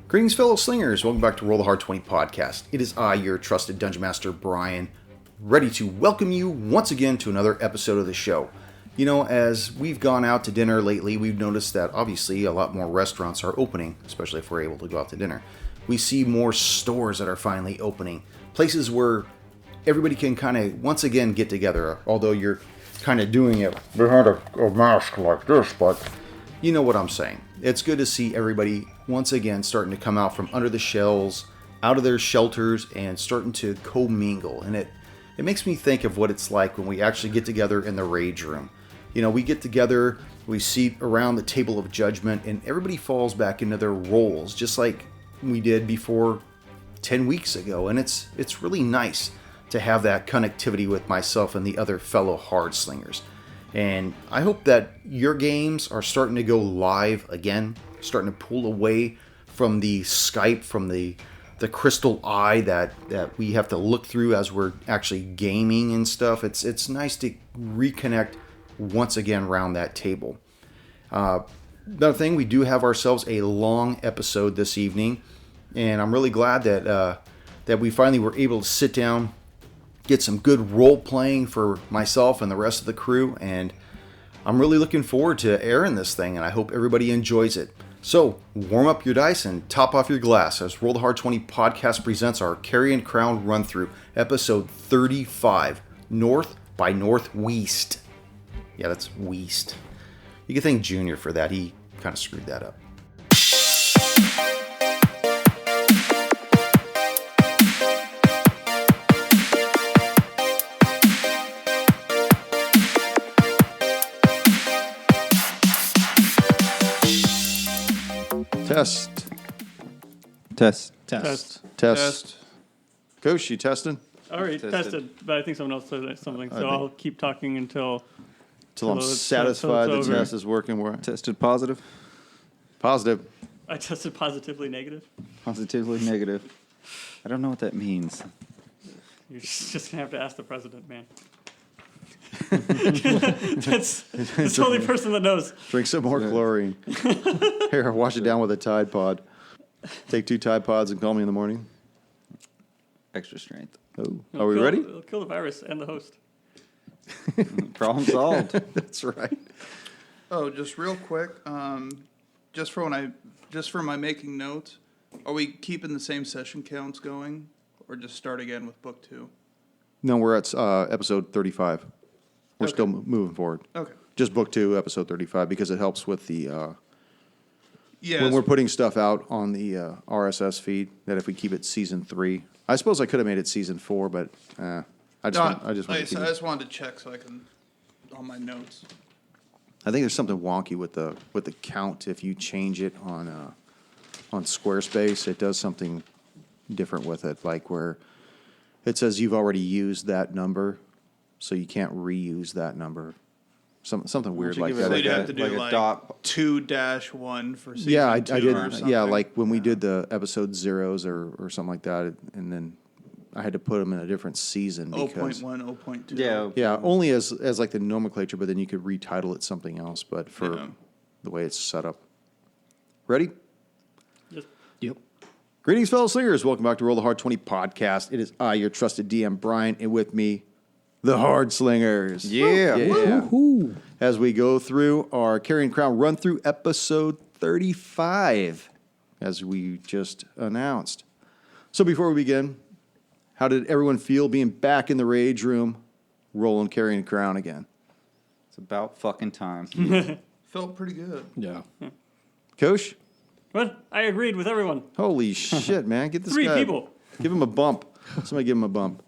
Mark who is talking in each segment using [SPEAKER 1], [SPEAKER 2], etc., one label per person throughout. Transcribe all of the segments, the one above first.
[SPEAKER 1] Greetings, fellow slingers. Welcome back to Roll the Hard 20 podcast. It is I, your trusted Dungeon Master, Brian, ready to welcome you once again to another episode of the show. You know, as we've gone out to dinner lately, we've noticed that obviously a lot more restaurants are opening, especially if we're able to go out to dinner. We see more stores that are finally opening, places where everybody can kind of once again get together, although you're kind of doing it behind a mask like this, but you know what I'm saying. It's good to see everybody once again starting to come out from under the shells, out of their shelters, and starting to commingle. And it makes me think of what it's like when we actually get together in the rage room. You know, we get together, we sit around the table of judgment, and everybody falls back into their roles, just like we did before 10 weeks ago. And it's really nice to have that connectivity with myself and the other fellow Hard Slingers. And I hope that your games are starting to go live again, starting to pull away from the Skype, from the crystal eye that we have to look through as we're actually gaming and stuff. It's nice to reconnect once again around that table. Another thing, we do have ourselves a long episode this evening, and I'm really glad that we finally were able to sit down, get some good role playing for myself and the rest of the crew, and I'm really looking forward to airing this thing, and I hope everybody enjoys it. So warm up your dice and top off your glass as Roll the Hard 20 podcast presents our Carrion Crown run through, episode 35, North by Northweest. Yeah, that's Weast. You can thank Junior for that. He kind of screwed that up. Test. Coach, you testing?
[SPEAKER 2] Already tested, but I think someone else said something, so I'll keep talking until
[SPEAKER 1] I'm satisfied the test is working.
[SPEAKER 3] Tested positive.
[SPEAKER 1] Positive.
[SPEAKER 2] I tested positively negative.
[SPEAKER 3] Positively negative. I don't know what that means.
[SPEAKER 2] You're just gonna have to ask the president, man. That's the only person that knows.
[SPEAKER 1] Drink some more chlorine. Here, wash it down with a Tide Pod. Take 2 Tide Pods and call me in the morning.
[SPEAKER 3] Extra strength.
[SPEAKER 1] Oh, are we ready?
[SPEAKER 2] It'll kill the virus and the host.
[SPEAKER 3] Problem solved.
[SPEAKER 1] That's right.
[SPEAKER 4] Oh, just real quick, just for my making notes, are we keeping the same session counts going, or just start again with book 2?
[SPEAKER 1] No, we're at episode 35. We're
[SPEAKER 4] Okay.
[SPEAKER 1] still moving forward.
[SPEAKER 4] Okay.
[SPEAKER 1] Just book 2, episode 35, because it helps with the
[SPEAKER 4] Yeah.
[SPEAKER 1] when we're putting stuff out on the RSS feed. That if we keep it season 3, I suppose I could have made it season 4, but I just
[SPEAKER 4] wanted to check so I can on my notes.
[SPEAKER 1] I think there's something wonky with the count. If you change it on Squarespace, it does something different with it, like where it says you've already used that number, so you can't reuse that number. Something weird like that.
[SPEAKER 4] So you'd have to do
[SPEAKER 3] like a dot.
[SPEAKER 4] 2-1 for season 2
[SPEAKER 1] Yeah, I
[SPEAKER 4] or
[SPEAKER 1] did.
[SPEAKER 4] something.
[SPEAKER 1] Yeah, like when we did the episode zeros or something like that, and then I had to put them in a different season because
[SPEAKER 4] 0.1, 0.2.
[SPEAKER 3] Yeah.
[SPEAKER 1] only as like the nomenclature, but then you could retitle it something else. But for the way it's set up, ready?
[SPEAKER 2] Yep.
[SPEAKER 1] Greetings, fellow slingers. Welcome back to Roll the Hard 20 podcast. It is I, your trusted DM Brian, and with me, the Hard Slingers.
[SPEAKER 3] Yeah.
[SPEAKER 1] As we go through our Carrion Crown run through episode 35, as we just announced. So before we begin, how did everyone feel being back in the rage room, rolling Carrion Crown again?
[SPEAKER 3] It's about fucking time.
[SPEAKER 4] Felt pretty good.
[SPEAKER 1] Yeah. Coach?
[SPEAKER 2] But I agreed with everyone.
[SPEAKER 1] Holy shit, man. Get this
[SPEAKER 2] 3
[SPEAKER 1] guy.
[SPEAKER 2] people.
[SPEAKER 1] Give him a bump. Somebody give him a bump.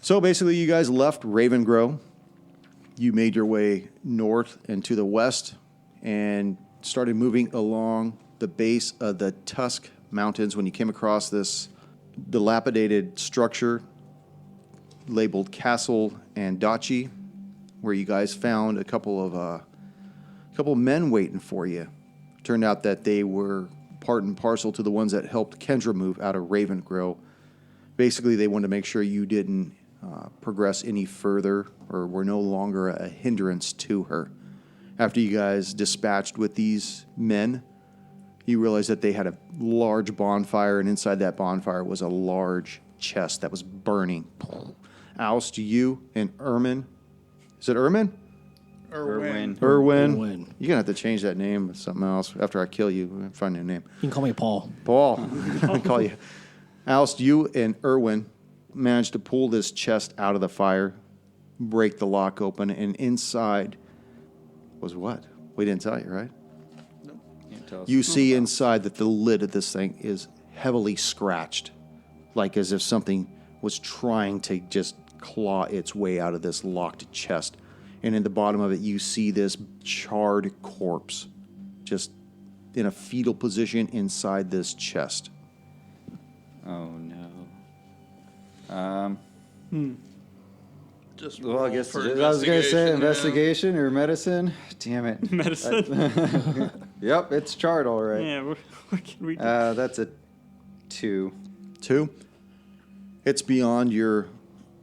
[SPEAKER 1] So basically, you guys left Ravengrow. You made your way north and to the west and started moving along the base of the Tusk Mountains when you came across this dilapidated structure labeled Castle Andachi, where you guys found a couple of men waiting for you. Turned out that they were part and parcel to the ones that helped Kendra move out of Ravengrow. Basically, they wanted to make sure you didn't progress any further or were no longer a hindrance to her. After you guys dispatched with these men, you realize that they had a large bonfire, and inside that bonfire was a large chest that was burning. Oust, you and Ermin. Is it Ermin?
[SPEAKER 4] Erwin.
[SPEAKER 1] Erwin.
[SPEAKER 5] Erwin.
[SPEAKER 1] You're going to have to change that name to something else after I kill you. Find a new name.
[SPEAKER 5] You can call me Paul.
[SPEAKER 1] Paul. I call you. Oust, you and Erwin managed to pull this chest out of the fire, break the lock open, and inside was what? We didn't tell you, right?
[SPEAKER 3] Can't tell us.
[SPEAKER 1] You see inside that the lid of this thing is heavily scratched, like as if something was trying to just claw its way out of this locked chest. And in the bottom of it, you see this charred corpse just in a fetal position inside this chest.
[SPEAKER 3] Oh no.
[SPEAKER 4] Just
[SPEAKER 3] Well, I
[SPEAKER 4] roll
[SPEAKER 3] guess
[SPEAKER 4] for
[SPEAKER 3] I was going to say
[SPEAKER 4] investigation,
[SPEAKER 3] investigation or medicine. Damn it.
[SPEAKER 2] Medicine.
[SPEAKER 3] Yep, it's charred all right.
[SPEAKER 2] Yeah, what can we do?
[SPEAKER 3] That's a 2.
[SPEAKER 1] 2, it's beyond your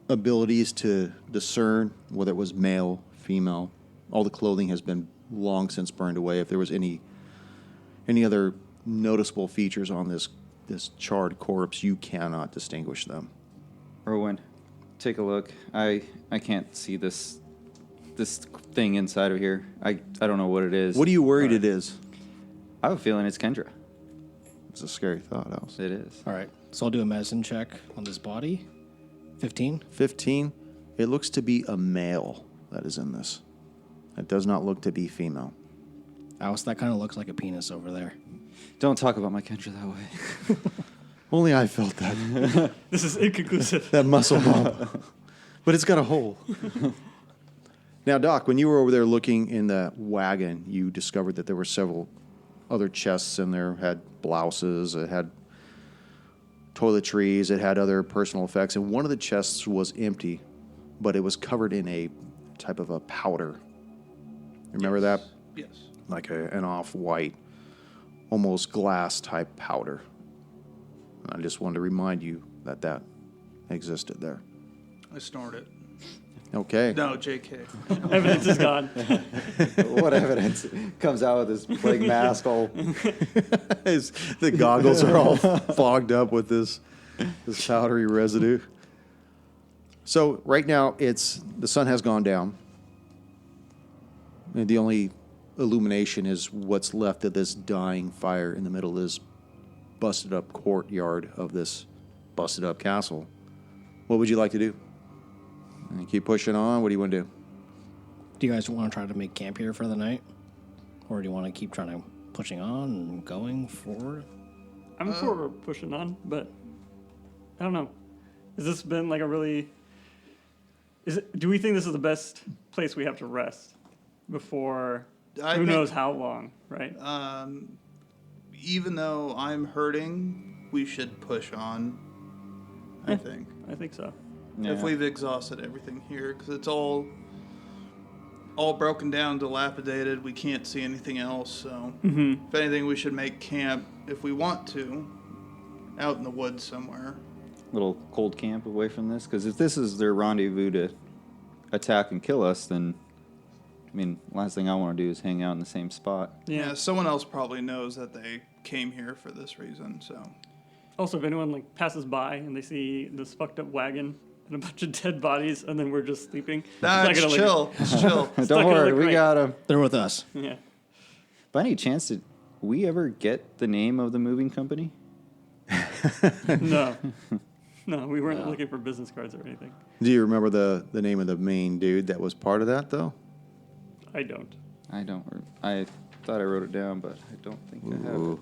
[SPEAKER 1] abilities to discern whether it was male, female. All the clothing has been long since burned away. If there was any other noticeable features on this charred corpse, you cannot distinguish them.
[SPEAKER 3] Erwin, take a look. I can't see this thing inside of here. I don't know what it is.
[SPEAKER 1] What are you worried it is?
[SPEAKER 3] I have a feeling it's Kendra.
[SPEAKER 1] It's a scary thought, Alice.
[SPEAKER 3] It is.
[SPEAKER 5] All right. So I'll do a medicine check on this body. 15.
[SPEAKER 1] 15, it looks to be a male that is in this. It does not look to be female.
[SPEAKER 5] Alice, that kind of looks like a penis over there.
[SPEAKER 3] Don't talk about my Kendra that way.
[SPEAKER 1] Only I felt that.
[SPEAKER 2] This is inconclusive.
[SPEAKER 1] That muscle bump. But it's got a hole. Now, Doc, when you were over there looking in the wagon, you discovered that there were several other chests in there. It had blouses, it had toiletries, it had other personal effects, and one of the chests was empty, but it was covered in a type of a powder. Remember that?
[SPEAKER 4] Yes.
[SPEAKER 1] Like an off-white, almost glass-type powder. And I just wanted to remind you that existed there.
[SPEAKER 4] I snort it.
[SPEAKER 1] Okay.
[SPEAKER 4] No, JK.
[SPEAKER 2] Evidence is gone.
[SPEAKER 3] What evidence? Comes out with his plague mask all.
[SPEAKER 1] The goggles are all fogged up with this powdery residue. So right now the sun has gone down, and the only illumination is what's left of this dying fire in the middle of this busted up courtyard of this busted up castle. What would you like to do? You keep pushing on. What do you want to do?
[SPEAKER 5] Do you guys want to try to make camp here for the night? Or do you want to keep trying to pushing on and going forward?
[SPEAKER 2] I'm for pushing on, but I don't know. Has this been like a really... Do we think this is the best place we have to rest before who knows how long, right?
[SPEAKER 4] Even though I'm hurting, we should push on, I think.
[SPEAKER 2] I think so.
[SPEAKER 3] Yeah.
[SPEAKER 4] If we've exhausted everything here, because it's all broken down, dilapidated. We can't see anything else. So, if anything, we should make camp if we want to, out in the woods somewhere.
[SPEAKER 3] Little cold camp away from this, because if this is their rendezvous to attack and kill us, then I mean, last thing I want to do is hang out in the same spot.
[SPEAKER 4] Yeah, someone else probably knows that they came here for this reason. So,
[SPEAKER 2] Also, if anyone like passes by and they see this fucked up wagon and a bunch of dead bodies, and then we're just sleeping,
[SPEAKER 4] it's chill. It's chill.
[SPEAKER 3] Don't worry, we got him.
[SPEAKER 5] They're with us.
[SPEAKER 2] Yeah.
[SPEAKER 3] By any chance, did we ever get the name of the moving company?
[SPEAKER 2] No. No, we weren't looking for business cards or anything.
[SPEAKER 1] Do you remember the name of the main dude that was part of that, though?
[SPEAKER 2] I don't.
[SPEAKER 3] I don't. I thought I wrote it down, but I don't think I have it.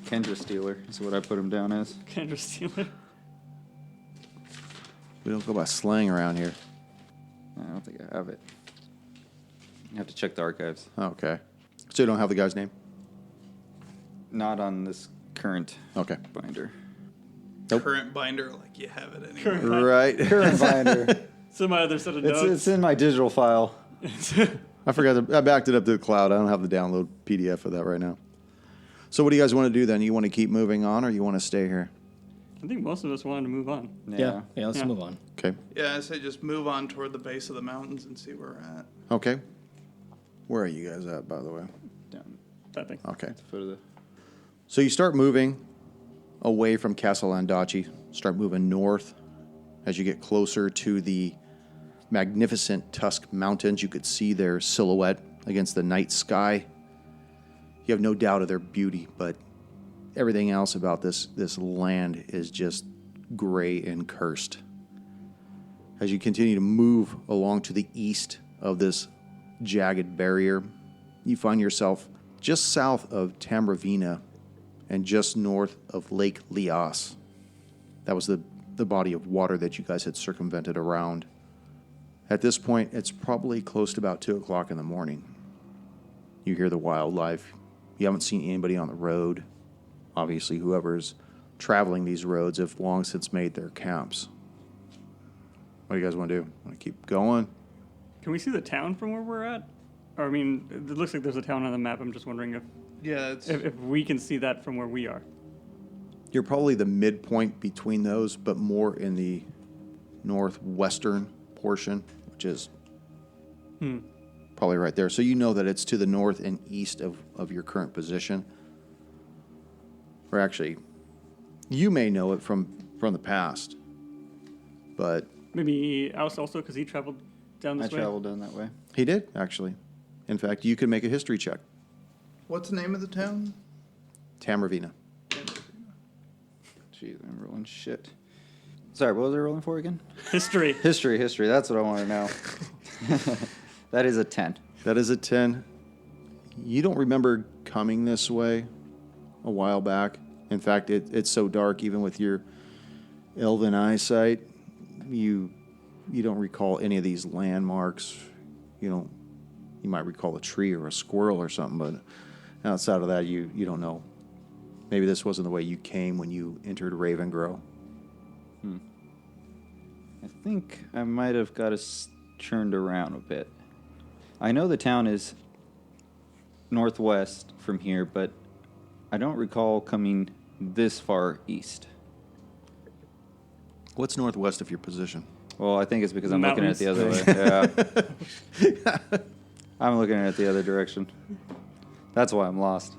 [SPEAKER 3] Kendra Steeler is what I put him down as.
[SPEAKER 2] Kendra Steeler.
[SPEAKER 1] We don't go by slang around here.
[SPEAKER 3] I don't think I have it. I have to check the archives.
[SPEAKER 1] Okay. So you don't have the guy's name?
[SPEAKER 3] Not on this current
[SPEAKER 1] Okay.
[SPEAKER 3] binder.
[SPEAKER 1] Nope.
[SPEAKER 4] Current binder, like you have it anyway.
[SPEAKER 1] Right.
[SPEAKER 3] Current binder.
[SPEAKER 2] So my other set of notes.
[SPEAKER 3] It's in my digital file.
[SPEAKER 1] I forgot. I backed it up to the cloud. I don't have the download PDF for that right now. So what do you guys want to do then? You want to keep moving on, or you want to stay here?
[SPEAKER 2] I think most of us wanted to move on.
[SPEAKER 5] Yeah, let's
[SPEAKER 2] Yeah.
[SPEAKER 5] move on.
[SPEAKER 1] Okay.
[SPEAKER 4] Yeah, I say just move on toward the base of the mountains and see where we're at.
[SPEAKER 1] Okay. Where are you guys at, by the way?
[SPEAKER 3] Down
[SPEAKER 2] That thing.
[SPEAKER 1] Okay.
[SPEAKER 3] At the foot of the...
[SPEAKER 1] So you start moving away from Castle Landacci, start moving north. As you get closer to the magnificent Tusk Mountains, you could see their silhouette against the night sky. You have no doubt of their beauty, but everything else about this land is just gray and cursed. As you continue to move along to the east of this jagged barrier, you find yourself just south of Tamravina and just north of Lake Lias. That was the body of water that you guys had circumvented around. At this point, it's probably close to about 2 o'clock in the morning. You hear the wildlife. You haven't seen anybody on the road. Obviously, whoever's traveling these roads have long since made their camps. What do you guys want to do? Want to keep going?
[SPEAKER 2] Can we see the town from where we're at? Or, I mean, it looks like there's a town on the map. I'm just wondering if we can see that from where we are.
[SPEAKER 1] You're probably the midpoint between those, but more in the northwestern portion, which is probably right there. So you know that it's to the north and east of your current position. Or actually, you may know it from the past, but...
[SPEAKER 2] Maybe Aus also, because he traveled down this way?
[SPEAKER 3] I traveled down that way.
[SPEAKER 1] He did, actually. In fact, you can make a history check.
[SPEAKER 4] What's the name of the town?
[SPEAKER 1] Tamravina.
[SPEAKER 3] Jeez, I'm rolling shit. Sorry, what was I rolling for again?
[SPEAKER 2] History.
[SPEAKER 3] History. That's what I want to know. That is a 10.
[SPEAKER 1] That is a 10. You don't remember coming this way a while back. In fact, it's so dark, even with your elven eyesight, you don't recall any of these landmarks. You might recall a tree or a squirrel or something, but outside of that, you don't know. Maybe this wasn't the way you came when you entered Ravengrow.
[SPEAKER 3] I think I might have got us turned around a bit. I know the town is northwest from here, but I don't recall coming this far east.
[SPEAKER 1] What's northwest of your position?
[SPEAKER 3] Well, I think it's because I'm looking at it the other
[SPEAKER 2] Mountains.
[SPEAKER 3] way. Yeah. I'm looking at it the other direction. That's why I'm lost.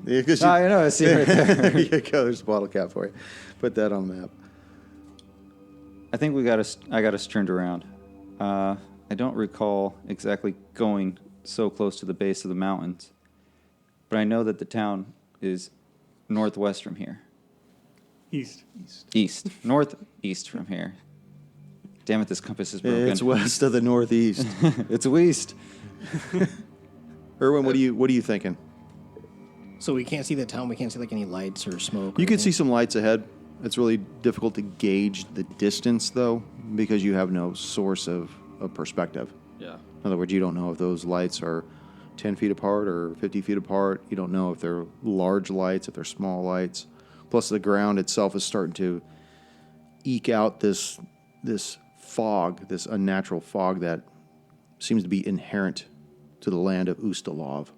[SPEAKER 1] Yeah,
[SPEAKER 3] I know, I see it right there.
[SPEAKER 1] There you go. There's a bottle cap for you. Put that on the map.
[SPEAKER 3] I think I got us turned around. I don't recall exactly going so close to the base of the mountains, but I know that the town is northwest from here.
[SPEAKER 2] East.
[SPEAKER 3] Northeast from here. Damn it, this compass is broken.
[SPEAKER 1] It's west of the northeast.
[SPEAKER 3] It's west.
[SPEAKER 1] Erwin, what are you thinking?
[SPEAKER 5] So we can't see the town. We can't see like any lights or smoke.
[SPEAKER 1] You can see some lights ahead. It's really difficult to gauge the distance, though, because you have no source of perspective.
[SPEAKER 5] Yeah.
[SPEAKER 1] In other words, you don't know if those lights are 10 feet apart or 50 feet apart. You don't know if they're large lights, if they're small lights. Plus, the ground itself is starting to eke out this fog, this unnatural fog that seems to be inherent to the land of Ustalov.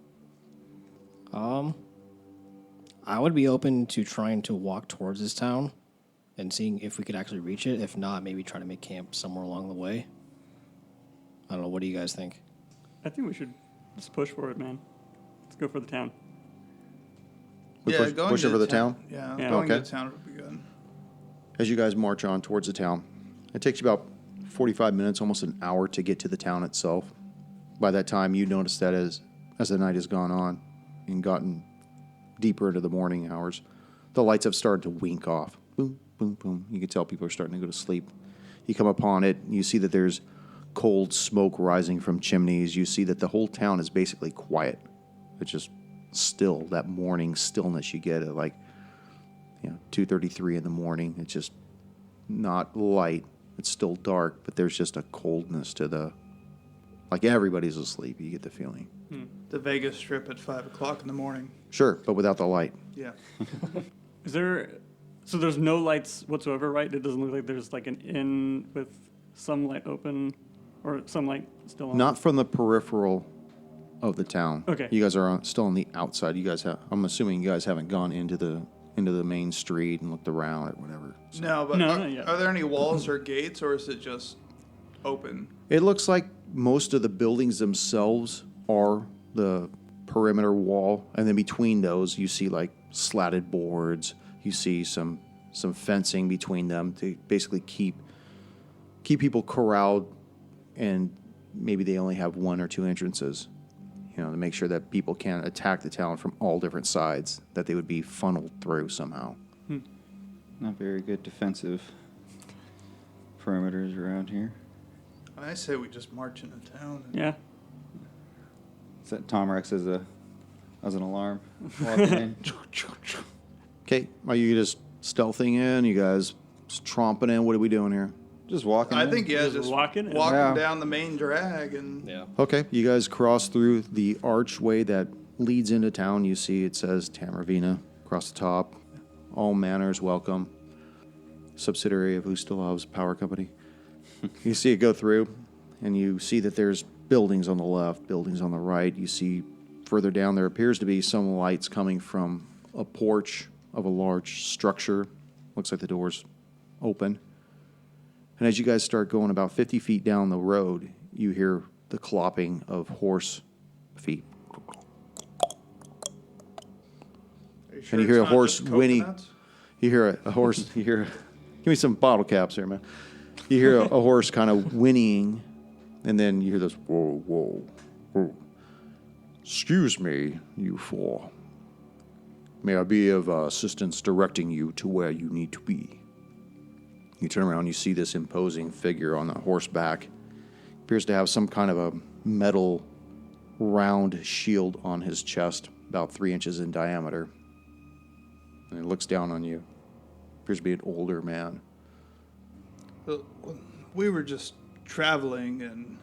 [SPEAKER 5] I would be open to trying to walk towards this town and seeing if we could actually reach it. If not, maybe try to make camp somewhere along the way. I don't know. What do you guys think?
[SPEAKER 2] I think we should just push for it, man. Let's go for the town.
[SPEAKER 1] Push over the town?
[SPEAKER 4] Yeah,
[SPEAKER 2] Yeah.
[SPEAKER 4] going
[SPEAKER 1] Okay.
[SPEAKER 4] to the town would be good.
[SPEAKER 1] As you guys march on towards the town, it takes you about 45 minutes, almost an hour to get to the town itself. By that time, you notice that as the night has gone on and gotten deeper into the morning hours, the lights have started to wink off. Boom, boom, boom. You can tell people are starting to go to sleep. You come upon it, and you see that there's cold smoke rising from chimneys. You see that the whole town is basically quiet. It's just still, that morning stillness you get at 2:33 in the morning. It's just not light. It's still dark, but there's just a coldness to everybody's asleep. You get the feeling.
[SPEAKER 4] The Vegas Strip at 5 o'clock in the morning.
[SPEAKER 1] Sure, but without the light.
[SPEAKER 4] Yeah.
[SPEAKER 2] So there's no lights whatsoever, right? It doesn't look like there's like an inn with some light open or some light still on.
[SPEAKER 1] Not from the peripheral of the town.
[SPEAKER 2] Okay.
[SPEAKER 1] You guys are still on the outside. You guys have. I'm assuming you guys haven't gone into the main street and looked around or whatever. So.
[SPEAKER 4] No, but
[SPEAKER 2] No, not yet.
[SPEAKER 4] are there any walls or gates, or is it just open?
[SPEAKER 1] It looks like most of the buildings themselves are the perimeter wall, and then between those you see like slatted boards. You see some fencing between them to basically keep people corralled, and maybe they only have one or two entrances, to make sure that people can't attack the town from all different sides, that they would be funneled through somehow.
[SPEAKER 3] Not very good defensive perimeters around here.
[SPEAKER 4] I say we just march into town.
[SPEAKER 2] Yeah.
[SPEAKER 3] Set Tom Rex as an alarm walking in.
[SPEAKER 1] Okay, are you just stealthing in? You guys just tromping in? What are we doing here?
[SPEAKER 3] Just walking
[SPEAKER 4] I
[SPEAKER 3] in.
[SPEAKER 4] think, yeah,
[SPEAKER 2] Just
[SPEAKER 4] just
[SPEAKER 2] walking
[SPEAKER 4] walking,
[SPEAKER 2] in.
[SPEAKER 3] Yeah.
[SPEAKER 4] down the main drag and
[SPEAKER 5] Yeah.
[SPEAKER 1] Okay, you guys cross through the archway that leads into town. You see it says Tamarvina across the top. All manners welcome. Subsidiary of Who Still Loves Power Company. You see it go through, and you see that there's buildings on the left, buildings on the right. You see further down there appears to be some lights coming from a porch of a large structure. Looks like the door's open. And as you guys start going about 50 feet down the road, you hear the clopping of horse feet.
[SPEAKER 4] Are you
[SPEAKER 1] And you
[SPEAKER 4] it's
[SPEAKER 1] hear a
[SPEAKER 4] not
[SPEAKER 1] horse
[SPEAKER 4] just
[SPEAKER 1] whinny.
[SPEAKER 4] coconuts?
[SPEAKER 1] You hear a horse, give me some bottle caps here, man. You hear a horse kind of whinnying, and then you hear this, whoa, whoa, whoa. Excuse me, you four. May I be of assistance directing you to where you need to be? You turn around, you see this imposing figure on a horseback. Appears to have some kind of a metal round shield on his chest, about 3 inches in diameter. And he looks down on you. Appears to be an older man.
[SPEAKER 4] We were just traveling, and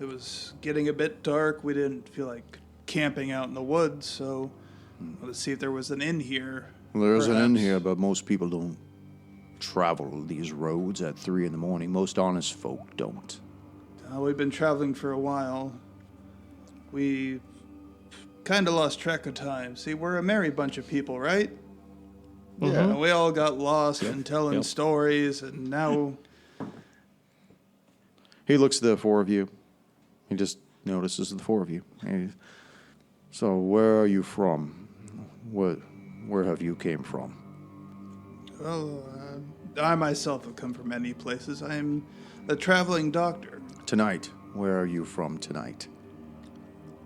[SPEAKER 4] it was getting a bit dark. We didn't feel like camping out in the woods, so let's see if there was an inn here.
[SPEAKER 1] Well, there's an inn
[SPEAKER 4] perhaps.
[SPEAKER 1] here, but most people don't travel these roads at 3 in the morning. Most honest folk don't.
[SPEAKER 4] We've been traveling for a while. We kind of lost track of time. See, we're a merry bunch of people, right?
[SPEAKER 3] Yeah.
[SPEAKER 4] And we all got lost and telling stories, and now
[SPEAKER 1] He looks at the four of you. He just notices the four of you. So, where are you from? Where have you came from?
[SPEAKER 4] well, I myself have come from many places. I'm a traveling doctor.
[SPEAKER 1] Tonight. Where are you from tonight?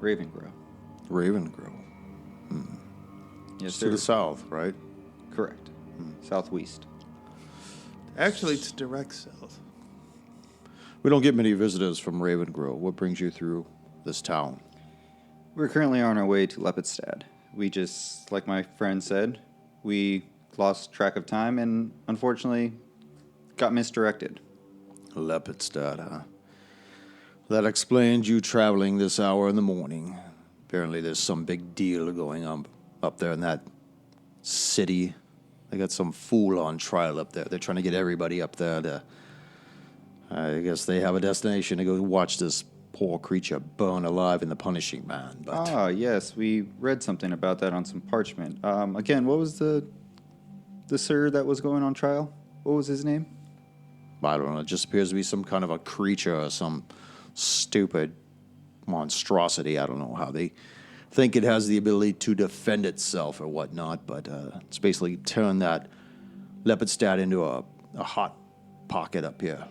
[SPEAKER 3] Ravengrow.
[SPEAKER 1] Ravengrow.
[SPEAKER 3] Yes,
[SPEAKER 1] To
[SPEAKER 3] sir.
[SPEAKER 1] the south, right?
[SPEAKER 3] Correct. Southwest.
[SPEAKER 4] Actually, it's direct south.
[SPEAKER 1] We don't get many visitors from Ravengrow. What brings you through this town?
[SPEAKER 3] We're currently on our way to Lepidstad. We just, like my friend said, we lost track of time and unfortunately got misdirected.
[SPEAKER 1] Lepidstad, huh? That explains you traveling this hour in the morning. Apparently there's some big deal going on up there in that city. They got some fool on trial up there. They're trying to get everybody up there to... I guess they have a destination to go watch this poor creature burn alive in the Punishing Man. But
[SPEAKER 3] Ah, yes, we read something about that on some parchment. Again, what was the sir that was going on trial? What was his name?
[SPEAKER 1] I don't know. It just appears to be some kind of a creature or some stupid monstrosity. I don't know how they think it has the ability to defend itself or whatnot, but it's basically turned that Lepidstad into a hot pocket up here.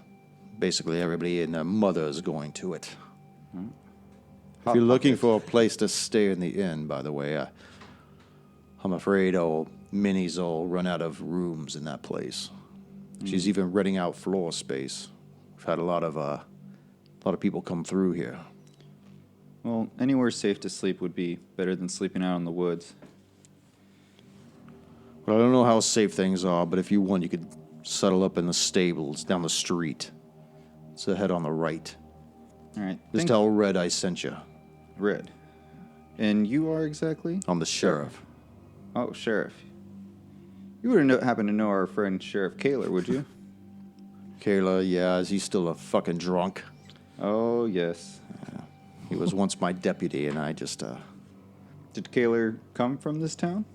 [SPEAKER 1] Basically, everybody and their mother is going to it. If you're looking for a place to stay in the inn, by the way, I'm afraid old Minnie's all run out of rooms in that place. She's even renting out floor space. We've had a lot of people come through here.
[SPEAKER 3] Well, anywhere safe to sleep would be better than sleeping out in the woods.
[SPEAKER 1] Well, I don't know how safe things are, but if you want, you could settle up in the stables down the street. It's the head on the right.
[SPEAKER 3] All right.
[SPEAKER 1] Just tell Red I sent you.
[SPEAKER 3] Red. And you are exactly?
[SPEAKER 1] I'm the sheriff.
[SPEAKER 3] Oh, Sheriff. You wouldn't happen to know our friend Sheriff Kaler, would you?
[SPEAKER 1] Kayla, yeah, is he still a fucking drunk?
[SPEAKER 3] Oh, yes.
[SPEAKER 1] He was once my deputy, and I just,
[SPEAKER 3] Did Kaler come from this town?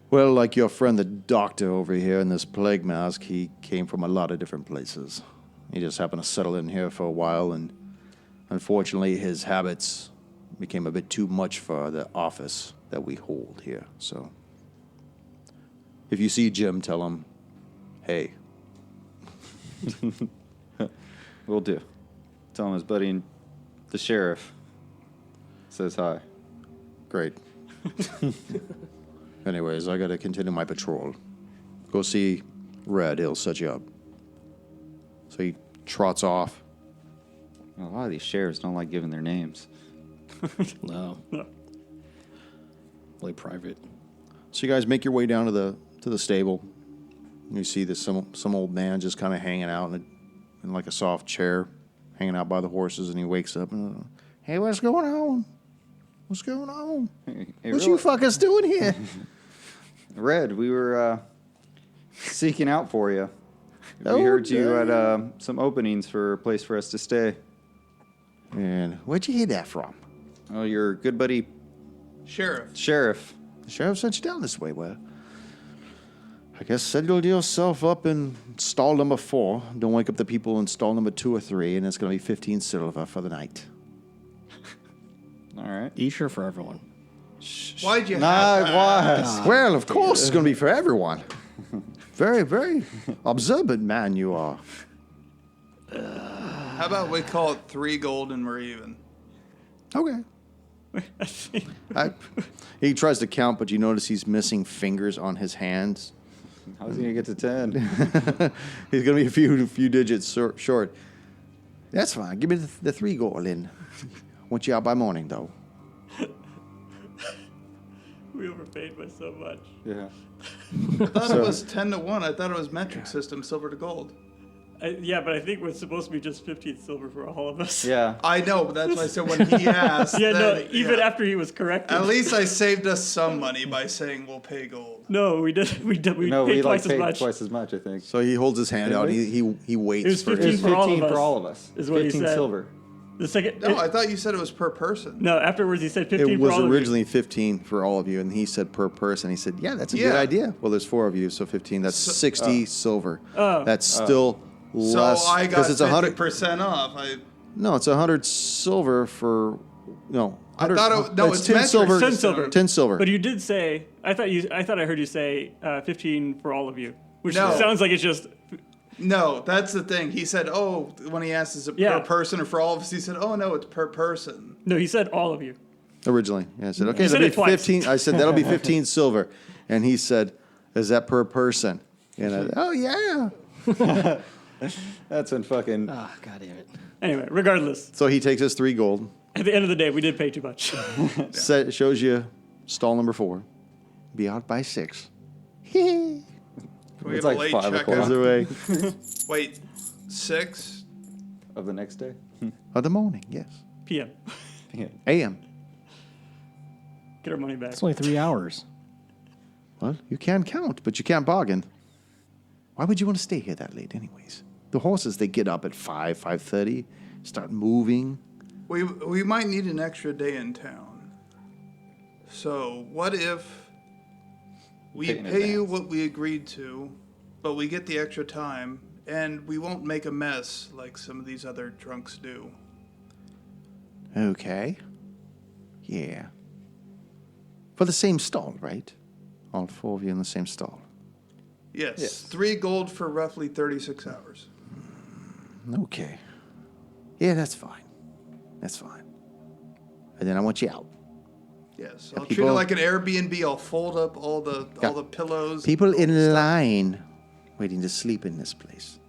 [SPEAKER 1] Well, like your friend the doctor over here in this plague mask, he came from a lot of different places. He just happened to settle in here for a while, and unfortunately his habits
[SPEAKER 6] became a bit too much for the office that we hold here. So if you see Jim, tell him, hey.
[SPEAKER 3] Will do. Tell him his buddy, the sheriff, says hi.
[SPEAKER 6] Great. Anyways, I got to continue my patrol. Go see Red. He'll set you up. So he trots off.
[SPEAKER 3] A lot of these sheriffs don't like giving their names.
[SPEAKER 5] No. Really private.
[SPEAKER 6] So you guys make your way down to the stable. You see this some old man just kind of hanging out in like a soft chair, hanging out by the horses, and he wakes up and, hey, what's going on? What's going on?
[SPEAKER 3] Hey,
[SPEAKER 6] What you fuckers doing here?
[SPEAKER 3] Red, we were seeking out for you. We
[SPEAKER 6] Oh,
[SPEAKER 3] heard you
[SPEAKER 6] damn.
[SPEAKER 3] had some openings for a place for us to stay.
[SPEAKER 6] And where'd you hear that from?
[SPEAKER 3] Oh, your good buddy
[SPEAKER 4] Sheriff.
[SPEAKER 3] sheriff.
[SPEAKER 6] The sheriff sent you down this way. Well, I guess settle yourself up in stall number 4. Don't wake up the people in stall number 2 or 3, and it's going to be 15 silver for the night.
[SPEAKER 3] All right.
[SPEAKER 5] Easter for everyone.
[SPEAKER 4] Why'd you
[SPEAKER 3] Nah,
[SPEAKER 4] have that?
[SPEAKER 3] why?
[SPEAKER 6] Well, of course, it's going to be for everyone. Very, very observant man you are.
[SPEAKER 4] How about we call it 3 gold and we're even?
[SPEAKER 6] Okay. He tries to count, but you notice he's missing fingers on his hands.
[SPEAKER 3] How's he gonna get to 10?
[SPEAKER 6] He's going to be a few digits short. That's fine. Give me the 3 gold in. Want you out by morning, though.
[SPEAKER 2] We overpaid by so much.
[SPEAKER 3] Yeah.
[SPEAKER 4] I thought it was 10 to 1. I thought it was metric system, silver to gold.
[SPEAKER 2] Yeah, but I think it's supposed to be just 15 silver for all of us.
[SPEAKER 3] Yeah.
[SPEAKER 4] I know, but that's why I said when he asked.
[SPEAKER 2] Yeah, no,
[SPEAKER 4] then,
[SPEAKER 2] even
[SPEAKER 4] yeah.
[SPEAKER 2] after he was corrected.
[SPEAKER 4] At least I saved us some money by saying we'll pay gold.
[SPEAKER 2] No, we did. We
[SPEAKER 3] No,
[SPEAKER 2] paid
[SPEAKER 3] we
[SPEAKER 2] twice
[SPEAKER 3] paid
[SPEAKER 2] as much.
[SPEAKER 3] twice as much, I think.
[SPEAKER 6] So he holds his hand
[SPEAKER 3] Did
[SPEAKER 6] out.
[SPEAKER 3] we?
[SPEAKER 6] He waits
[SPEAKER 2] It was
[SPEAKER 6] for
[SPEAKER 2] 15
[SPEAKER 3] It was
[SPEAKER 2] for all of
[SPEAKER 3] 15
[SPEAKER 2] us,
[SPEAKER 3] for all of us.
[SPEAKER 2] is what he
[SPEAKER 3] 15
[SPEAKER 2] said.
[SPEAKER 3] silver.
[SPEAKER 2] The second.
[SPEAKER 4] No, I thought you said it was per person.
[SPEAKER 2] No, afterwards he said 15
[SPEAKER 6] It
[SPEAKER 2] for
[SPEAKER 6] was
[SPEAKER 2] all
[SPEAKER 6] originally 15 for all of you, and he said per person. He said, yeah, that's a good
[SPEAKER 4] Yeah.
[SPEAKER 6] idea. Well, there's 4 of you, so 15. That's 60 silver.
[SPEAKER 2] Oh.
[SPEAKER 6] That's still
[SPEAKER 4] So
[SPEAKER 6] less.
[SPEAKER 4] I got
[SPEAKER 6] it's 100.
[SPEAKER 4] 50% off.
[SPEAKER 6] No, it's 100 silver for. No.
[SPEAKER 4] I
[SPEAKER 6] 100
[SPEAKER 4] thought it's
[SPEAKER 6] 10
[SPEAKER 4] metric
[SPEAKER 6] silver.
[SPEAKER 2] 10 silver.
[SPEAKER 6] 10 silver.
[SPEAKER 2] But you did say. I thought I heard you say 15 for all of you, which
[SPEAKER 4] No.
[SPEAKER 2] sounds like it's just.
[SPEAKER 4] No, that's the thing. He said, oh, when he asked, is it
[SPEAKER 2] Yeah.
[SPEAKER 4] per person or for all of us? He said, oh, no, it's per person.
[SPEAKER 2] No, he said all of you.
[SPEAKER 6] Originally. Yeah, I said, okay,
[SPEAKER 2] You said
[SPEAKER 6] that'll
[SPEAKER 2] it
[SPEAKER 6] be
[SPEAKER 2] twice.
[SPEAKER 6] 15. I said, that'll be 15 silver. And he said, is that per person? And I, oh, yeah.
[SPEAKER 3] That's when fucking.
[SPEAKER 5] Ah, god damn it.
[SPEAKER 2] Anyway, regardless,
[SPEAKER 6] So he takes his 3 gold,
[SPEAKER 2] at the end of the day, we did pay too much.
[SPEAKER 6] shows you stall number 4. Be out by 6.
[SPEAKER 4] Can we
[SPEAKER 3] It's
[SPEAKER 4] get
[SPEAKER 3] like
[SPEAKER 4] a late
[SPEAKER 3] 5
[SPEAKER 4] checkout?
[SPEAKER 3] o'clock.
[SPEAKER 6] Goes away.
[SPEAKER 4] Wait, 6?
[SPEAKER 3] Of the next day?
[SPEAKER 6] Of the morning, yes.
[SPEAKER 2] PM.
[SPEAKER 6] AM.
[SPEAKER 2] Get our money back.
[SPEAKER 5] It's only 3 hours.
[SPEAKER 6] Well, you can count, but you can't bargain. Why would you want to stay here that late anyways? The horses, they get up at 5:30, start moving.
[SPEAKER 4] We might need an extra day in town. So what if we
[SPEAKER 3] Pay in
[SPEAKER 4] pay you
[SPEAKER 3] advance.
[SPEAKER 4] what we agreed to, but we get the extra time, and we won't make a mess like some of these other drunks do?
[SPEAKER 6] Okay. Yeah. For the same stall, right? All 4 of you in the same stall.
[SPEAKER 4] Yes, 3 gold for roughly 36 hours.
[SPEAKER 6] Okay. Yeah, that's fine. That's fine. And then I want you out.
[SPEAKER 4] Yes,
[SPEAKER 6] Yeah,
[SPEAKER 4] I'll treat
[SPEAKER 6] people-
[SPEAKER 4] it like an Airbnb. I'll fold up all the pillows.
[SPEAKER 6] People in line waiting to sleep in this place.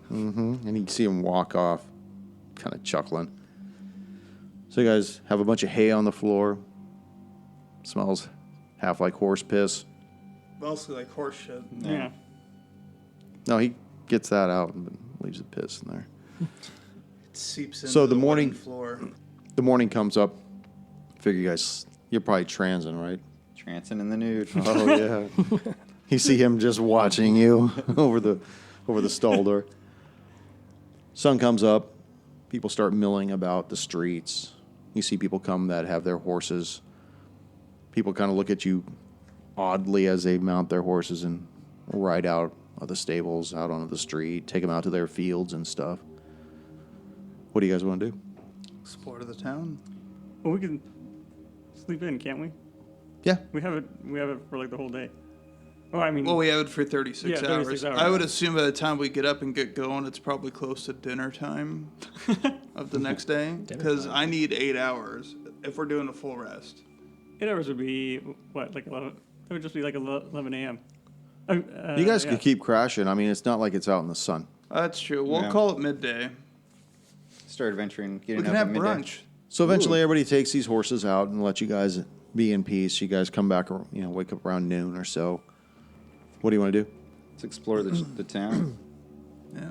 [SPEAKER 6] And you see him walk off, kind of chuckling. So you guys have a bunch of hay on the floor. Smells half like horse piss.
[SPEAKER 4] Mostly like horse shit.
[SPEAKER 2] Yeah.
[SPEAKER 6] No, he gets that out and leaves the piss in there.
[SPEAKER 4] It seeps into
[SPEAKER 6] So the
[SPEAKER 4] wooden
[SPEAKER 6] morning-
[SPEAKER 4] floor.
[SPEAKER 6] The morning comes up. Figure you guys, you're probably transing, right?
[SPEAKER 3] Trancing in the nude.
[SPEAKER 6] Oh yeah. You see him just watching you over the stall door. Sun comes up. People start milling about the streets. You see people come that have their horses. People kind of look at you oddly as they mount their horses and ride out of the stables, out onto the street, take them out to their fields and stuff. What do you guys want to do?
[SPEAKER 4] Explore the town.
[SPEAKER 2] Well, we can sleep in, can't we?
[SPEAKER 6] Yeah.
[SPEAKER 2] We have it. We have it for like the whole day. Oh, I mean.
[SPEAKER 4] Well, we have it for 36
[SPEAKER 2] Yeah, 36 hours.
[SPEAKER 4] I would assume by the time we get up and get going, it's probably close to dinner time of the next day. Because I need 8 hours if we're doing a full rest.
[SPEAKER 2] 8 hours would be what, like 11? It would just be like 11 a.m.
[SPEAKER 6] You guys could keep crashing. I mean, it's not like it's out in the sun.
[SPEAKER 4] That's true. We'll
[SPEAKER 3] Yeah.
[SPEAKER 4] call it midday.
[SPEAKER 3] Start adventuring, getting
[SPEAKER 4] We can
[SPEAKER 3] up
[SPEAKER 4] have
[SPEAKER 3] at midday.
[SPEAKER 4] brunch.
[SPEAKER 6] So eventually, everybody takes these horses out and let you guys be in peace. You guys come back, wake up around noon or so. What do you want to do?
[SPEAKER 3] Let's explore the town.
[SPEAKER 4] Yeah.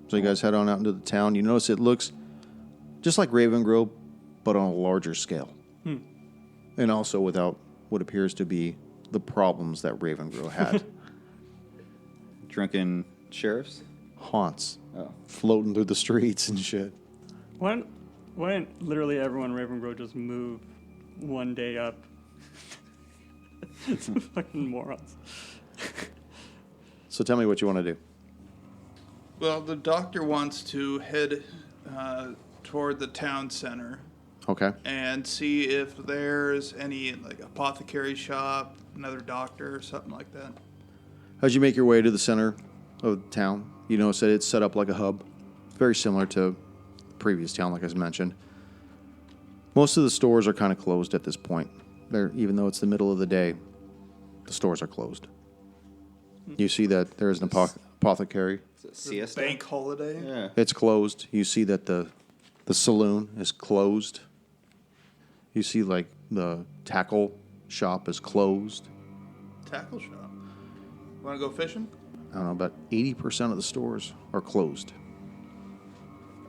[SPEAKER 6] So you guys head on out into the town. You notice it looks just like Raven Grove, but on a larger scale. And also without what appears to be the problems that Raven Grove had.
[SPEAKER 3] Drunken sheriffs.
[SPEAKER 6] Haunts
[SPEAKER 3] Oh,
[SPEAKER 6] floating through the streets and shit.
[SPEAKER 2] Why didn't literally everyone in Raven Grove just move one day up? Some fucking morons.
[SPEAKER 6] So tell me what you want to do.
[SPEAKER 4] Well, the doctor wants to head toward the town center
[SPEAKER 6] Okay.
[SPEAKER 4] and see if there's any like apothecary shop, another doctor, or something like that.
[SPEAKER 6] As you make your way to the center of the town, you notice that it's set up like a hub. Very similar to the previous town, like I mentioned. Most of the stores are kind of closed at this point. Even though it's the middle of the day, the stores are closed. You see that there is an apothecary.
[SPEAKER 3] is it siesta?
[SPEAKER 4] Bank holiday.
[SPEAKER 3] Yeah.
[SPEAKER 6] It's closed. You see that the saloon is closed. You see like the tackle shop is closed.
[SPEAKER 4] Tackle shop. Want to go fishing?
[SPEAKER 6] I don't know, about 80% of the stores are closed.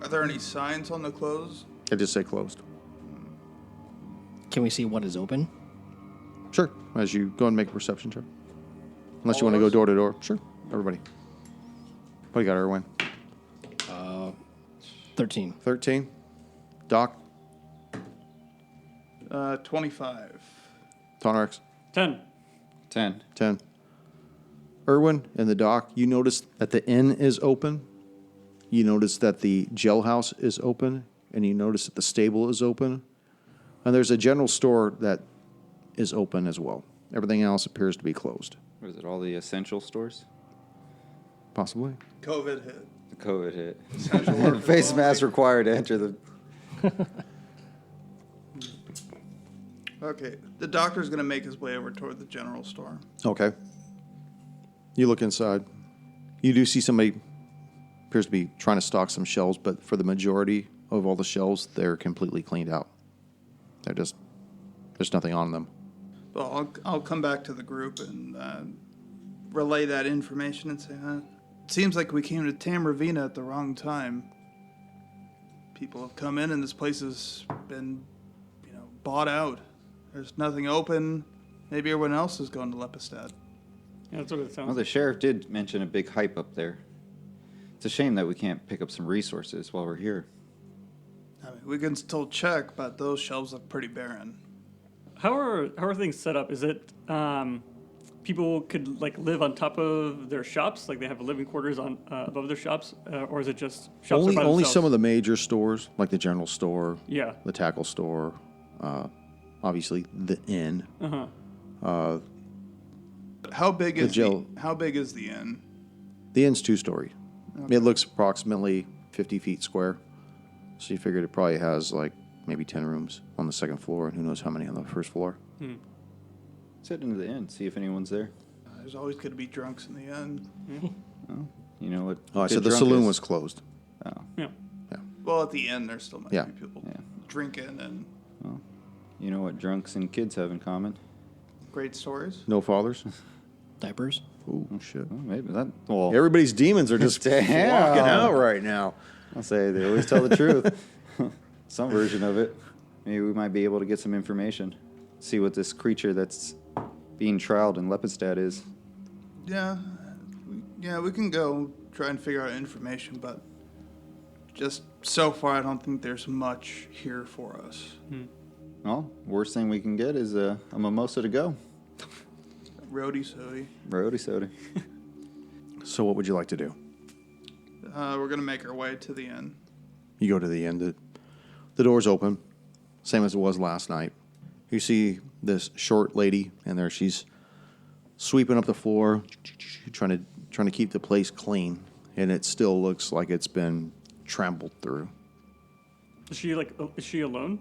[SPEAKER 4] Are there any signs on the clothes?
[SPEAKER 6] I just say closed.
[SPEAKER 5] Can we see what is open?
[SPEAKER 6] Sure. As you go and make a perception check. Unless you
[SPEAKER 4] All
[SPEAKER 6] want to go
[SPEAKER 4] of us?
[SPEAKER 6] door to door. Sure. Everybody. What do you got, Erwin?
[SPEAKER 5] 13.
[SPEAKER 6] 13. Doc.
[SPEAKER 4] 25.
[SPEAKER 6] Tonarx.
[SPEAKER 2] 10.
[SPEAKER 3] 10.
[SPEAKER 6] 10. Erwin and the doc, you notice that the inn is open. You notice that the jailhouse is open. And you notice that the stable is open. And there's a general store that is open as well. Everything else appears to be closed.
[SPEAKER 3] What is it, all the essential stores?
[SPEAKER 6] Possibly.
[SPEAKER 4] COVID hit.
[SPEAKER 3] The COVID hit.
[SPEAKER 4] Essential workers
[SPEAKER 3] Face
[SPEAKER 4] only.
[SPEAKER 3] mask required to enter the...
[SPEAKER 4] Okay. The doctor's going to make his way over toward the general store.
[SPEAKER 6] Okay. You look inside. You do see somebody appears to be trying to stock some shelves, but for the majority of all the shelves, they're completely cleaned out. There's nothing on them.
[SPEAKER 4] Well, I'll come back to the group and relay that information and say, it seems like we came to Tamravina at the wrong time. People have come in and this place has been, bought out. There's nothing open. Maybe everyone else is going to Lepistad.
[SPEAKER 2] Yeah, that's what it sounds
[SPEAKER 3] Well, the
[SPEAKER 2] like.
[SPEAKER 3] sheriff did mention a big hype up there. It's a shame that we can't pick up some resources while we're here.
[SPEAKER 4] I mean, we can still check, but those shelves look pretty barren.
[SPEAKER 2] How are things set up? Is it people could like live on top of their shops, like they have living quarters on above their shops, or is it just shops
[SPEAKER 6] Only
[SPEAKER 2] by
[SPEAKER 6] some
[SPEAKER 2] themselves?
[SPEAKER 6] of the major stores, like the general store,
[SPEAKER 2] Yeah.
[SPEAKER 6] the tackle store, obviously the inn.
[SPEAKER 4] How big
[SPEAKER 6] The
[SPEAKER 4] is
[SPEAKER 6] jail-
[SPEAKER 4] how big is the inn?
[SPEAKER 6] The inn's 2-story. It looks approximately 50 feet square. So you figured it probably has like maybe 10 rooms on the second floor, and who knows how many on the first floor.
[SPEAKER 3] Let's head into the inn, see if anyone's there.
[SPEAKER 4] There's always going to be drunks in the inn.
[SPEAKER 3] You know what?
[SPEAKER 6] Oh, I
[SPEAKER 3] good
[SPEAKER 6] said the
[SPEAKER 3] drunk
[SPEAKER 6] saloon
[SPEAKER 3] is?
[SPEAKER 6] was closed.
[SPEAKER 3] Oh,
[SPEAKER 2] Yeah.
[SPEAKER 4] Well, at the end, there still might
[SPEAKER 6] Yeah.
[SPEAKER 4] be people
[SPEAKER 3] Yeah.
[SPEAKER 4] drinking and
[SPEAKER 3] you know what drunks and kids have in common?
[SPEAKER 4] great stories.
[SPEAKER 6] No fathers.
[SPEAKER 5] Diapers.
[SPEAKER 6] Oh shit!
[SPEAKER 3] Well, maybe that. Well,
[SPEAKER 6] Everybody's demons are just
[SPEAKER 3] Damn.
[SPEAKER 6] walking out right now.
[SPEAKER 3] I'll say they always tell the truth. Some version of it. Maybe we might be able to get some information. See what this creature that's being trialed in Lepistad is.
[SPEAKER 4] Yeah, we can go try and figure out information, but just so far, I don't think there's much here for us.
[SPEAKER 3] Well, worst thing we can get is a mimosa to go.
[SPEAKER 4] Roadie sody.
[SPEAKER 3] Roadie soda.
[SPEAKER 6] So what would you like to do?
[SPEAKER 4] We're gonna make our way to the inn.
[SPEAKER 6] You go to the end. The door's open. same as it was last night. You see this short lady in there. She's sweeping up the floor, trying to keep the place clean, and it still looks like it's been trampled through.
[SPEAKER 2] Is she alone?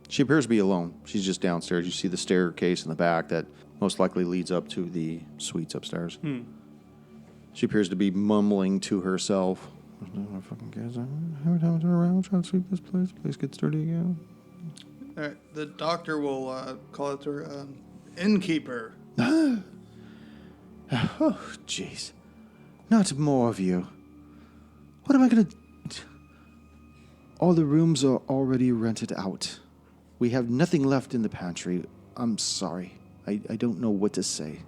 [SPEAKER 6] She appears to be alone. She's just downstairs. You see the staircase in the back that most likely leads up to the suites upstairs. She appears to be mumbling to herself. "No fucking kids. Every time I turn around, trying to sweep this place. The place gets dirty again."
[SPEAKER 4] All right, the doctor will call out to her, innkeeper.
[SPEAKER 6] Oh, jeez. Not more of you. What am I going to... All the rooms are already rented out. We have nothing left in the pantry. I'm sorry. I don't know what to say.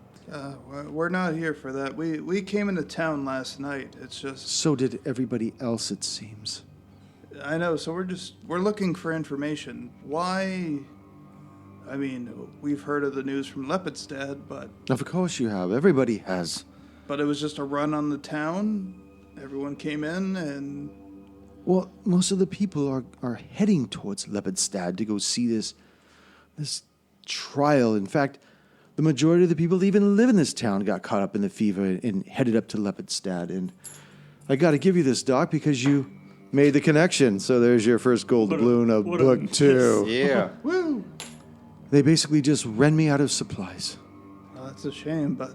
[SPEAKER 4] We're not here for that. We came into town last night. It's just...
[SPEAKER 6] So did everybody else, it seems.
[SPEAKER 4] I know, so we're looking for information. Why... I mean, we've heard of the news from Lepidstad, but...
[SPEAKER 6] Of course you have. Everybody has.
[SPEAKER 4] But it was just a run on the town. Everyone came in and...
[SPEAKER 6] Well, most of the people are heading towards Lepidstad to go see this trial. In fact, the majority of the people that even live in this town got caught up in the fever and headed up to Lepidstad. And I got to give you this, Doc, because you made the connection. So there's your first gold doubloon of book 2.
[SPEAKER 3] Yeah.
[SPEAKER 4] Woo!
[SPEAKER 6] They basically just ran me out of supplies.
[SPEAKER 4] Well, that's a shame, but,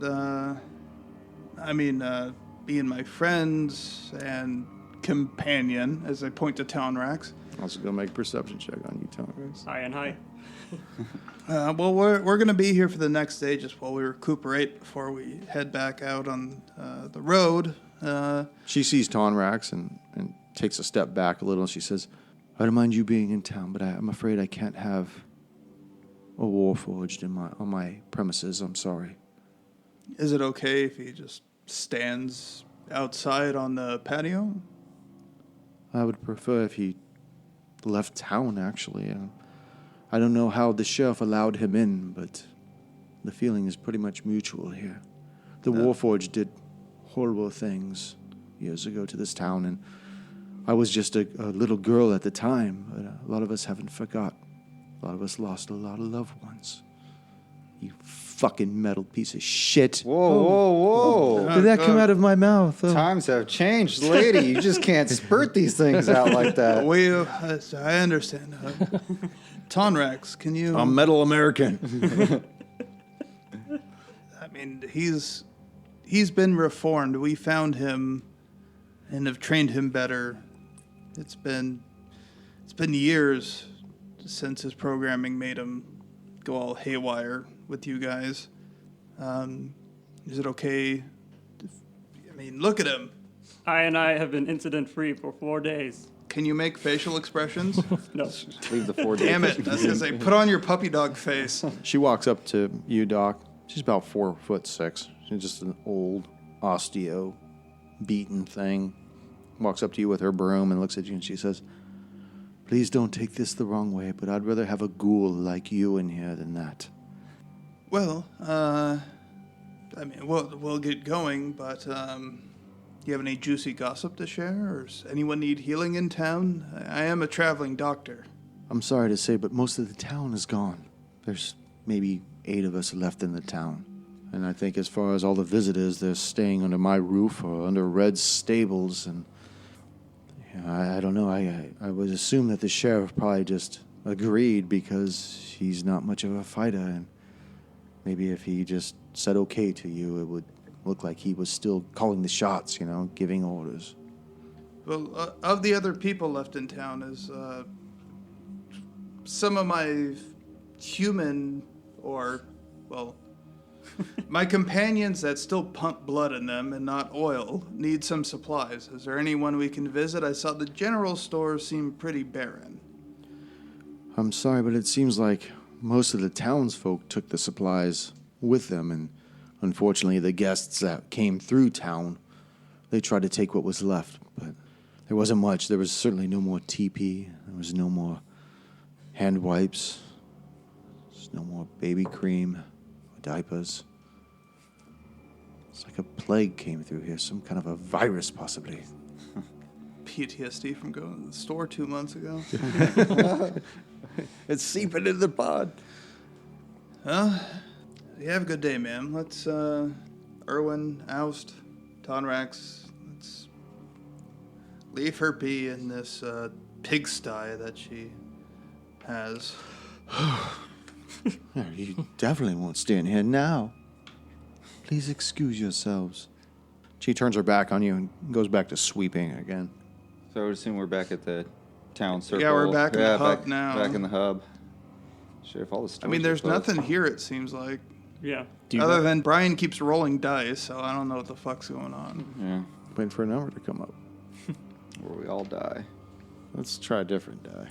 [SPEAKER 4] being my friends and companion, as I point to Townrax.
[SPEAKER 6] Also go make a perception check on you, Townrax.
[SPEAKER 2] High and high.
[SPEAKER 4] Well, we're going to be here for the next day just while we recuperate before we head back out on the road.
[SPEAKER 6] She sees Tonrax and takes a step back a little. She says, "I don't mind you being in town, but I'm afraid I can't have a warforged on my premises. I'm sorry."
[SPEAKER 4] Is it okay if he just stands outside on the patio?
[SPEAKER 6] I would prefer if he left town, actually. I don't know how the sheriff allowed him in, but the feeling is pretty much mutual here. The warforged did horrible things years ago to this town, and I was just a little girl at the time, but a lot of us haven't forgot. A lot of us lost a lot of loved ones. You fucking metal piece of shit.
[SPEAKER 3] Whoa.
[SPEAKER 6] Did that come out of my mouth? Oh.
[SPEAKER 3] Times have changed, lady. You just can't spurt these things out like that.
[SPEAKER 4] I understand. Tonrax, can you...
[SPEAKER 6] I'm metal American.
[SPEAKER 4] I mean, he's been reformed. We found him and have trained him better. It's been years since his programming made him go all haywire with you guys. Is it okay? Look at him.
[SPEAKER 2] I have been incident-free for 4 days.
[SPEAKER 4] Can you make facial expressions?
[SPEAKER 2] No.
[SPEAKER 3] Leave the 4 days.
[SPEAKER 4] Damn it. I was going to say, put on your puppy dog face.
[SPEAKER 6] She walks up to you, Doc. She's about 4'6". She's just an old, osteo, beaten thing. Walks up to you with her broom and looks at you and she says, "Please don't take this the wrong way, but I'd rather have a ghoul like you in here than that."
[SPEAKER 4] Well, we'll get going, but do you have any juicy gossip to share? Or does anyone need healing in town? I am a traveling doctor.
[SPEAKER 6] I'm sorry to say, but most of the town is gone. There's maybe 8 of us left in the town. And I think as far as all the visitors, they're staying under my roof or under Red's stables. And I don't know. I would assume that the sheriff probably just agreed because he's not much of a fighter. And maybe if he just said okay to you, it would look like he was still calling the shots, giving orders.
[SPEAKER 4] Well, of the other people left in town is some of my human my companions that still pump blood in them and not oil need some supplies. Is there anyone we can visit? I saw the general store seem pretty barren.
[SPEAKER 6] I'm sorry, but it seems like most of the townsfolk took the supplies with them, and unfortunately the guests that came through town, they tried to take what was left, but there wasn't much. There was certainly no more TP. There was no more hand wipes. There's no more baby cream, diapers. It's like a plague came through here, some kind of a virus possibly.
[SPEAKER 4] PTSD from going to the store 2 months ago.
[SPEAKER 6] It's seeping into the pod.
[SPEAKER 4] Well, you have a good day, ma'am. Let's, Erwin, Oust, Tonrax, let's leave her be in this pigsty that she has.
[SPEAKER 6] Yeah, you definitely won't stay in here now. Please excuse yourselves. She turns her back on you and goes back to sweeping again.
[SPEAKER 3] So I would assume we're back at the town circle.
[SPEAKER 4] Yeah, we're back in the hub now.
[SPEAKER 3] Back in the hub. Shit, if all the
[SPEAKER 4] I
[SPEAKER 3] stores
[SPEAKER 4] mean,
[SPEAKER 3] are
[SPEAKER 4] there's
[SPEAKER 3] closed.
[SPEAKER 4] nothing here, it seems like.
[SPEAKER 2] Yeah.
[SPEAKER 4] Other than Brian keeps rolling dice, so I don't know what the fuck's going on.
[SPEAKER 3] Yeah,
[SPEAKER 6] Waiting for a number to come up.
[SPEAKER 3] where we all die.
[SPEAKER 6] Let's try a different die.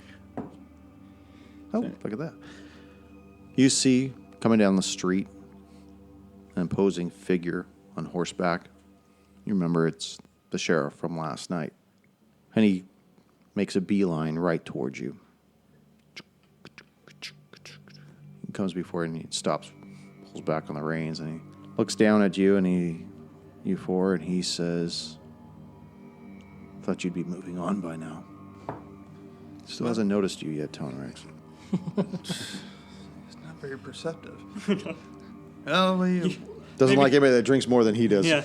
[SPEAKER 6] Oh, look at that. You see, coming down the street, an imposing figure on horseback. You remember it's the sheriff from last night. And he makes a beeline right towards you. He comes before and he stops, pulls back on the reins, and he looks down at you and you four, and he says, "Thought you'd be moving on by now." Still hasn't noticed you yet, Tonrax.
[SPEAKER 4] It's not very perceptive. Well,
[SPEAKER 6] Doesn't like anybody that drinks more than he does.
[SPEAKER 2] Yeah.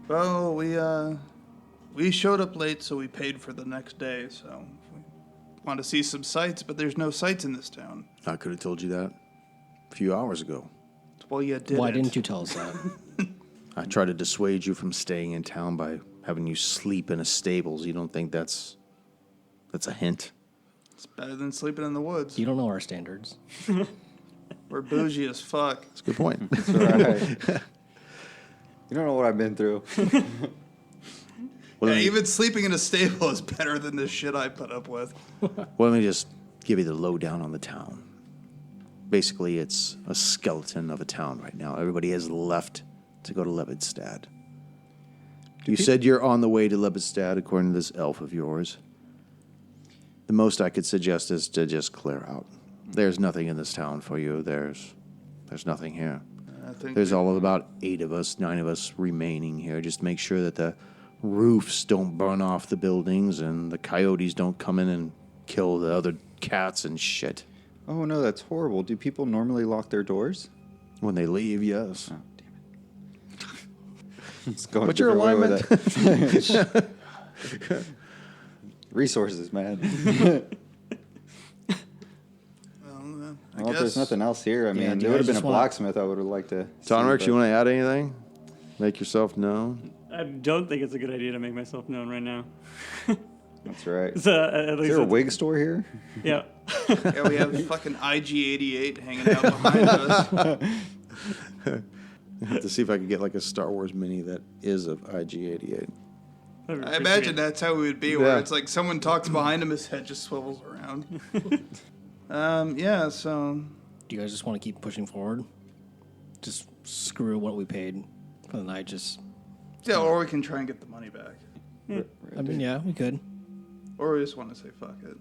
[SPEAKER 4] well, we showed up late, so we paid for the next day. So we want to see some sights, but there's no sights in this town.
[SPEAKER 6] I could have told you that a few hours ago.
[SPEAKER 4] Well, you did.
[SPEAKER 5] Why didn't you tell us that?
[SPEAKER 6] I tried to dissuade you from staying in town by having you sleep in a stables. You don't think that's a hint?
[SPEAKER 4] It's better than sleeping in the woods.
[SPEAKER 5] You don't know our standards.
[SPEAKER 4] We're bougie as fuck.
[SPEAKER 6] That's a good point.
[SPEAKER 3] That's right. You don't know what I've been through.
[SPEAKER 6] Well,
[SPEAKER 4] Yeah,
[SPEAKER 6] let me-
[SPEAKER 4] even sleeping in a stable is better than the shit I put up with.
[SPEAKER 6] well, let me just give you the lowdown on the town. Basically, it's a skeleton of a town right now. Everybody has left to go to Levidstad. You said you're on the way to Levidstad, according to this elf of yours. The most I could suggest is to just clear out. There's nothing in this town for you. There's nothing here.
[SPEAKER 4] I think
[SPEAKER 6] There's all of about 9 of us remaining here. Just make sure that the roofs don't burn off the buildings and the coyotes don't come in and kill the other cats and shit.
[SPEAKER 3] Oh no, that's horrible. Do people normally lock their doors?
[SPEAKER 6] When they leave, yes.
[SPEAKER 3] Oh, damn it. Let's go a
[SPEAKER 6] What's your
[SPEAKER 3] different way with it. Resources, man.
[SPEAKER 4] I
[SPEAKER 3] Well, if there's
[SPEAKER 4] guess
[SPEAKER 3] nothing else here, I
[SPEAKER 5] Yeah,
[SPEAKER 3] mean,
[SPEAKER 5] do
[SPEAKER 3] there
[SPEAKER 5] you
[SPEAKER 3] would have
[SPEAKER 5] guys
[SPEAKER 3] been a
[SPEAKER 5] just wanna-
[SPEAKER 3] blacksmith I would have liked to see,
[SPEAKER 6] Tonrex,
[SPEAKER 3] but-
[SPEAKER 6] you want to add anything? Make yourself known?
[SPEAKER 2] I don't think it's a good idea to make myself known right now.
[SPEAKER 3] That's right.
[SPEAKER 2] So, at
[SPEAKER 3] Is
[SPEAKER 2] least
[SPEAKER 3] there a
[SPEAKER 2] it's-
[SPEAKER 3] wig store here?
[SPEAKER 2] Yeah.
[SPEAKER 4] Yeah, we have fucking IG-88 hanging out behind us.
[SPEAKER 6] I have to see if I could get like a Star Wars mini that is of IG-88.
[SPEAKER 4] I imagine that's how it would be, where
[SPEAKER 6] Yeah.
[SPEAKER 4] it's like someone talks behind him, his head just swivels around. Yeah, so
[SPEAKER 5] Do you guys just want to keep pushing forward? Just screw what we paid for the night.
[SPEAKER 4] yeah, or we can try and get the money back,
[SPEAKER 5] I mean, yeah, we could.
[SPEAKER 4] or we just want to say fuck it.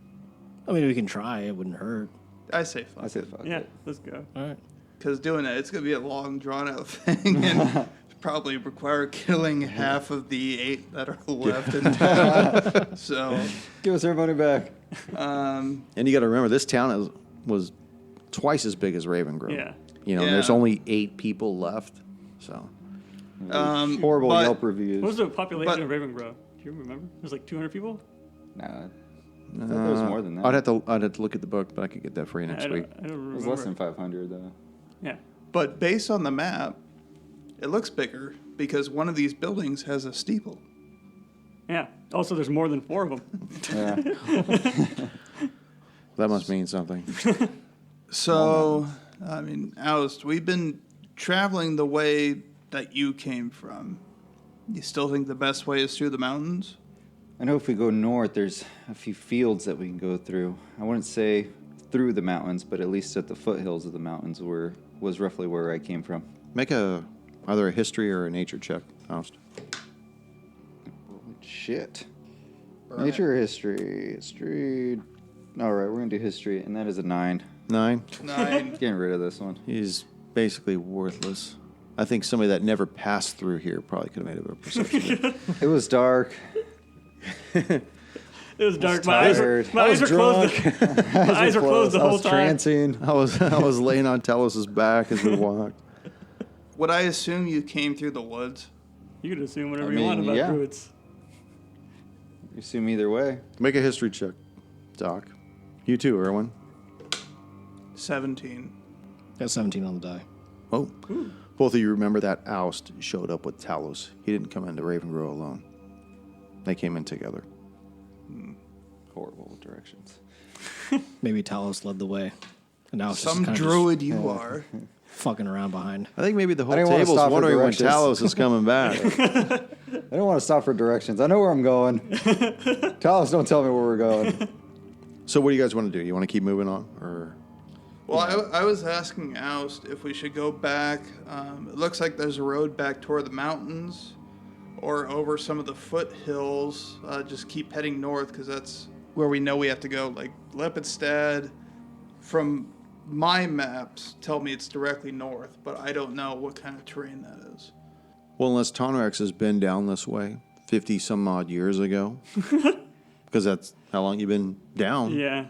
[SPEAKER 5] I mean, we can try. It wouldn't hurt.
[SPEAKER 4] I say fuck
[SPEAKER 3] I
[SPEAKER 4] it,
[SPEAKER 3] said fuck
[SPEAKER 2] Yeah,
[SPEAKER 3] it.
[SPEAKER 2] let's go.
[SPEAKER 5] All right.
[SPEAKER 4] because doing that, it's gonna be a long, drawn-out thing, and probably require killing half of the 8 that are left in town. So,
[SPEAKER 3] Give us our money back.
[SPEAKER 6] And you got to remember, this town was twice as big as Raven Grove.
[SPEAKER 2] Yeah.
[SPEAKER 6] You know, and there's
[SPEAKER 4] Yeah.
[SPEAKER 6] only 8 people left. So
[SPEAKER 3] Horrible
[SPEAKER 4] but-
[SPEAKER 3] Yelp reviews.
[SPEAKER 2] What was the population
[SPEAKER 4] But-
[SPEAKER 2] of Raven Grove? Do you remember? It was like 200 people?
[SPEAKER 3] Nah, I thought there was more than that.
[SPEAKER 6] I'd have to look at the book, but I could get that for you next week.
[SPEAKER 2] I don't
[SPEAKER 3] It
[SPEAKER 2] remember.
[SPEAKER 3] was less than 500 though.
[SPEAKER 2] Yeah.
[SPEAKER 4] but based on the map, it looks bigger because one of these buildings has a steeple.
[SPEAKER 2] Yeah. Also, there's more than 4 of them.
[SPEAKER 3] Yeah.
[SPEAKER 6] That must mean something.
[SPEAKER 4] So, I mean, Oust, we've been traveling the way that you came from. You still think the best way is through the mountains?
[SPEAKER 3] I know if we go north, there's a few fields that we can go through. I wouldn't say through the mountains, but at least at the foothills of the mountains was roughly where I came from.
[SPEAKER 6] Make either a history or a nature check, Faust.
[SPEAKER 3] Shit. Nature or history? History. All right, we're going to do history, and that is a 9.
[SPEAKER 6] 9.
[SPEAKER 4] 9.
[SPEAKER 3] Getting rid of this one.
[SPEAKER 6] He's basically worthless. I think somebody that never passed through here probably could have made a perception.
[SPEAKER 3] It was dark.
[SPEAKER 2] It was dark. My
[SPEAKER 3] tired.
[SPEAKER 2] eyes were closed. My eyes were closed the
[SPEAKER 3] I
[SPEAKER 2] whole
[SPEAKER 3] was
[SPEAKER 2] time.
[SPEAKER 3] trancing.
[SPEAKER 6] I was laying on Telos's back as we walked.
[SPEAKER 4] Would I assume you came through the woods?
[SPEAKER 2] You could assume whatever
[SPEAKER 3] I
[SPEAKER 2] you want
[SPEAKER 3] mean,
[SPEAKER 2] about
[SPEAKER 3] yeah.
[SPEAKER 2] druids.
[SPEAKER 3] You assume either way.
[SPEAKER 6] Make a history check, Doc. You too, Erwin.
[SPEAKER 4] 17.
[SPEAKER 5] Got 17 on the die.
[SPEAKER 6] Oh, both of you remember that Oust showed up with Talos. He didn't come into Ravengrow alone. They came in together.
[SPEAKER 3] Horrible directions.
[SPEAKER 5] Maybe Talos led the way. And now it's
[SPEAKER 4] Some
[SPEAKER 5] just kinda
[SPEAKER 4] druid you are.
[SPEAKER 5] just fucking around behind.
[SPEAKER 6] I think maybe the whole
[SPEAKER 3] I didn't wanna
[SPEAKER 6] table's
[SPEAKER 3] stop for
[SPEAKER 6] wondering when
[SPEAKER 3] directions.
[SPEAKER 6] Talos is coming back.
[SPEAKER 3] I don't want to stop for directions. I know where I'm going. Talos, don't tell me where we're going.
[SPEAKER 6] So what do you guys want to do? You want to keep moving on? Or
[SPEAKER 4] Well, I was asking Oust if we should go back. It looks like there's a road back toward the mountains or over some of the foothills. Just keep heading north because that's where we know we have to go. Like Lepidstad, from my maps, tell me it's directly north, but I don't know what kind of terrain that is.
[SPEAKER 6] well, unless Tonrex has been down this way 50 some odd years ago, because that's how long you've been down.
[SPEAKER 2] Yeah.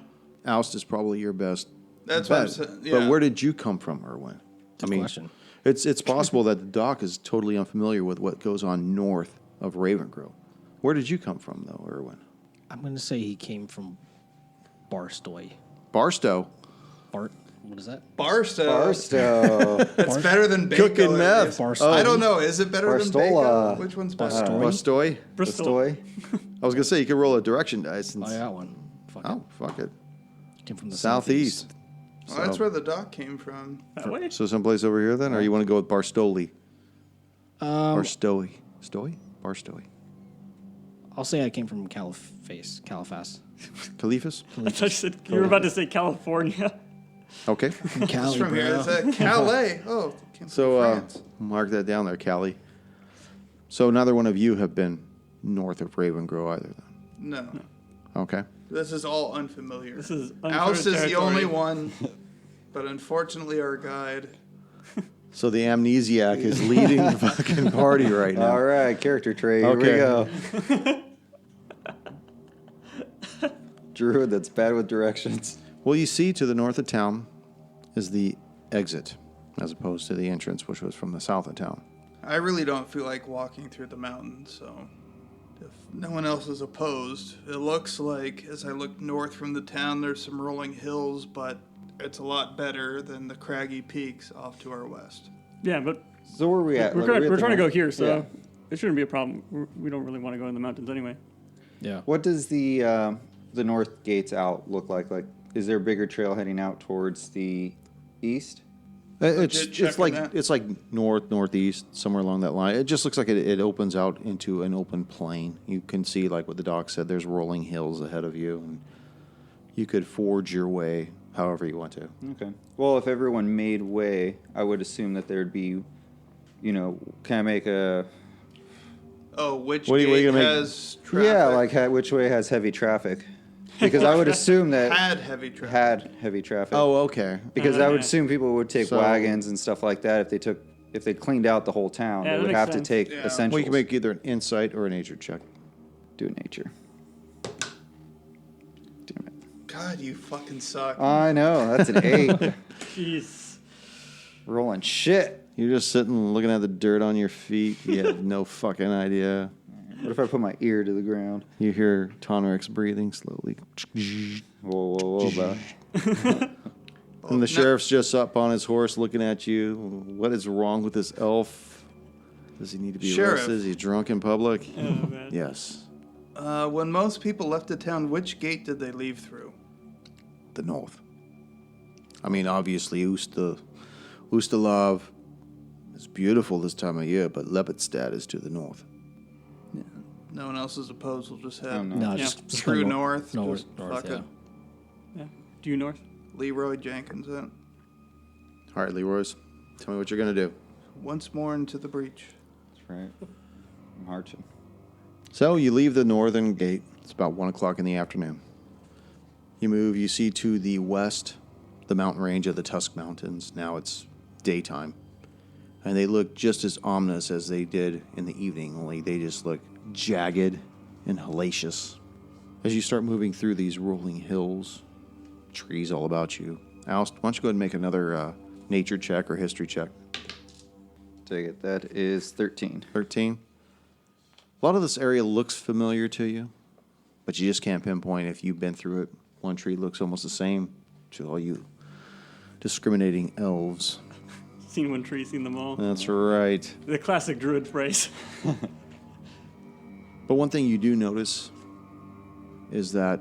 [SPEAKER 6] Oust is probably your best
[SPEAKER 4] That's what I'm
[SPEAKER 6] bet.
[SPEAKER 4] saying. Yeah.
[SPEAKER 6] But where did you come from, Erwin?
[SPEAKER 5] Good question.
[SPEAKER 6] It's possible that the doc is totally unfamiliar with what goes on north of Ravengrow. Where did you come from, though, Erwin?
[SPEAKER 5] I'm going to say he came from Barstow.
[SPEAKER 6] Barstow.
[SPEAKER 5] What is that?
[SPEAKER 4] Barstow.
[SPEAKER 3] Barstow.
[SPEAKER 4] That's better than Bacon.
[SPEAKER 6] Cooking meth.
[SPEAKER 5] Barstow.
[SPEAKER 4] I don't know. Is it better
[SPEAKER 3] Barstola.
[SPEAKER 4] than Bacon? Which one's better?
[SPEAKER 5] Barstow.
[SPEAKER 6] Bastoy?
[SPEAKER 2] Bristol.
[SPEAKER 3] Stoy.
[SPEAKER 6] I was going to say, you could roll a direction dice. And
[SPEAKER 5] I got one. Fuck
[SPEAKER 6] oh, fuck it.
[SPEAKER 5] it. Came from the
[SPEAKER 6] Southeast.
[SPEAKER 4] Well, that's where the doc came from.
[SPEAKER 2] That way?
[SPEAKER 6] So someplace over here, then? Or you want to go with Barstoli? Barstowy. Stoy? Barstowy.
[SPEAKER 5] I'll say I came from Caliphas.
[SPEAKER 6] Caliphus?
[SPEAKER 2] I thought you were about to say California.
[SPEAKER 6] Okay.
[SPEAKER 4] It's
[SPEAKER 5] Cali,
[SPEAKER 4] from here.
[SPEAKER 5] bro.
[SPEAKER 4] Is that Calais? Oh, came from
[SPEAKER 6] So
[SPEAKER 4] France.
[SPEAKER 6] mark that down there, Callie. So neither one of you have been north of Ravengrow either, then?
[SPEAKER 4] No.
[SPEAKER 6] Okay.
[SPEAKER 4] This is all unfamiliar.
[SPEAKER 2] This is
[SPEAKER 4] Oust is the
[SPEAKER 2] territory.
[SPEAKER 4] only one, but unfortunately our guide.
[SPEAKER 6] So the amnesiac is leading the fucking party right now.
[SPEAKER 3] All right, character trait. Here
[SPEAKER 6] Okay.
[SPEAKER 3] we go. Druid that's bad with directions.
[SPEAKER 6] Well, you see to the north of town is the exit, as opposed to the entrance, which was from the south of town.
[SPEAKER 4] I really don't feel like walking through the mountains, so if no one else is opposed, it looks like as I look north from the town, there's some rolling hills, but it's a lot better than the craggy peaks off to our west.
[SPEAKER 2] Yeah, but
[SPEAKER 3] So where are we at?
[SPEAKER 2] we're,
[SPEAKER 3] Like,
[SPEAKER 2] we're
[SPEAKER 3] at the
[SPEAKER 2] trying to go
[SPEAKER 3] mount-
[SPEAKER 2] here, so
[SPEAKER 3] Yeah.
[SPEAKER 2] it shouldn't be a problem. We don't really want to go in the mountains anyway.
[SPEAKER 5] Yeah.
[SPEAKER 3] What does the north gates out look like? Like, is there a bigger trail heading out towards the east?
[SPEAKER 4] Legit checking
[SPEAKER 6] It's
[SPEAKER 4] that.
[SPEAKER 6] like northeast, somewhere along that line. It just looks like it opens out into an open plain. You can see, like what the doc said, there's rolling hills ahead of you, and you could forge your way however you want to.
[SPEAKER 3] Okay. Well, if everyone made way, I would assume that there'd be, can I make a...
[SPEAKER 4] Oh, which
[SPEAKER 6] What are you
[SPEAKER 4] gate
[SPEAKER 6] gonna make?
[SPEAKER 4] has traffic?
[SPEAKER 3] Yeah, like which way has heavy traffic? Because I would assume that
[SPEAKER 4] had heavy traffic.
[SPEAKER 3] had heavy traffic.
[SPEAKER 6] Oh, okay.
[SPEAKER 3] Because I would
[SPEAKER 2] Okay.
[SPEAKER 3] assume people would take
[SPEAKER 6] So-
[SPEAKER 3] wagons and stuff like that if they cleaned out the whole town.
[SPEAKER 2] Yeah,
[SPEAKER 3] they
[SPEAKER 2] that
[SPEAKER 3] would
[SPEAKER 2] makes
[SPEAKER 3] have to
[SPEAKER 2] sense.
[SPEAKER 3] take
[SPEAKER 4] Yeah.
[SPEAKER 3] essentials.
[SPEAKER 6] Well, you can make either an insight or a nature check.
[SPEAKER 3] Do nature. Damn it.
[SPEAKER 4] God, you fucking suck.
[SPEAKER 3] I know. That's an 8.
[SPEAKER 2] Jeez.
[SPEAKER 3] Rolling shit.
[SPEAKER 6] You're just sitting looking at the dirt on your feet. You have no fucking idea.
[SPEAKER 3] What if I put my ear to the ground?
[SPEAKER 6] You hear Tonrex breathing slowly.
[SPEAKER 3] Whoa, whoa, whoa, bro.
[SPEAKER 6] And the sheriff's just up on his horse looking at you. What is wrong with this elf? Does he need to be
[SPEAKER 4] Sheriff.
[SPEAKER 6] arrested? Is he drunk in public?
[SPEAKER 2] Oh, man.
[SPEAKER 6] Yes.
[SPEAKER 4] When most people left the town, which gate did they leave through?
[SPEAKER 6] The north. I mean, obviously, Ustalav is beautiful this time of year, but Lepidstad is to the north.
[SPEAKER 4] No one else is opposed. We'll just
[SPEAKER 3] Oh,
[SPEAKER 4] head
[SPEAKER 3] no.
[SPEAKER 5] No,
[SPEAKER 2] Yeah.
[SPEAKER 5] just
[SPEAKER 4] true
[SPEAKER 5] go
[SPEAKER 4] north.
[SPEAKER 5] North,
[SPEAKER 4] Just
[SPEAKER 5] north,
[SPEAKER 4] fuck
[SPEAKER 5] yeah.
[SPEAKER 4] it.
[SPEAKER 2] Yeah. Due north.
[SPEAKER 4] Leroy Jenkins in.
[SPEAKER 6] All right, Leroy's. Tell me what you're going to do.
[SPEAKER 4] Once more into the breach.
[SPEAKER 3] That's right. I'm marching.
[SPEAKER 6] So you leave the northern gate. It's about 1 o'clock in the afternoon. You move. You see to the west the mountain range of the Tusk Mountains. Now it's daytime. And they look just as ominous as they did in the evening, only they just look jagged and hellacious. As you start moving through these rolling hills, trees all about you. Alst, why don't you go ahead and make another nature check or history check?
[SPEAKER 3] Take it. That is 13.
[SPEAKER 6] 13. A lot of this area looks familiar to you, but you just can't pinpoint if you've been through it. One tree looks almost the same to all you discriminating elves.
[SPEAKER 2] Seen one tree, seen them all.
[SPEAKER 6] That's right.
[SPEAKER 2] The classic druid phrase.
[SPEAKER 6] But one thing you do notice is that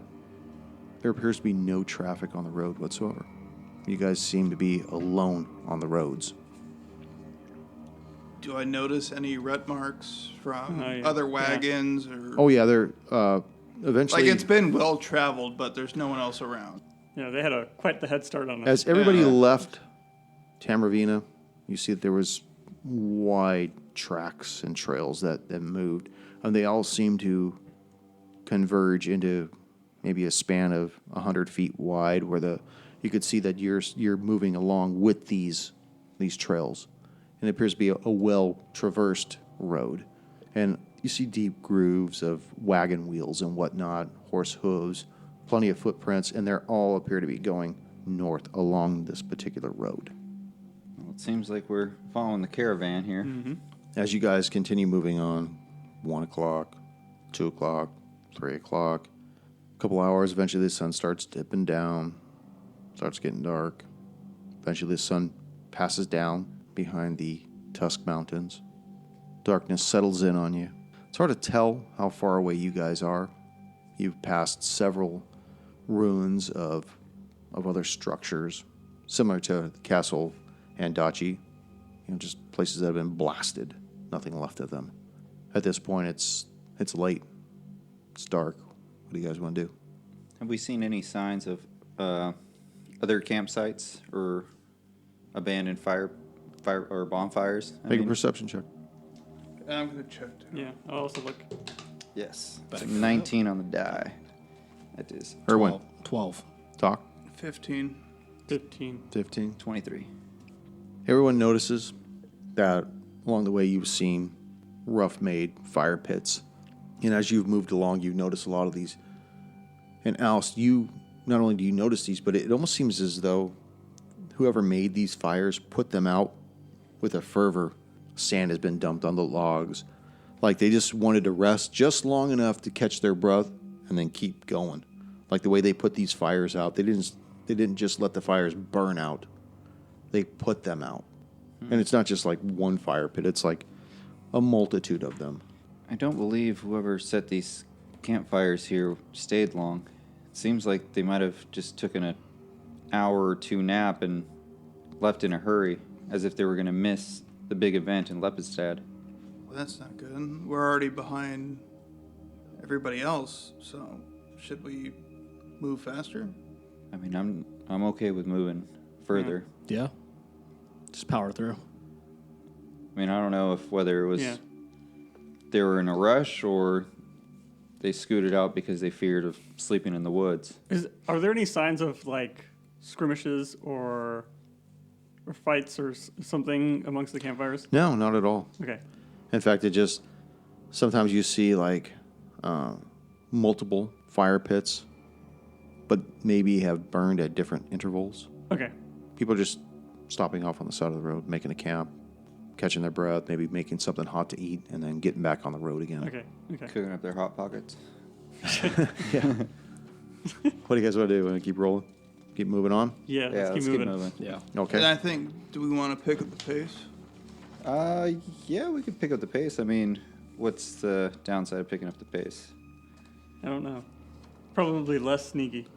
[SPEAKER 6] there appears to be no traffic on the road whatsoever. You guys seem to be alone on the roads.
[SPEAKER 4] Do I notice any rut marks from
[SPEAKER 2] Oh, yeah.
[SPEAKER 4] other wagons or?
[SPEAKER 6] Oh yeah, they're eventually.
[SPEAKER 4] Like it's been well traveled, but there's no one else around.
[SPEAKER 2] Yeah, they had quite the head start on us.
[SPEAKER 6] As everybody left Tamravina, you see that there was wide tracks and trails that moved, and they all seem to converge into maybe a span of 100 feet wide, where you could see that you're moving along with these trails, and it appears to be a well-traversed road, and you see deep grooves of wagon wheels and whatnot, horse hooves, plenty of footprints, and they all appear to be going north along this particular road.
[SPEAKER 3] Well, it seems like we're following the caravan here.
[SPEAKER 2] Mm-hmm.
[SPEAKER 6] As you guys continue moving on, 1 o'clock, 2 o'clock, 3 o'clock, a couple hours, eventually the sun starts dipping down, starts getting dark. Eventually the sun passes down behind the Tusk Mountains. Darkness settles in on you. It's hard to tell how far away you guys are. You've passed several ruins of other structures, similar to the castle Andachi, just places that have been blasted, nothing left of them. At this point, it's late, it's dark. What do you guys want to do?
[SPEAKER 3] Have we seen any signs of other campsites or abandoned fire or bonfires?
[SPEAKER 6] Make a perception check.
[SPEAKER 4] I'm gonna check. Too.
[SPEAKER 2] Yeah, I'll also look.
[SPEAKER 3] Yes. 19 on the die. That is
[SPEAKER 6] Erwin,
[SPEAKER 5] 12.
[SPEAKER 6] talk.
[SPEAKER 4] 15.
[SPEAKER 2] 15.
[SPEAKER 6] 15.
[SPEAKER 3] 23.
[SPEAKER 6] Everyone notices that along the way you've seen rough-made fire pits. And as you've moved along, you've noticed a lot of these. And Alst, you not only do you notice these, but it almost seems as though whoever made these fires put them out with a fervor. Sand has been dumped on the logs. Like they just wanted to rest just long enough to catch their breath and then keep going. Like the way they put these fires out, they didn't just let the fires burn out. They put them out. And it's not just like one fire pit, it's like a multitude of them.
[SPEAKER 3] I don't believe whoever set these campfires here stayed long. It seems like they might have just taken an hour or two nap and left in a hurry, as if they were going to miss the big event in Lepidstad.
[SPEAKER 4] Well, that's not good. We're already behind everybody else, so should we move faster?
[SPEAKER 3] I mean, I'm okay with moving further.
[SPEAKER 5] Yeah. Just power through.
[SPEAKER 3] I mean, I don't know if whether it was
[SPEAKER 2] Yeah.
[SPEAKER 3] they were in a rush or they scooted out because they feared of sleeping in the woods.
[SPEAKER 2] Are there any signs of like skirmishes or fights or something amongst the campfires?
[SPEAKER 6] No, not at all.
[SPEAKER 2] Okay.
[SPEAKER 6] In fact, sometimes you see like multiple fire pits, but maybe have burned at different intervals.
[SPEAKER 2] Okay.
[SPEAKER 6] People are just stopping off on the side of the road, making a camp, catching their breath, maybe making something hot to eat, and then getting back on the road again.
[SPEAKER 2] Okay. Okay.
[SPEAKER 3] Cooking up their hot pockets.
[SPEAKER 6] Yeah. What do you guys want to do? Want to keep rolling? Keep moving on?
[SPEAKER 2] Yeah. Let's keep moving.
[SPEAKER 5] Yeah.
[SPEAKER 6] Okay.
[SPEAKER 4] And I think, do we want to pick up the pace?
[SPEAKER 3] Yeah, we could pick up the pace. I mean, what's the downside of picking up the pace?
[SPEAKER 2] I don't know. Probably less sneaky.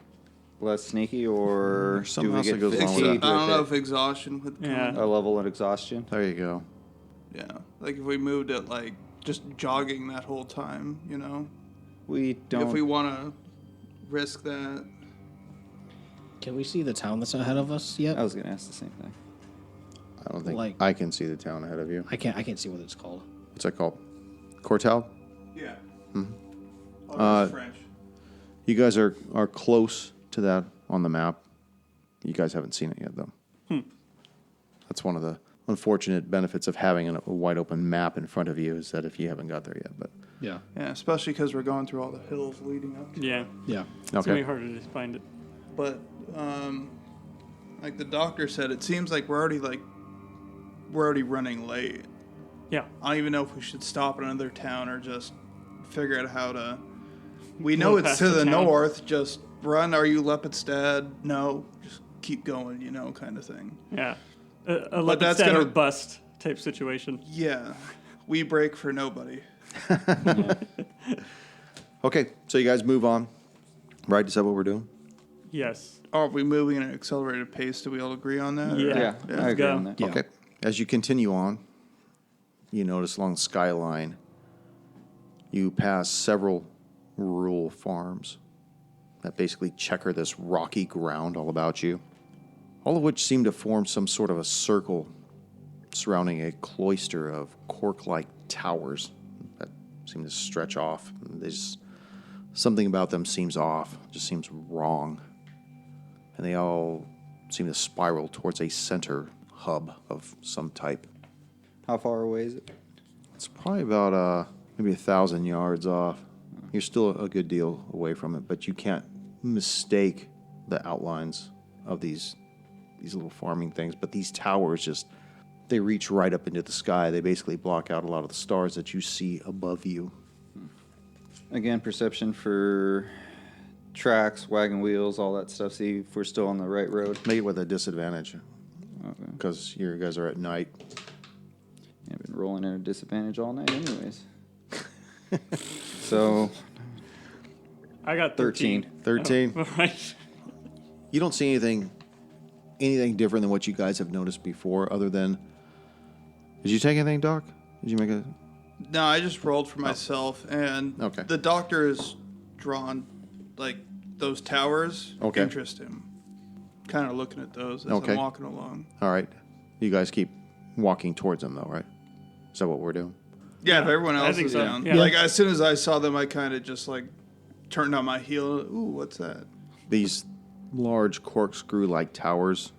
[SPEAKER 3] Less sneaky, or
[SPEAKER 6] There's something
[SPEAKER 3] do we
[SPEAKER 6] else
[SPEAKER 3] get
[SPEAKER 6] that goes along with
[SPEAKER 3] fatigued
[SPEAKER 6] that.
[SPEAKER 4] I don't know
[SPEAKER 3] with
[SPEAKER 4] if exhaustion would come.
[SPEAKER 2] Yeah.
[SPEAKER 3] a level of exhaustion?
[SPEAKER 6] There you go.
[SPEAKER 4] Yeah, like if we moved it like just jogging that whole time, you know?
[SPEAKER 3] We don't.
[SPEAKER 4] If we want to risk that.
[SPEAKER 5] Can we see the town that's ahead of us yet?
[SPEAKER 3] I was going to ask the same thing.
[SPEAKER 6] I don't think
[SPEAKER 5] Like-
[SPEAKER 6] I can see the town ahead of you.
[SPEAKER 5] I can't see what it's called.
[SPEAKER 6] What's that called? Cortal?
[SPEAKER 4] Yeah.
[SPEAKER 6] French. You guys are close to that on the map. You guys haven't seen it yet, though. That's one of the unfortunate benefits of having a wide open map in front of you is that if you haven't got there yet. But
[SPEAKER 5] Yeah.
[SPEAKER 4] Yeah, especially because we're going through all the hills leading up to it.
[SPEAKER 2] Yeah.
[SPEAKER 5] Yeah.
[SPEAKER 2] It's going to
[SPEAKER 6] okay,
[SPEAKER 2] be harder to find it.
[SPEAKER 4] But like the doctor said, it seems like we're already running late.
[SPEAKER 2] Yeah.
[SPEAKER 4] I don't even know if we should stop at another town or just figure out how to. We know it's
[SPEAKER 2] past
[SPEAKER 4] to
[SPEAKER 2] the
[SPEAKER 4] the
[SPEAKER 2] town.
[SPEAKER 4] north. Just run. Are you Lepidstad? No. Just keep going. Kind of thing.
[SPEAKER 2] Yeah. A
[SPEAKER 4] But that's
[SPEAKER 2] Lepidstad or
[SPEAKER 4] gonna-
[SPEAKER 2] bust type situation.
[SPEAKER 4] Yeah, we break for nobody.
[SPEAKER 6] okay. So you guys move on, right? Is that what we're doing?
[SPEAKER 2] Yes.
[SPEAKER 4] Are we moving at an accelerated pace? Do we all agree on that? or-
[SPEAKER 2] Yeah.
[SPEAKER 3] Yeah,
[SPEAKER 2] let's
[SPEAKER 3] I agree
[SPEAKER 2] go.
[SPEAKER 3] on that.
[SPEAKER 5] Yeah.
[SPEAKER 6] Okay. As you continue on, you notice along the skyline, you pass several rural farms that basically checker this rocky ground all about you, all of which seem to form some sort of a circle surrounding a cloister of cork-like towers that seem to stretch off. There's something about them seems off, just seems wrong. And they all seem to spiral towards a center hub of some type.
[SPEAKER 3] How far away is it?
[SPEAKER 6] It's probably about maybe 1,000 yards off. You're still a good deal away from it, but you can't mistake the outlines of these little farming things. But these towers they reach right up into the sky. They basically block out a lot of the stars that you see above you.
[SPEAKER 3] Again, perception for tracks, wagon wheels, all that stuff. See if we're still on the right road.
[SPEAKER 6] Make it with a disadvantage
[SPEAKER 3] Okay.
[SPEAKER 6] because you guys are at night.
[SPEAKER 3] I've been rolling at a disadvantage all night, anyways. So
[SPEAKER 2] I got 13.
[SPEAKER 6] 13.
[SPEAKER 2] Oh, right.
[SPEAKER 6] You don't see anything different than what you guys have noticed before, other than. Did you take anything, Doc? Did you make a?
[SPEAKER 4] No, I just rolled for myself, and
[SPEAKER 6] Okay.
[SPEAKER 4] the doctor is drawn, like, those towers
[SPEAKER 6] Okay.
[SPEAKER 4] interest him. Kind of looking at those as
[SPEAKER 6] Okay.
[SPEAKER 4] I'm walking along.
[SPEAKER 6] All right. You guys keep walking towards them, though, right? Is that what we're doing?
[SPEAKER 4] Yeah, if everyone
[SPEAKER 2] I
[SPEAKER 4] else
[SPEAKER 2] think
[SPEAKER 4] is
[SPEAKER 2] so,
[SPEAKER 4] down.
[SPEAKER 2] yeah.
[SPEAKER 4] Like, as soon as I saw them, I kind of just, like, turned on my heel. Ooh, what's that?
[SPEAKER 6] These large corkscrew-like towers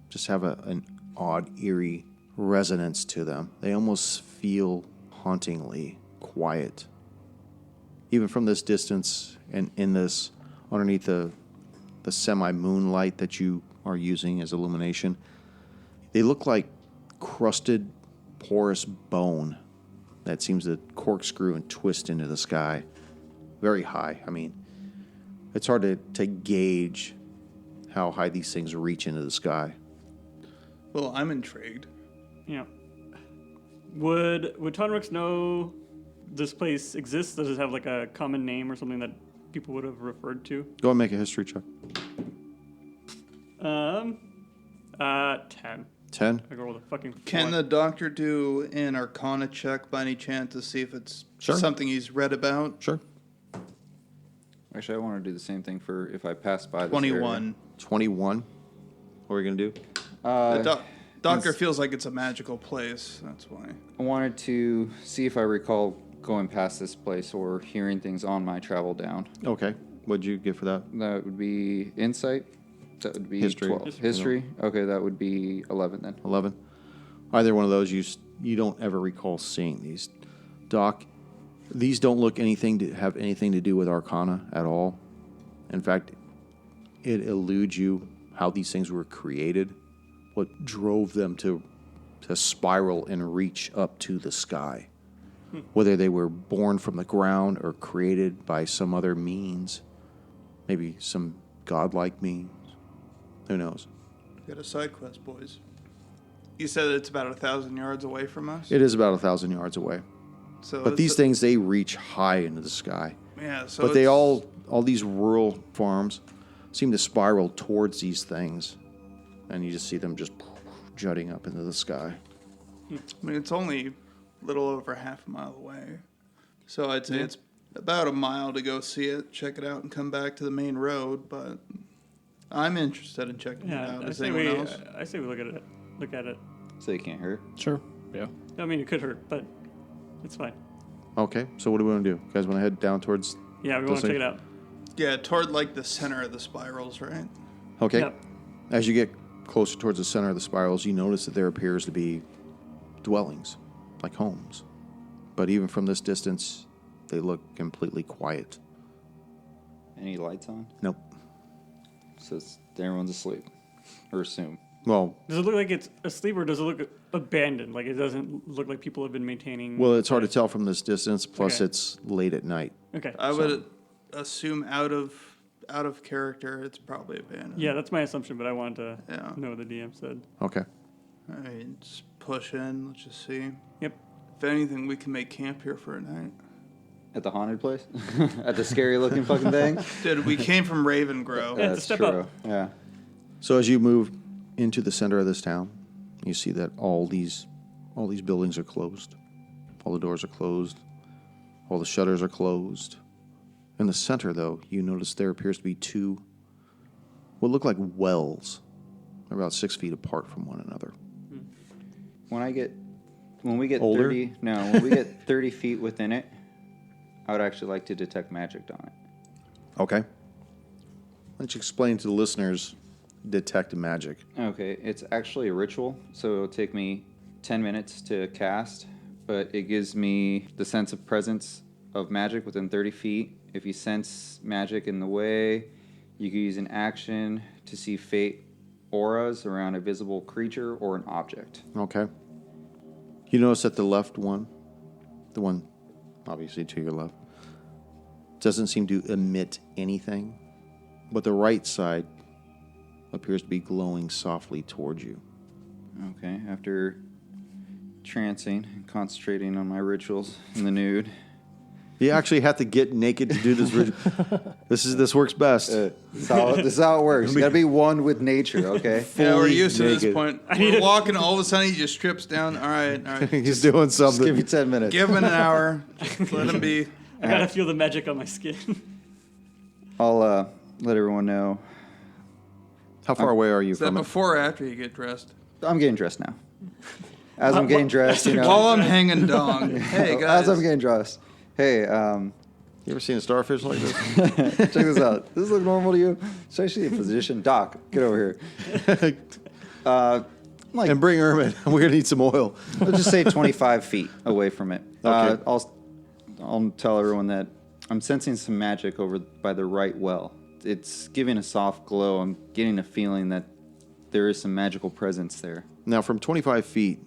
[SPEAKER 6] just have an odd, eerie resonance to them. They almost feel hauntingly quiet. Even from this distance and in this, underneath the semi-moonlight that you are using as illumination, they look like crusted, porous bone that seems to corkscrew and twist into the sky. Very high. I mean, it's hard to gauge how high these things reach into the sky.
[SPEAKER 4] Well, I'm intrigued.
[SPEAKER 2] Yeah. Would Tonrix know this place exists? Does it have like a common name or something that people would have referred to?
[SPEAKER 6] Go and make a history check.
[SPEAKER 2] 10.
[SPEAKER 6] 10?
[SPEAKER 2] I rolled a fucking
[SPEAKER 4] Can
[SPEAKER 2] 4.
[SPEAKER 4] the doctor do an Arcana check by any chance to see if it's
[SPEAKER 6] Sure.
[SPEAKER 4] something he's read about?
[SPEAKER 6] Sure.
[SPEAKER 3] actually, I want to do the same thing for if I pass by this
[SPEAKER 4] 21.
[SPEAKER 6] 21. What are we going to do?
[SPEAKER 3] area.
[SPEAKER 4] The doctor
[SPEAKER 3] it's-
[SPEAKER 4] feels like it's a magical place. That's why.
[SPEAKER 3] I wanted to see if I recall going past this place or hearing things on my travel down.
[SPEAKER 6] Okay. What'd you get for that?
[SPEAKER 3] That would be insight. That would be
[SPEAKER 6] History.
[SPEAKER 3] 12. History. Okay, that would be 11 then.
[SPEAKER 6] 11. Either one of those, you don't ever recall seeing these. Doc, these don't look have anything to do with Arcana at all. In fact, it eludes you how these things were created, what drove them to spiral and reach up to the sky. Whether they were born from the ground or created by some other means, maybe some godlike means. Who knows?
[SPEAKER 4] We got a side quest, boys. You said it's about 1,000 yards away from us.
[SPEAKER 6] It is about 1,000 yards away.
[SPEAKER 4] So
[SPEAKER 6] But
[SPEAKER 4] it's
[SPEAKER 6] these things, they reach high into the sky.
[SPEAKER 4] Yeah. So
[SPEAKER 6] But they
[SPEAKER 4] it's-
[SPEAKER 6] all these rural farms seem to spiral towards these things. And you just see them just jutting up into the sky.
[SPEAKER 4] I mean, it's only a little over half a mile away. So I'd say it's about a mile to go see it, check it out, and come back to the main road. But I'm interested in checking it
[SPEAKER 2] Yeah,
[SPEAKER 4] out.
[SPEAKER 2] I
[SPEAKER 4] Is
[SPEAKER 2] say
[SPEAKER 4] anyone
[SPEAKER 2] we.
[SPEAKER 4] else?
[SPEAKER 2] I say we look at it. Look at it.
[SPEAKER 3] So you can't hurt.
[SPEAKER 5] Sure. Yeah.
[SPEAKER 2] I mean, it could hurt, but it's fine.
[SPEAKER 6] Okay, so what do we want to do? You guys want to head down towards...
[SPEAKER 2] Yeah, we
[SPEAKER 6] Those
[SPEAKER 2] want to check
[SPEAKER 6] things-
[SPEAKER 2] it out.
[SPEAKER 4] Yeah, toward like the center of the spirals, right?
[SPEAKER 6] Okay.
[SPEAKER 2] Yep.
[SPEAKER 6] As you get closer towards the center of the spirals, you notice that there appears to be dwellings, like homes. But even from this distance, they look completely quiet.
[SPEAKER 3] Any lights on?
[SPEAKER 6] Nope.
[SPEAKER 3] So everyone's asleep, or assume.
[SPEAKER 6] Well,
[SPEAKER 2] Does it look like it's asleep, or does it look abandoned? Like it doesn't look like people have been maintaining.
[SPEAKER 6] well, it's hard to tell from this distance. Plus,
[SPEAKER 2] Okay.
[SPEAKER 6] it's late at night.
[SPEAKER 2] Okay.
[SPEAKER 4] I would assume out of character, it's probably abandoned.
[SPEAKER 2] Yeah, that's my assumption, but I wanted to
[SPEAKER 4] Yeah.
[SPEAKER 2] know what the DM said.
[SPEAKER 6] Okay.
[SPEAKER 4] All right, just push in. Let's just see.
[SPEAKER 2] Yep.
[SPEAKER 4] If anything, we can make camp here for a night.
[SPEAKER 3] At the haunted place? At the scary looking fucking thing?
[SPEAKER 4] Dude, we came from Raven Grove.
[SPEAKER 2] Yeah.
[SPEAKER 3] That's
[SPEAKER 2] step
[SPEAKER 3] true.
[SPEAKER 2] up.
[SPEAKER 3] Yeah.
[SPEAKER 6] So as you move into the center of this town, you see that all these buildings are closed. All the doors are closed. All the shutters are closed. In the center, though, you notice there appears to be two what look like wells. They're about 6 feet apart from one another.
[SPEAKER 3] When we get
[SPEAKER 6] Older?
[SPEAKER 3] 30, no, when we get 30 feet within it, I would actually like to detect magic on it.
[SPEAKER 6] Okay. Why don't you explain to the listeners detect magic?
[SPEAKER 3] Okay, it's actually a ritual, so it'll take me 10 minutes to cast, but it gives me the sense of presence of magic within 30 feet. If you sense magic in the way, you can use an action to see fate auras around a visible creature or an object.
[SPEAKER 6] Okay. You notice that the left one, the one obviously to your left, doesn't seem to emit anything, but the right side appears to be glowing softly towards you.
[SPEAKER 3] Okay, after trancing and concentrating on my rituals in the nude.
[SPEAKER 6] You actually have to get naked to do this ritual. This works best.
[SPEAKER 3] This is how it works. You gotta be one with nature, okay?
[SPEAKER 4] Yeah, we're
[SPEAKER 6] Fully
[SPEAKER 4] used to this
[SPEAKER 6] naked.
[SPEAKER 4] point. We're walking, all of a sudden he just strips down. All right.
[SPEAKER 6] He's doing
[SPEAKER 3] Just give
[SPEAKER 6] something.
[SPEAKER 3] you 10 minutes.
[SPEAKER 4] Give him an hour. Just let him be.
[SPEAKER 2] I gotta feel the magic on my skin.
[SPEAKER 3] I'll let everyone know.
[SPEAKER 6] How far away are you
[SPEAKER 4] Is that
[SPEAKER 6] from it?
[SPEAKER 4] before or after you get dressed?
[SPEAKER 3] I'm getting dressed now. As I'm getting dressed, you know.
[SPEAKER 4] While I'm hanging dong. Hey, guys.
[SPEAKER 3] As I'm getting dressed. Hey,
[SPEAKER 6] You ever seen a starfish like this?
[SPEAKER 3] check this out. Does this look normal to you? Especially a physician. Doc, get over here. Like,
[SPEAKER 6] And bring Ermit. We're going to need some oil.
[SPEAKER 3] let's just say 25 feet away from it.
[SPEAKER 6] Okay.
[SPEAKER 3] I'll tell everyone that I'm sensing some magic over by the right well. It's giving a soft glow. I'm getting a feeling that there is some magical presence there.
[SPEAKER 6] Now, from 25 feet,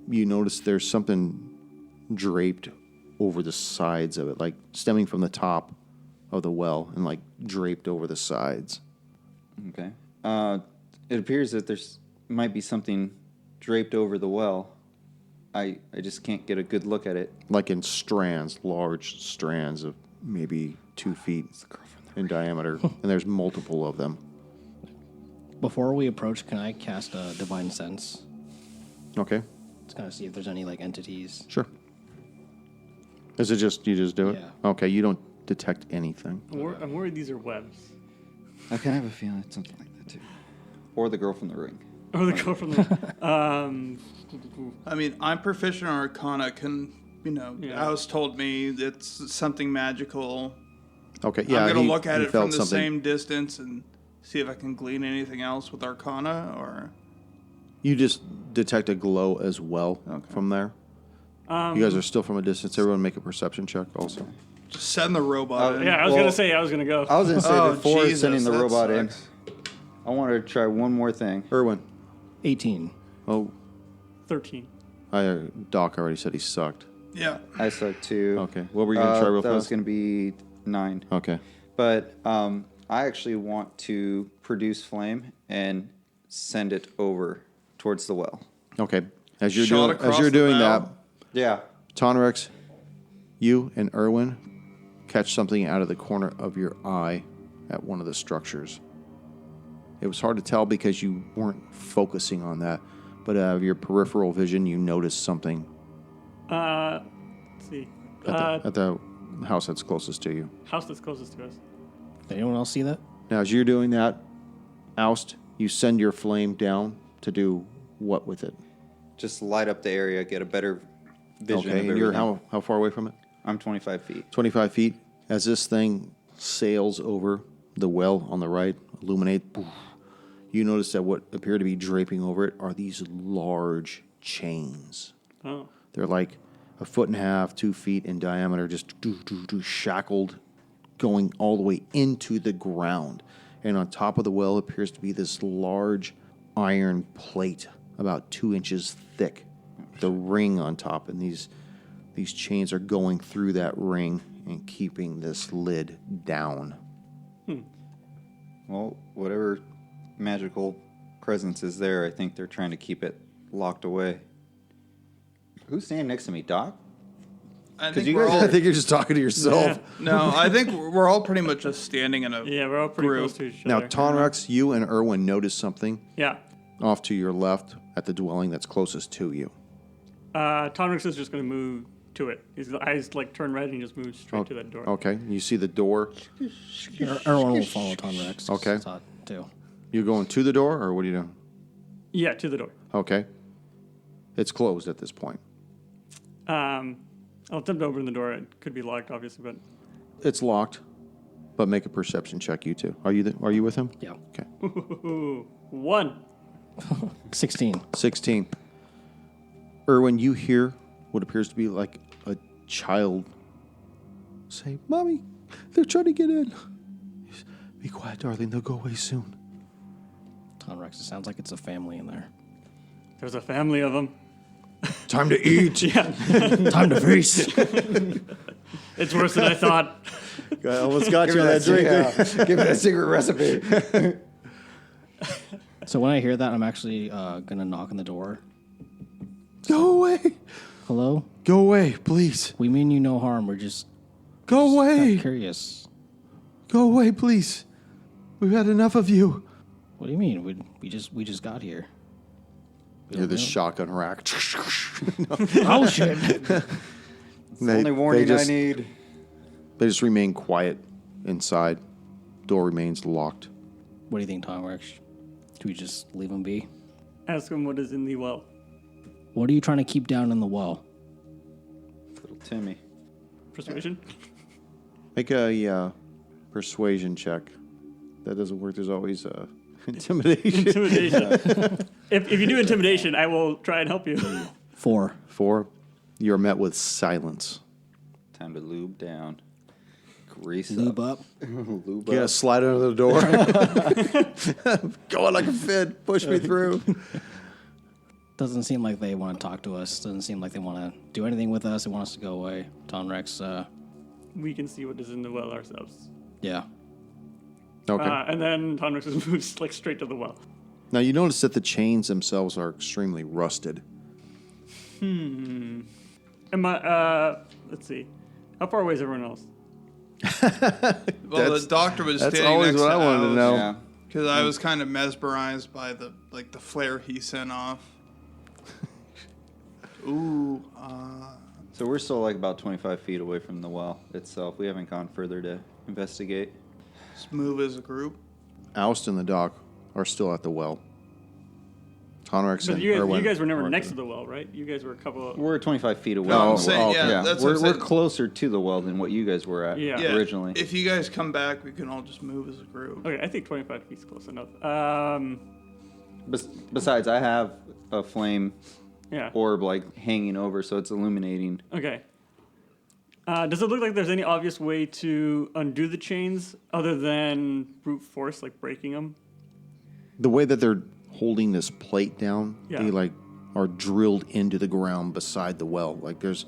[SPEAKER 6] you notice there's something draped over the sides of it, like stemming from the top of the well and like draped over the sides.
[SPEAKER 3] Okay. It appears that there's might be something draped over the well. I just can't get a good look at it.
[SPEAKER 6] Like in strands, large strands of maybe 2 feet in diameter, and there's multiple of them.
[SPEAKER 5] Before we approach, can I cast a divine sense
[SPEAKER 6] Okay,
[SPEAKER 5] to kind of see if there's any like entities?
[SPEAKER 6] sure. Is it just, you just do it?
[SPEAKER 5] Yeah.
[SPEAKER 6] Okay, you don't detect anything.
[SPEAKER 2] I'm worried these are webs.
[SPEAKER 3] I kind of have a feeling it's something like that too. Or the girl from the ring.
[SPEAKER 2] Or the girl from the.
[SPEAKER 4] I mean, I'm proficient in Arcana.
[SPEAKER 2] Yeah.
[SPEAKER 4] Alice told me it's something magical.
[SPEAKER 6] Okay, yeah.
[SPEAKER 4] I'm going
[SPEAKER 6] he-
[SPEAKER 4] to look at
[SPEAKER 6] he
[SPEAKER 4] it from
[SPEAKER 6] felt
[SPEAKER 4] the
[SPEAKER 6] something.
[SPEAKER 4] same distance and see if I can glean anything else with Arcana or...
[SPEAKER 6] You just detect a glow as well from there. You guys are still from a distance. Everyone make a perception check also.
[SPEAKER 4] Just send the robot in.
[SPEAKER 2] Yeah, I was
[SPEAKER 3] Well,
[SPEAKER 2] gonna say I was gonna go.
[SPEAKER 3] I was going to say
[SPEAKER 4] Oh,
[SPEAKER 3] before
[SPEAKER 4] Jesus,
[SPEAKER 3] sending the
[SPEAKER 4] that
[SPEAKER 3] robot in,
[SPEAKER 4] sucks.
[SPEAKER 3] I wanted to try one more thing.
[SPEAKER 6] Erwin.
[SPEAKER 5] 18.
[SPEAKER 6] Oh,
[SPEAKER 2] 13.
[SPEAKER 6] Doc already said he sucked.
[SPEAKER 4] Yeah.
[SPEAKER 3] I suck too.
[SPEAKER 6] Okay. What were you going to try real
[SPEAKER 3] That was
[SPEAKER 6] fast?
[SPEAKER 3] going to be 9.
[SPEAKER 6] Okay.
[SPEAKER 3] But I actually want to produce flame and send it over towards the well.
[SPEAKER 6] Okay. As you're
[SPEAKER 4] Shot
[SPEAKER 6] doing,
[SPEAKER 4] across
[SPEAKER 6] as you're
[SPEAKER 4] the
[SPEAKER 6] doing
[SPEAKER 4] bow.
[SPEAKER 6] that,
[SPEAKER 3] Yeah.
[SPEAKER 6] Tonrex, you and Erwin catch something out of the corner of your eye at one of the structures. It was hard to tell because you weren't focusing on that, but out of your peripheral vision, you noticed something
[SPEAKER 2] Let's see.
[SPEAKER 6] at the house that's closest to you.
[SPEAKER 2] House that's closest to us.
[SPEAKER 5] Did anyone else see that?
[SPEAKER 6] Now, as you're doing that, Oust, you send your flame down to do what with it?
[SPEAKER 3] Just light up the area, get a better vision
[SPEAKER 6] Okay,
[SPEAKER 3] of
[SPEAKER 6] and you're
[SPEAKER 3] everything.
[SPEAKER 6] how far away from it?
[SPEAKER 3] I'm 25 feet.
[SPEAKER 6] 25 feet. As this thing sails over the well on the right, illuminate, you notice that what appear to be draping over it are these large chains.
[SPEAKER 2] Oh.
[SPEAKER 6] They're like 1.5 feet, 2 feet in diameter, just shackled, going all the way into the ground. And on top of the well appears to be this large iron plate, about 2 inches thick, the ring on top. And these chains are going through that ring and keeping this lid down.
[SPEAKER 3] Well, whatever magical presence is there, I think they're trying to keep it locked away. Who's standing next to me, Doc?
[SPEAKER 4] I
[SPEAKER 3] 'Cause
[SPEAKER 4] think
[SPEAKER 3] you
[SPEAKER 4] we're
[SPEAKER 3] guys
[SPEAKER 4] all,
[SPEAKER 6] I think you're just talking to yourself.
[SPEAKER 4] no, I think we're all pretty much just standing in a
[SPEAKER 2] Yeah, we're all pretty
[SPEAKER 4] group.
[SPEAKER 2] close to each
[SPEAKER 6] Now,
[SPEAKER 2] other.
[SPEAKER 6] Tonrex, you and Erwin notice something
[SPEAKER 2] Yeah.
[SPEAKER 6] off to your left at the dwelling that's closest to you.
[SPEAKER 2] Tonrix is just going to move to it. His eyes like turn red and he just moves straight to that door.
[SPEAKER 6] Okay, you see the door.
[SPEAKER 5] Everyone will follow Tom Rex.
[SPEAKER 6] Okay.
[SPEAKER 5] Too.
[SPEAKER 6] You going to the door, or what are you doing?
[SPEAKER 2] Yeah, to the door.
[SPEAKER 6] Okay. It's closed at this point.
[SPEAKER 2] I'll attempt to open the door. It could be locked, obviously, but
[SPEAKER 6] It's locked, but make a perception check, you two. Are you with him?
[SPEAKER 5] Yeah.
[SPEAKER 6] Okay.
[SPEAKER 2] ooh, 1.
[SPEAKER 5] 16.
[SPEAKER 6] 16. Erwin, you hear what appears to be like a child say, "Mommy, they're trying to get in." Be quiet, darling. They'll go away soon.
[SPEAKER 5] Tom Rex, it sounds like it's a family in there.
[SPEAKER 2] There's a family of them.
[SPEAKER 6] Time to eat.
[SPEAKER 5] Time to feast.
[SPEAKER 2] It's worse than I thought.
[SPEAKER 6] I almost got you on that drink.
[SPEAKER 3] Give it a secret recipe.
[SPEAKER 5] So when I hear that, I'm actually going to knock on the door.
[SPEAKER 6] Go away.
[SPEAKER 5] Hello?
[SPEAKER 6] Go away, please.
[SPEAKER 5] We mean you no harm. We're just
[SPEAKER 6] Go away.
[SPEAKER 5] curious.
[SPEAKER 6] Go away, please. We've had enough of you.
[SPEAKER 5] What do you mean? We just got here. We
[SPEAKER 6] You're
[SPEAKER 5] don't
[SPEAKER 6] the
[SPEAKER 5] know.
[SPEAKER 6] shotgun rack.
[SPEAKER 5] Oh shit!
[SPEAKER 3] Only warning I need.
[SPEAKER 6] They just remain quiet inside. Door remains locked.
[SPEAKER 5] What do you think, Tom Rex? Do we just leave him be?
[SPEAKER 2] Ask him what is in the well.
[SPEAKER 5] What are you trying to keep down in the well?
[SPEAKER 3] Little Timmy.
[SPEAKER 2] Persuasion?
[SPEAKER 6] Make a persuasion check. That doesn't work. There's always intimidation.
[SPEAKER 2] Intimidation. If you do intimidation, I will try and help you.
[SPEAKER 5] 4.
[SPEAKER 6] 4. You're met with silence.
[SPEAKER 3] Time to lube down. Grease
[SPEAKER 5] Lube up.
[SPEAKER 3] Lube
[SPEAKER 6] You gotta
[SPEAKER 3] up.
[SPEAKER 6] slide under the door. Go on like a fin. Push me through.
[SPEAKER 5] Doesn't seem like they want to talk to us. Doesn't seem like they want to do anything with us. They want us to go away. Tom Rex,
[SPEAKER 2] We can see what is in the well ourselves.
[SPEAKER 5] yeah.
[SPEAKER 6] Okay.
[SPEAKER 2] And then Tonrix just moves like straight to the well.
[SPEAKER 6] Now you notice that the chains themselves are extremely rusted.
[SPEAKER 2] Am I, let's see. How far away is everyone else?
[SPEAKER 4] Well, the doctor was
[SPEAKER 6] That's
[SPEAKER 4] standing
[SPEAKER 6] always
[SPEAKER 4] next
[SPEAKER 6] what
[SPEAKER 4] to
[SPEAKER 6] I wanted to know.
[SPEAKER 3] Yeah.
[SPEAKER 4] because I was kind of mesmerized by the flare he sent off. Ooh,
[SPEAKER 3] So we're still like about 25 feet away from the well itself. We haven't gone further to investigate.
[SPEAKER 4] let's move as a group.
[SPEAKER 6] Oust and the doc are still at the well. Tonrex
[SPEAKER 2] But
[SPEAKER 6] and
[SPEAKER 2] you
[SPEAKER 6] Erwin
[SPEAKER 2] guys were never
[SPEAKER 6] weren't
[SPEAKER 2] next
[SPEAKER 6] there.
[SPEAKER 2] to the well, right? You guys were a couple of...
[SPEAKER 3] We're 25 feet away.
[SPEAKER 4] No,
[SPEAKER 3] from
[SPEAKER 4] I'm
[SPEAKER 3] the
[SPEAKER 4] saying,
[SPEAKER 3] well.
[SPEAKER 4] yeah, that's what
[SPEAKER 3] we're,
[SPEAKER 4] I'm
[SPEAKER 3] we're
[SPEAKER 4] saying.
[SPEAKER 3] closer to the well than what you guys were at
[SPEAKER 2] Yeah.
[SPEAKER 4] Yeah,
[SPEAKER 3] originally.
[SPEAKER 4] if you guys come back, we can all just move as a group.
[SPEAKER 2] Okay, I think 25 feet's close enough.
[SPEAKER 3] Besides, I have a flame
[SPEAKER 2] Yeah.
[SPEAKER 3] orb like hanging over, so it's illuminating.
[SPEAKER 2] Okay. Does it look like there's any obvious way to undo the chains other than brute force, like breaking them?
[SPEAKER 6] The way that they're holding this plate down,
[SPEAKER 2] Yeah.
[SPEAKER 6] they like are drilled into the ground beside the well. Like there's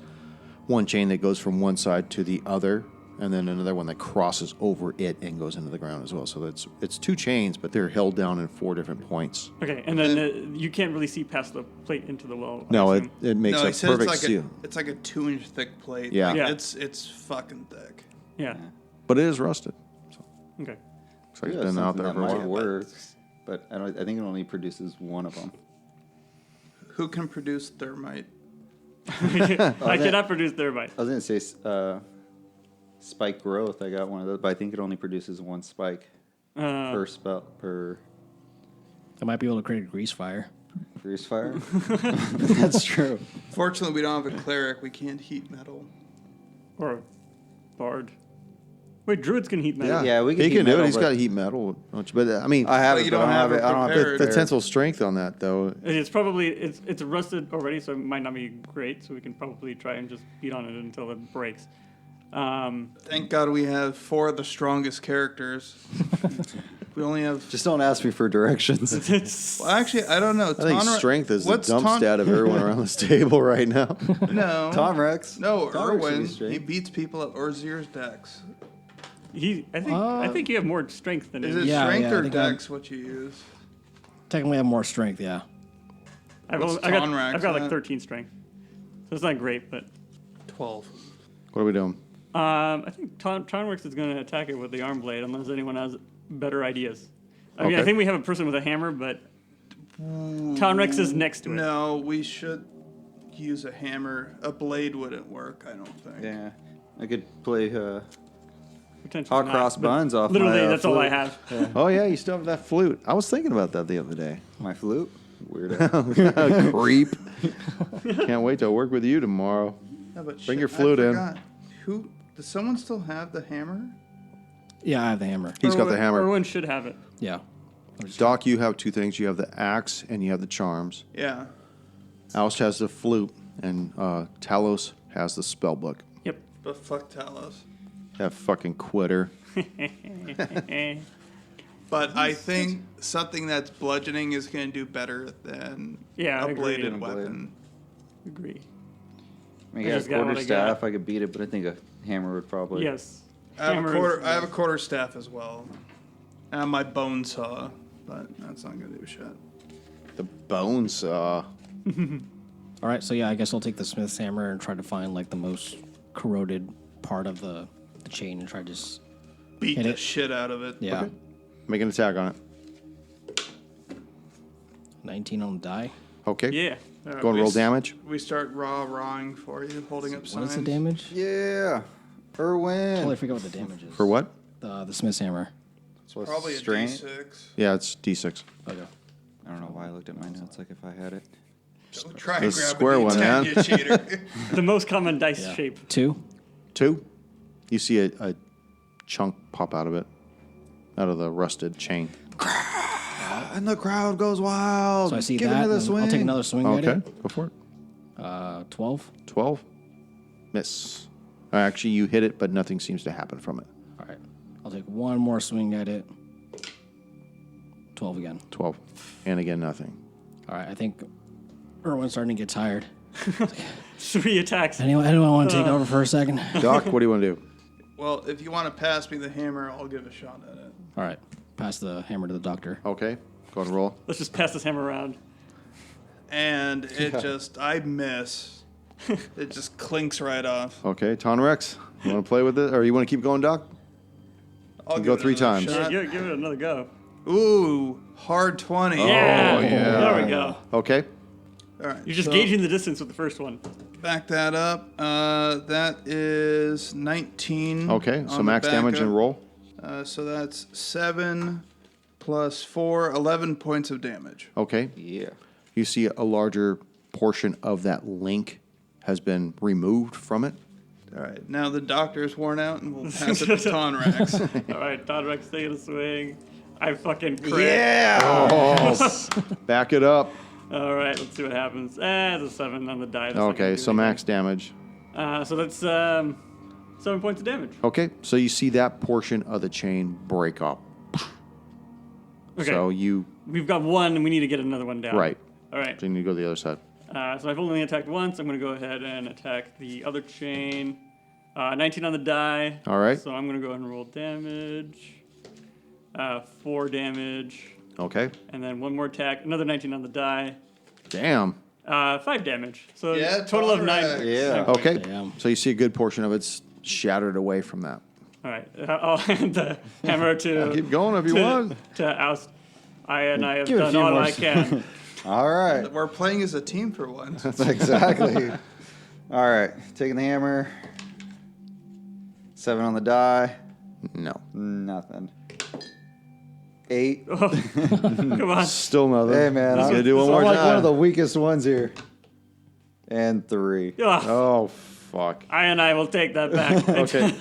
[SPEAKER 6] one chain that goes from one side to the other, and then another one that crosses over it and goes into the ground as well. So it's 2 chains, but they're held down in 4 different points.
[SPEAKER 2] Okay, and then you can't really see past the plate into the well. I
[SPEAKER 6] No,
[SPEAKER 2] assume.
[SPEAKER 6] it makes
[SPEAKER 4] No, he
[SPEAKER 6] a
[SPEAKER 4] said
[SPEAKER 6] perfect
[SPEAKER 4] it's like
[SPEAKER 6] seal.
[SPEAKER 4] it's like a 2-inch thick plate.
[SPEAKER 6] Yeah.
[SPEAKER 4] Like,
[SPEAKER 2] Yeah.
[SPEAKER 4] it's fucking thick.
[SPEAKER 2] Yeah.
[SPEAKER 6] But it is rusted.
[SPEAKER 2] Okay.
[SPEAKER 6] Looks like
[SPEAKER 3] Yeah,
[SPEAKER 6] it's been out
[SPEAKER 3] something
[SPEAKER 6] there
[SPEAKER 3] that
[SPEAKER 6] for a
[SPEAKER 3] might
[SPEAKER 6] while.
[SPEAKER 3] work, but I think it only produces one of them.
[SPEAKER 4] Who can produce thermite?
[SPEAKER 2] I cannot produce thermite.
[SPEAKER 3] I was gonna say spike growth. I got one of those, but I think it only produces 1 spike per spell per
[SPEAKER 5] I might be able to create a grease fire.
[SPEAKER 3] grease fire. That's true.
[SPEAKER 4] Fortunately, we don't have a cleric. We can't heat metal.
[SPEAKER 2] Or bard. Wait, druids can heat metal.
[SPEAKER 3] Yeah, we can
[SPEAKER 6] He
[SPEAKER 3] heat
[SPEAKER 6] can do
[SPEAKER 3] metal,
[SPEAKER 6] it. He's
[SPEAKER 3] but-
[SPEAKER 6] got heat metal. But I mean,
[SPEAKER 3] I have
[SPEAKER 4] But
[SPEAKER 3] it,
[SPEAKER 4] you
[SPEAKER 3] but
[SPEAKER 4] don't
[SPEAKER 3] I
[SPEAKER 4] have
[SPEAKER 3] don't
[SPEAKER 4] it
[SPEAKER 3] have it
[SPEAKER 4] prepared.
[SPEAKER 6] the tensile strength on that though.
[SPEAKER 2] It's probably it's rusted already, so it might not be great. So we can probably try and just beat on it until it breaks.
[SPEAKER 4] Thank God we have 4 of the strongest characters. We only have.
[SPEAKER 3] Just don't ask me for directions.
[SPEAKER 2] It's
[SPEAKER 4] Well, actually, I don't know.
[SPEAKER 6] I think strength is the
[SPEAKER 4] What's
[SPEAKER 6] dump
[SPEAKER 4] Ton-
[SPEAKER 6] stat of everyone around this table right now.
[SPEAKER 4] No.
[SPEAKER 3] Tom Rex.
[SPEAKER 4] No,
[SPEAKER 3] Tom Rex should be
[SPEAKER 4] Irwin.
[SPEAKER 3] straight.
[SPEAKER 4] He beats people at Orzier's dex.
[SPEAKER 2] I think you have more strength than
[SPEAKER 4] Is
[SPEAKER 2] him.
[SPEAKER 4] it
[SPEAKER 5] Yeah,
[SPEAKER 4] strength
[SPEAKER 5] yeah, I
[SPEAKER 4] or
[SPEAKER 5] think I'm-
[SPEAKER 4] dex what you use?
[SPEAKER 5] Technically, I have more strength. Yeah.
[SPEAKER 2] I've
[SPEAKER 4] What's
[SPEAKER 2] got
[SPEAKER 4] Tonrax
[SPEAKER 2] like
[SPEAKER 4] at?
[SPEAKER 2] 13 strength, so it's not great. But
[SPEAKER 4] 12.
[SPEAKER 6] What are we doing?
[SPEAKER 2] I think Tonworks is going to attack it with the arm blade unless anyone has better ideas. I mean, I
[SPEAKER 6] Okay.
[SPEAKER 2] think we have a person with a hammer, but Tonrex is next to it.
[SPEAKER 4] No, we should use a hammer. A blade wouldn't work, I don't think.
[SPEAKER 3] Yeah, I could play
[SPEAKER 2] Potentially
[SPEAKER 3] hot
[SPEAKER 2] not,
[SPEAKER 3] cross
[SPEAKER 2] but
[SPEAKER 3] buns off
[SPEAKER 2] Literally,
[SPEAKER 3] my
[SPEAKER 2] that's all I
[SPEAKER 3] flute.
[SPEAKER 2] have.
[SPEAKER 6] Oh yeah, you still have that flute. I was thinking about that the other day.
[SPEAKER 3] My flute? Weirdo.
[SPEAKER 6] Creep. Can't wait to work with you tomorrow.
[SPEAKER 4] No, but
[SPEAKER 6] Bring
[SPEAKER 4] shit,
[SPEAKER 6] your flute
[SPEAKER 4] I
[SPEAKER 6] in.
[SPEAKER 4] forgot. Who? Does someone still have the hammer?
[SPEAKER 5] Yeah, I have the hammer.
[SPEAKER 6] He's got the hammer.
[SPEAKER 2] Erwin should have it.
[SPEAKER 5] Yeah.
[SPEAKER 6] Doc, you have 2 things. You have the axe and you have the charms.
[SPEAKER 4] Yeah.
[SPEAKER 6] Alice has the flute, and Talos has the spell book.
[SPEAKER 2] Yep.
[SPEAKER 4] But fuck Talos.
[SPEAKER 6] That fucking quitter.
[SPEAKER 4] But I think something that's bludgeoning is going to do better than
[SPEAKER 2] Yeah, I
[SPEAKER 4] a
[SPEAKER 2] agree.
[SPEAKER 4] bladed
[SPEAKER 3] A blade.
[SPEAKER 4] weapon.
[SPEAKER 2] Agree.
[SPEAKER 3] I
[SPEAKER 2] I
[SPEAKER 3] got a
[SPEAKER 2] just got what
[SPEAKER 3] quarter
[SPEAKER 2] I
[SPEAKER 3] staff.
[SPEAKER 2] got.
[SPEAKER 3] I could beat it, but I think a hammer would probably.
[SPEAKER 2] Yes.
[SPEAKER 4] I have,
[SPEAKER 2] Hammer
[SPEAKER 4] a quarter,
[SPEAKER 2] is-
[SPEAKER 4] I have a quarter staff as well. And my bone saw, but that's not going to do shit.
[SPEAKER 6] The bone saw.
[SPEAKER 5] All right. So yeah, I guess I'll take the smith's hammer and try to find like the most corroded part of the chain and try to just
[SPEAKER 4] Beat
[SPEAKER 5] Hit
[SPEAKER 4] the
[SPEAKER 5] it.
[SPEAKER 4] shit out of it.
[SPEAKER 5] yeah.
[SPEAKER 6] Okay. Make an attack on it.
[SPEAKER 5] 19 on the die.
[SPEAKER 6] Okay.
[SPEAKER 2] Yeah.
[SPEAKER 6] Go and roll damage.
[SPEAKER 4] We start rawing for you, holding up
[SPEAKER 5] What
[SPEAKER 4] signs.
[SPEAKER 5] is the damage?
[SPEAKER 3] Yeah.
[SPEAKER 5] I
[SPEAKER 3] Irwin.
[SPEAKER 5] totally forget what the damage is.
[SPEAKER 6] For what?
[SPEAKER 5] The smith's hammer.
[SPEAKER 3] So it's
[SPEAKER 4] Probably a
[SPEAKER 3] strength.
[SPEAKER 4] D6.
[SPEAKER 6] Yeah, it's D6.
[SPEAKER 5] Okay.
[SPEAKER 3] I don't know why I looked at my notes like if I had it.
[SPEAKER 4] Don't try
[SPEAKER 6] The
[SPEAKER 4] and grab
[SPEAKER 6] square
[SPEAKER 4] a
[SPEAKER 6] one,
[SPEAKER 4] D10,
[SPEAKER 6] man.
[SPEAKER 4] you cheater.
[SPEAKER 2] The most common dice
[SPEAKER 5] Yeah.
[SPEAKER 2] shape.
[SPEAKER 5] 2.
[SPEAKER 6] 2. You see a chunk pop out of it, out of the rusted chain.
[SPEAKER 3] And the crowd goes wild.
[SPEAKER 5] So I see
[SPEAKER 3] Give
[SPEAKER 5] that.
[SPEAKER 3] It to the
[SPEAKER 5] and
[SPEAKER 3] swing.
[SPEAKER 5] I'll take another swing at
[SPEAKER 6] Okay,
[SPEAKER 5] it.
[SPEAKER 6] go for it.
[SPEAKER 5] 12.
[SPEAKER 6] 12. Miss. Actually, you hit it, but nothing seems to happen from it.
[SPEAKER 5] All right. I'll take one more swing at it. 12 again.
[SPEAKER 6] 12. And again, nothing.
[SPEAKER 5] All right. I think Erwin's starting to get tired.
[SPEAKER 2] 3 attacks.
[SPEAKER 5] Anyone want to take over for a second?
[SPEAKER 6] Doc, what do you want to do?
[SPEAKER 4] Well, if you want to pass me the hammer, I'll give a shot at it.
[SPEAKER 5] All right. Pass the hammer to the doctor.
[SPEAKER 6] Okay, go ahead and roll.
[SPEAKER 2] Let's just pass this hammer around.
[SPEAKER 4] And it just, I miss. It just clinks right off.
[SPEAKER 6] Okay, Tonrex, you want to play with it, or you want to keep going, Doc?
[SPEAKER 4] I'll
[SPEAKER 6] You
[SPEAKER 4] give
[SPEAKER 6] go
[SPEAKER 4] it
[SPEAKER 6] 3
[SPEAKER 4] another
[SPEAKER 6] times.
[SPEAKER 4] shot.
[SPEAKER 2] Yeah, give it another go.
[SPEAKER 4] Ooh, hard 20.
[SPEAKER 2] Yeah.
[SPEAKER 6] yeah.
[SPEAKER 2] There we go.
[SPEAKER 6] Okay,
[SPEAKER 4] All right.
[SPEAKER 2] You're just
[SPEAKER 4] so
[SPEAKER 2] gauging the distance with the first one.
[SPEAKER 4] Back that up. That is 19.
[SPEAKER 6] okay,
[SPEAKER 4] on
[SPEAKER 6] so
[SPEAKER 4] the
[SPEAKER 6] max damage
[SPEAKER 4] backup.
[SPEAKER 6] and roll.
[SPEAKER 4] So that's 7 plus 4, 11 points of damage.
[SPEAKER 6] Okay,
[SPEAKER 3] Yeah.
[SPEAKER 6] you see a larger portion of that link has been removed from it.
[SPEAKER 4] All right. Now the doctor's worn out, and we'll pass it to Tonrax.
[SPEAKER 2] All right, Todd Rex taking a swing. I fucking crit.
[SPEAKER 6] Oh, back it up.
[SPEAKER 2] All right, let's see what happens. It's a 7 on the die. That's not gonna
[SPEAKER 6] Okay,
[SPEAKER 2] do
[SPEAKER 6] so max damage.
[SPEAKER 2] anything. So that's 7 points of damage.
[SPEAKER 6] Okay, so you see that portion of the chain break up.
[SPEAKER 2] Okay.
[SPEAKER 6] So you
[SPEAKER 2] We've got one, and we need to get another one down.
[SPEAKER 6] right.
[SPEAKER 2] All right.
[SPEAKER 6] So you need to go to the other side.
[SPEAKER 2] So I've only attacked once. I'm going to go ahead and attack the other chain. 19 on the die.
[SPEAKER 6] All right.
[SPEAKER 2] So I'm going to go ahead and roll damage. 4 damage.
[SPEAKER 6] Okay.
[SPEAKER 2] And then one more attack. Another 19 on the die.
[SPEAKER 6] Damn.
[SPEAKER 2] 5 damage. So
[SPEAKER 4] Yeah,
[SPEAKER 2] total of 9.
[SPEAKER 4] Tonrax.
[SPEAKER 3] Yeah.
[SPEAKER 6] Okay.
[SPEAKER 5] Damn.
[SPEAKER 6] So you see a good portion of it's shattered away from that.
[SPEAKER 2] All right. I'll hand the hammer to
[SPEAKER 6] Keep going if you want.
[SPEAKER 2] to oust. I have
[SPEAKER 3] Give it a
[SPEAKER 2] done
[SPEAKER 3] few
[SPEAKER 2] all
[SPEAKER 3] more
[SPEAKER 2] I can.
[SPEAKER 3] All right.
[SPEAKER 4] We're playing as a team for once.
[SPEAKER 3] Exactly. All right. Taking the hammer. 7 on the die.
[SPEAKER 6] No.
[SPEAKER 3] Nothing. 8.
[SPEAKER 2] Come on.
[SPEAKER 6] Still nothing.
[SPEAKER 3] Hey man,
[SPEAKER 6] He's
[SPEAKER 3] I'm,
[SPEAKER 6] gonna do one
[SPEAKER 3] I'm
[SPEAKER 6] more
[SPEAKER 3] like
[SPEAKER 6] time.
[SPEAKER 3] one of the weakest ones here. And 3.
[SPEAKER 2] Ugh,
[SPEAKER 6] Oh, fuck.
[SPEAKER 2] I will take that back.
[SPEAKER 6] Okay.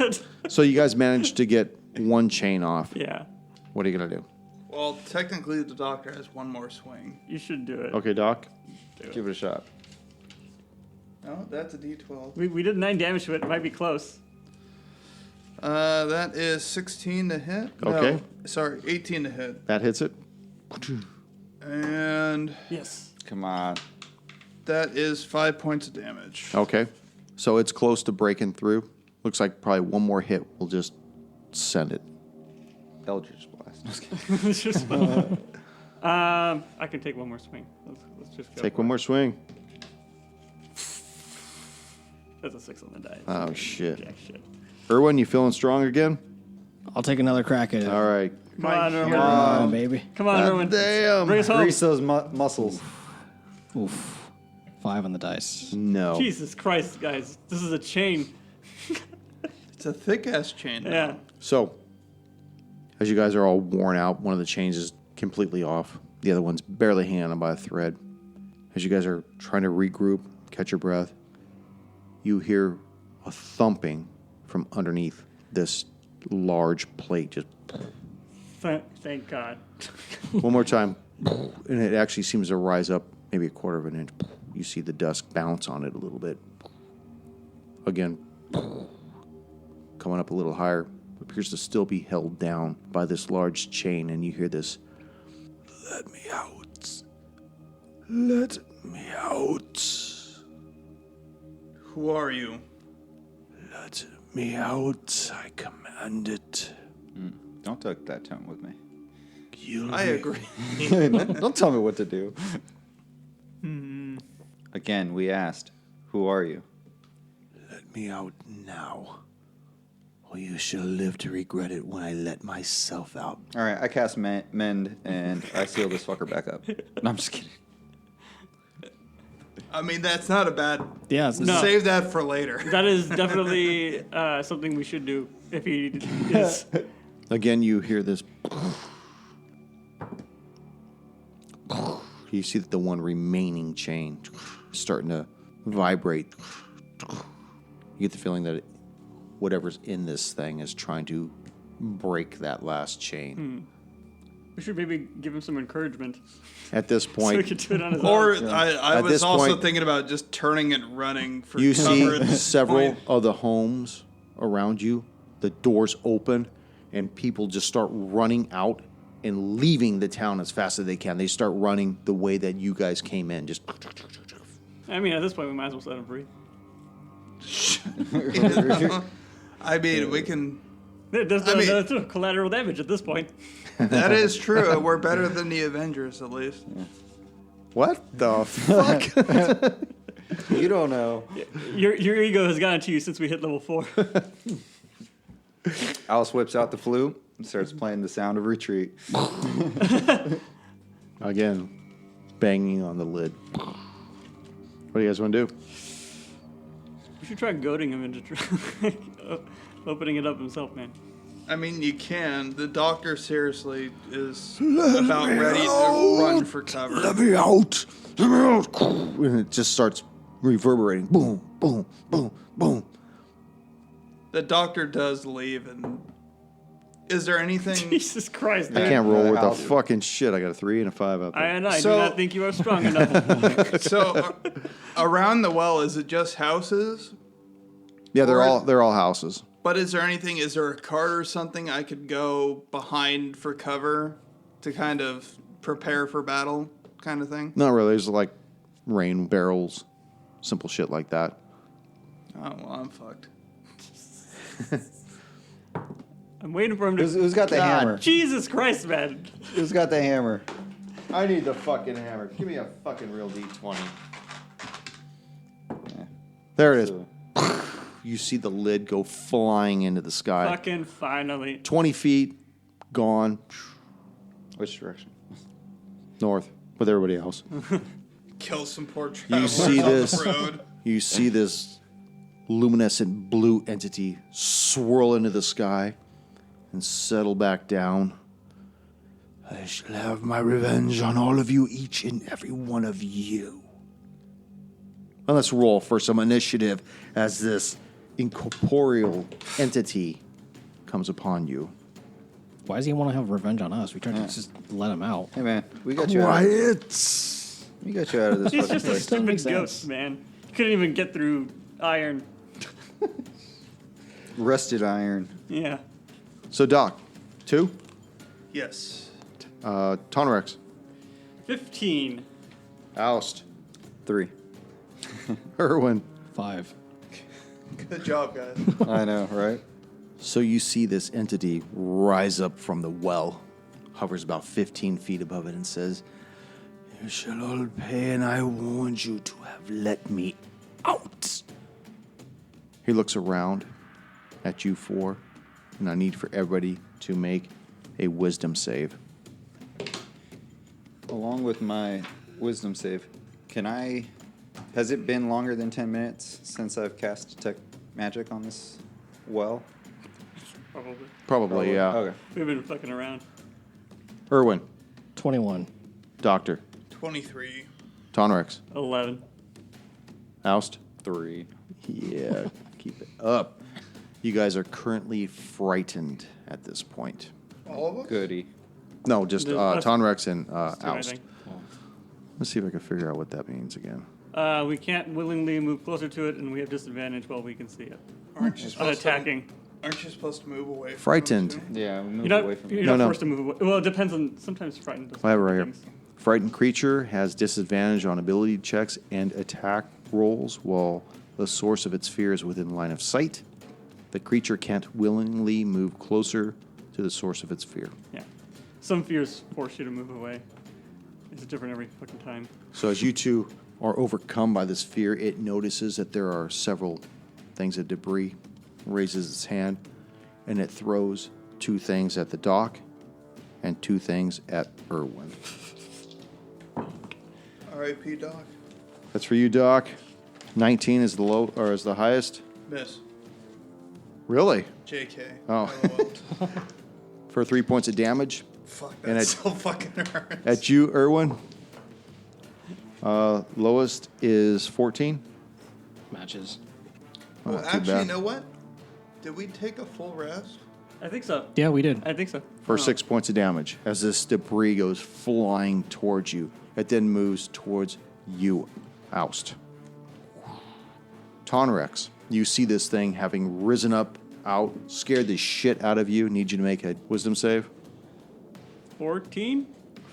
[SPEAKER 6] So you guys managed to get one chain off.
[SPEAKER 2] Yeah,
[SPEAKER 6] What are you going to do?
[SPEAKER 4] Well, technically, the doctor has one more swing.
[SPEAKER 2] you should do it.
[SPEAKER 6] Okay, Doc.
[SPEAKER 3] Give it a shot.
[SPEAKER 4] Oh, that's a D12.
[SPEAKER 2] We did 9 damage to it. It might be close.
[SPEAKER 4] That is 16 to hit.
[SPEAKER 6] Okay.
[SPEAKER 4] No, sorry, 18 to hit.
[SPEAKER 6] That hits it.
[SPEAKER 4] And
[SPEAKER 2] Yes.
[SPEAKER 3] Come on.
[SPEAKER 4] that is 5 points of damage.
[SPEAKER 6] Okay. So it's close to breaking through. Looks like probably one more hit will just send it.
[SPEAKER 3] Eldritch Blast. Just kidding.
[SPEAKER 2] It's just I can take one more swing. Let's just go.
[SPEAKER 6] Take
[SPEAKER 2] for
[SPEAKER 6] one
[SPEAKER 2] it.
[SPEAKER 6] more swing.
[SPEAKER 2] That's a 6 on the dice.
[SPEAKER 6] Oh, shit.
[SPEAKER 2] Jack shit.
[SPEAKER 6] Erwin, you feeling strong again?
[SPEAKER 5] I'll take another crack at it.
[SPEAKER 6] All right.
[SPEAKER 2] Come on, Erwin.
[SPEAKER 5] Come on, baby.
[SPEAKER 2] Come on, Erwin.
[SPEAKER 6] Damn.
[SPEAKER 2] Bring us home.
[SPEAKER 3] Grease those muscles.
[SPEAKER 5] Oof. 5 on the dice.
[SPEAKER 6] No.
[SPEAKER 2] Jesus Christ, guys. This is a chain.
[SPEAKER 4] It's a thick ass chain.
[SPEAKER 2] Yeah.
[SPEAKER 6] So, as you guys are all worn out, one of the chains is completely off. The other one's barely hanging on by a thread. As you guys are trying to regroup, catch your breath, you hear a thumping from underneath this large plate. Just
[SPEAKER 2] Thank God.
[SPEAKER 6] one more time. And it actually seems to rise up maybe a quarter of an inch. You see the dust bounce on it a little bit. Again, coming up a little higher. Appears to still be held down by this large chain, and you hear this, "Let me out. Let me out.
[SPEAKER 4] Who are you?
[SPEAKER 6] Let me out. I command it.
[SPEAKER 3] Don't take that tone with me.
[SPEAKER 4] I agree.
[SPEAKER 3] Don't tell me what to do. Again, we asked, who are you?
[SPEAKER 6] Let me out now, or you shall live to regret it when I let myself out."
[SPEAKER 3] All right, I cast Mend, and I seal this fucker back up. No, I'm just kidding.
[SPEAKER 4] I mean, that's not a bad.
[SPEAKER 5] Yeah, it's
[SPEAKER 2] No.
[SPEAKER 4] Save that for later.
[SPEAKER 2] That is definitely something we should do if he is.
[SPEAKER 6] Again, you hear this. You see that the one remaining chain is starting to vibrate. You get the feeling that whatever's in this thing is trying to break that last chain.
[SPEAKER 2] We should maybe give him some encouragement
[SPEAKER 6] At this
[SPEAKER 2] so he
[SPEAKER 6] point,
[SPEAKER 2] can do it on his
[SPEAKER 4] Or
[SPEAKER 2] own.
[SPEAKER 4] I
[SPEAKER 6] At
[SPEAKER 4] was
[SPEAKER 6] this
[SPEAKER 4] also
[SPEAKER 6] point-
[SPEAKER 4] thinking about just turning and running for
[SPEAKER 6] you
[SPEAKER 4] cover
[SPEAKER 6] see
[SPEAKER 4] at this
[SPEAKER 6] several
[SPEAKER 4] point.
[SPEAKER 6] of the homes around you. The doors open, and people just start running out and leaving the town as fast as they can. They start running the way that you guys came in. Just
[SPEAKER 2] I mean, at this point, we might as well set him free.
[SPEAKER 4] I mean, we can.
[SPEAKER 2] There's
[SPEAKER 4] I mean-
[SPEAKER 2] no collateral damage at this point.
[SPEAKER 4] That is true. We're better than the Avengers, at least.
[SPEAKER 6] what the fuck?
[SPEAKER 3] You don't know.
[SPEAKER 2] Your ego has gotten to you since we hit level 4.
[SPEAKER 3] Alice whips out the flute and starts playing the sound of retreat.
[SPEAKER 6] Again, banging on the lid. What do you guys want to do?
[SPEAKER 2] We should try goading him into opening it up himself, man.
[SPEAKER 4] I mean, you can. The doctor seriously is about ready to run for cover.
[SPEAKER 6] Let me out! Let me out! And it just starts reverberating. Boom, boom, boom, boom.
[SPEAKER 4] The doctor does leave, and is there anything?
[SPEAKER 2] Jesus Christ,
[SPEAKER 6] I
[SPEAKER 2] dude.
[SPEAKER 6] can't roll with the
[SPEAKER 3] I'll-
[SPEAKER 6] fucking shit. I got a 3 and a 5 out there.
[SPEAKER 2] I
[SPEAKER 4] So-
[SPEAKER 2] do not think you are strong enough.
[SPEAKER 4] So, around the well, is it just houses?
[SPEAKER 6] Yeah, they're
[SPEAKER 4] or-
[SPEAKER 6] all houses.
[SPEAKER 4] But is there anything? Is there a cart or something I could go behind for cover to kind of prepare for battle, kind of thing?
[SPEAKER 6] Not really. There's like rain barrels, simple shit like that.
[SPEAKER 4] Oh well, I'm fucked.
[SPEAKER 2] I'm waiting for him to.
[SPEAKER 3] Who's got the hammer?
[SPEAKER 2] Jesus Christ, man.
[SPEAKER 3] Who's got the hammer?
[SPEAKER 6] I need the fucking hammer. Give me a fucking real D20. There it is. You see the lid go flying into the sky.
[SPEAKER 2] Fucking finally.
[SPEAKER 6] 20 feet, gone,
[SPEAKER 3] Which direction?
[SPEAKER 6] north with everybody else.
[SPEAKER 4] Kill some poor
[SPEAKER 6] You
[SPEAKER 4] travelers
[SPEAKER 6] see
[SPEAKER 4] on
[SPEAKER 6] this.
[SPEAKER 4] the road.
[SPEAKER 6] You see this luminescent blue entity swirl into the sky and settle back down. I shall have my revenge on all of you, each and every one of you. let's roll for some initiative as this incorporeal entity comes upon you.
[SPEAKER 5] Why does he want to have revenge on us? We tried to just let him out.
[SPEAKER 3] Hey man, we got you out. We got you out of this
[SPEAKER 2] He's
[SPEAKER 3] fucking
[SPEAKER 2] just a
[SPEAKER 3] place.
[SPEAKER 2] stupid
[SPEAKER 5] makes sense.
[SPEAKER 2] ghost, man. Couldn't even get through iron.
[SPEAKER 3] Rusted iron.
[SPEAKER 2] Yeah.
[SPEAKER 6] So, Doc, 2.
[SPEAKER 4] Yes.
[SPEAKER 6] Tonrex.
[SPEAKER 2] 15.
[SPEAKER 6] Oust.
[SPEAKER 3] 3.
[SPEAKER 6] Irwin.
[SPEAKER 5] 5.
[SPEAKER 4] Good job, guys.
[SPEAKER 3] I know, right?
[SPEAKER 6] So you see this entity rise up from the well, hovers about 15 feet above it, and says, "You shall all pay, and I warned you to have let me out." He looks around at you four, and I need for everybody to make a wisdom save.
[SPEAKER 3] Along with my wisdom save, has it been longer than 10 minutes since I've cast Detect Magic on this well?
[SPEAKER 2] Probably.
[SPEAKER 6] Probably, yeah.
[SPEAKER 3] Okay.
[SPEAKER 2] We've been fucking around.
[SPEAKER 6] Irwin,
[SPEAKER 5] 21.
[SPEAKER 6] Doctor,
[SPEAKER 4] 23.
[SPEAKER 6] Tonrex,
[SPEAKER 2] 11.
[SPEAKER 6] Oust.
[SPEAKER 3] 3.
[SPEAKER 6] Yeah, keep it up. You guys are currently frightened at this point.
[SPEAKER 4] All of us?
[SPEAKER 3] Goody.
[SPEAKER 6] No, just Tonrex and
[SPEAKER 2] Two, I
[SPEAKER 6] Oust.
[SPEAKER 2] think.
[SPEAKER 6] Let's see if I can figure out what that means again.
[SPEAKER 2] We can't willingly move closer to it, and we have disadvantage while we can see it.
[SPEAKER 4] Aren't you
[SPEAKER 2] On
[SPEAKER 4] supposed
[SPEAKER 2] attacking.
[SPEAKER 4] Aren't you supposed to move away from
[SPEAKER 6] Frightened.
[SPEAKER 4] them, too?
[SPEAKER 3] Yeah, we move
[SPEAKER 2] You're
[SPEAKER 3] away
[SPEAKER 2] not,
[SPEAKER 3] from
[SPEAKER 2] you're
[SPEAKER 3] it.
[SPEAKER 2] not
[SPEAKER 6] No.
[SPEAKER 2] forced to move away. Well, it depends on. Sometimes frightened does
[SPEAKER 6] I have it right here.
[SPEAKER 2] things.
[SPEAKER 6] Frightened creature has disadvantage on ability checks and attack rolls while the source of its fear is within line of sight. The creature can't willingly move closer to the source of its fear.
[SPEAKER 2] Yeah. Some fears force you to move away. It's different every fucking time.
[SPEAKER 6] So as you two are overcome by this fear, it notices that there are several things of debris, raises its hand, and it throws 2 things at the dock and 2 things at Irwin.
[SPEAKER 4] R.I.P. Doc.
[SPEAKER 6] That's for you, Doc. 19 is the low or is the highest.
[SPEAKER 4] Miss.
[SPEAKER 6] Really?
[SPEAKER 4] J.K.
[SPEAKER 6] Oh.
[SPEAKER 4] LOL.
[SPEAKER 6] For 3 points of damage.
[SPEAKER 4] Fuck,
[SPEAKER 6] And
[SPEAKER 4] that so fucking hurts.
[SPEAKER 6] At you, Irwin. Lowest is 14.
[SPEAKER 5] Matches.
[SPEAKER 4] Well,
[SPEAKER 6] Not too
[SPEAKER 4] actually,
[SPEAKER 6] bad.
[SPEAKER 4] you know what? Did we take a full rest?
[SPEAKER 2] I think so.
[SPEAKER 5] Yeah, we did.
[SPEAKER 2] I think so.
[SPEAKER 6] For
[SPEAKER 2] Oh.
[SPEAKER 6] 6 points of damage as this debris goes flying towards you. It then moves towards you, Oust. Tonrex, you see this thing having risen up, out, scared the shit out of you. Need you to make a wisdom save.
[SPEAKER 2] 14?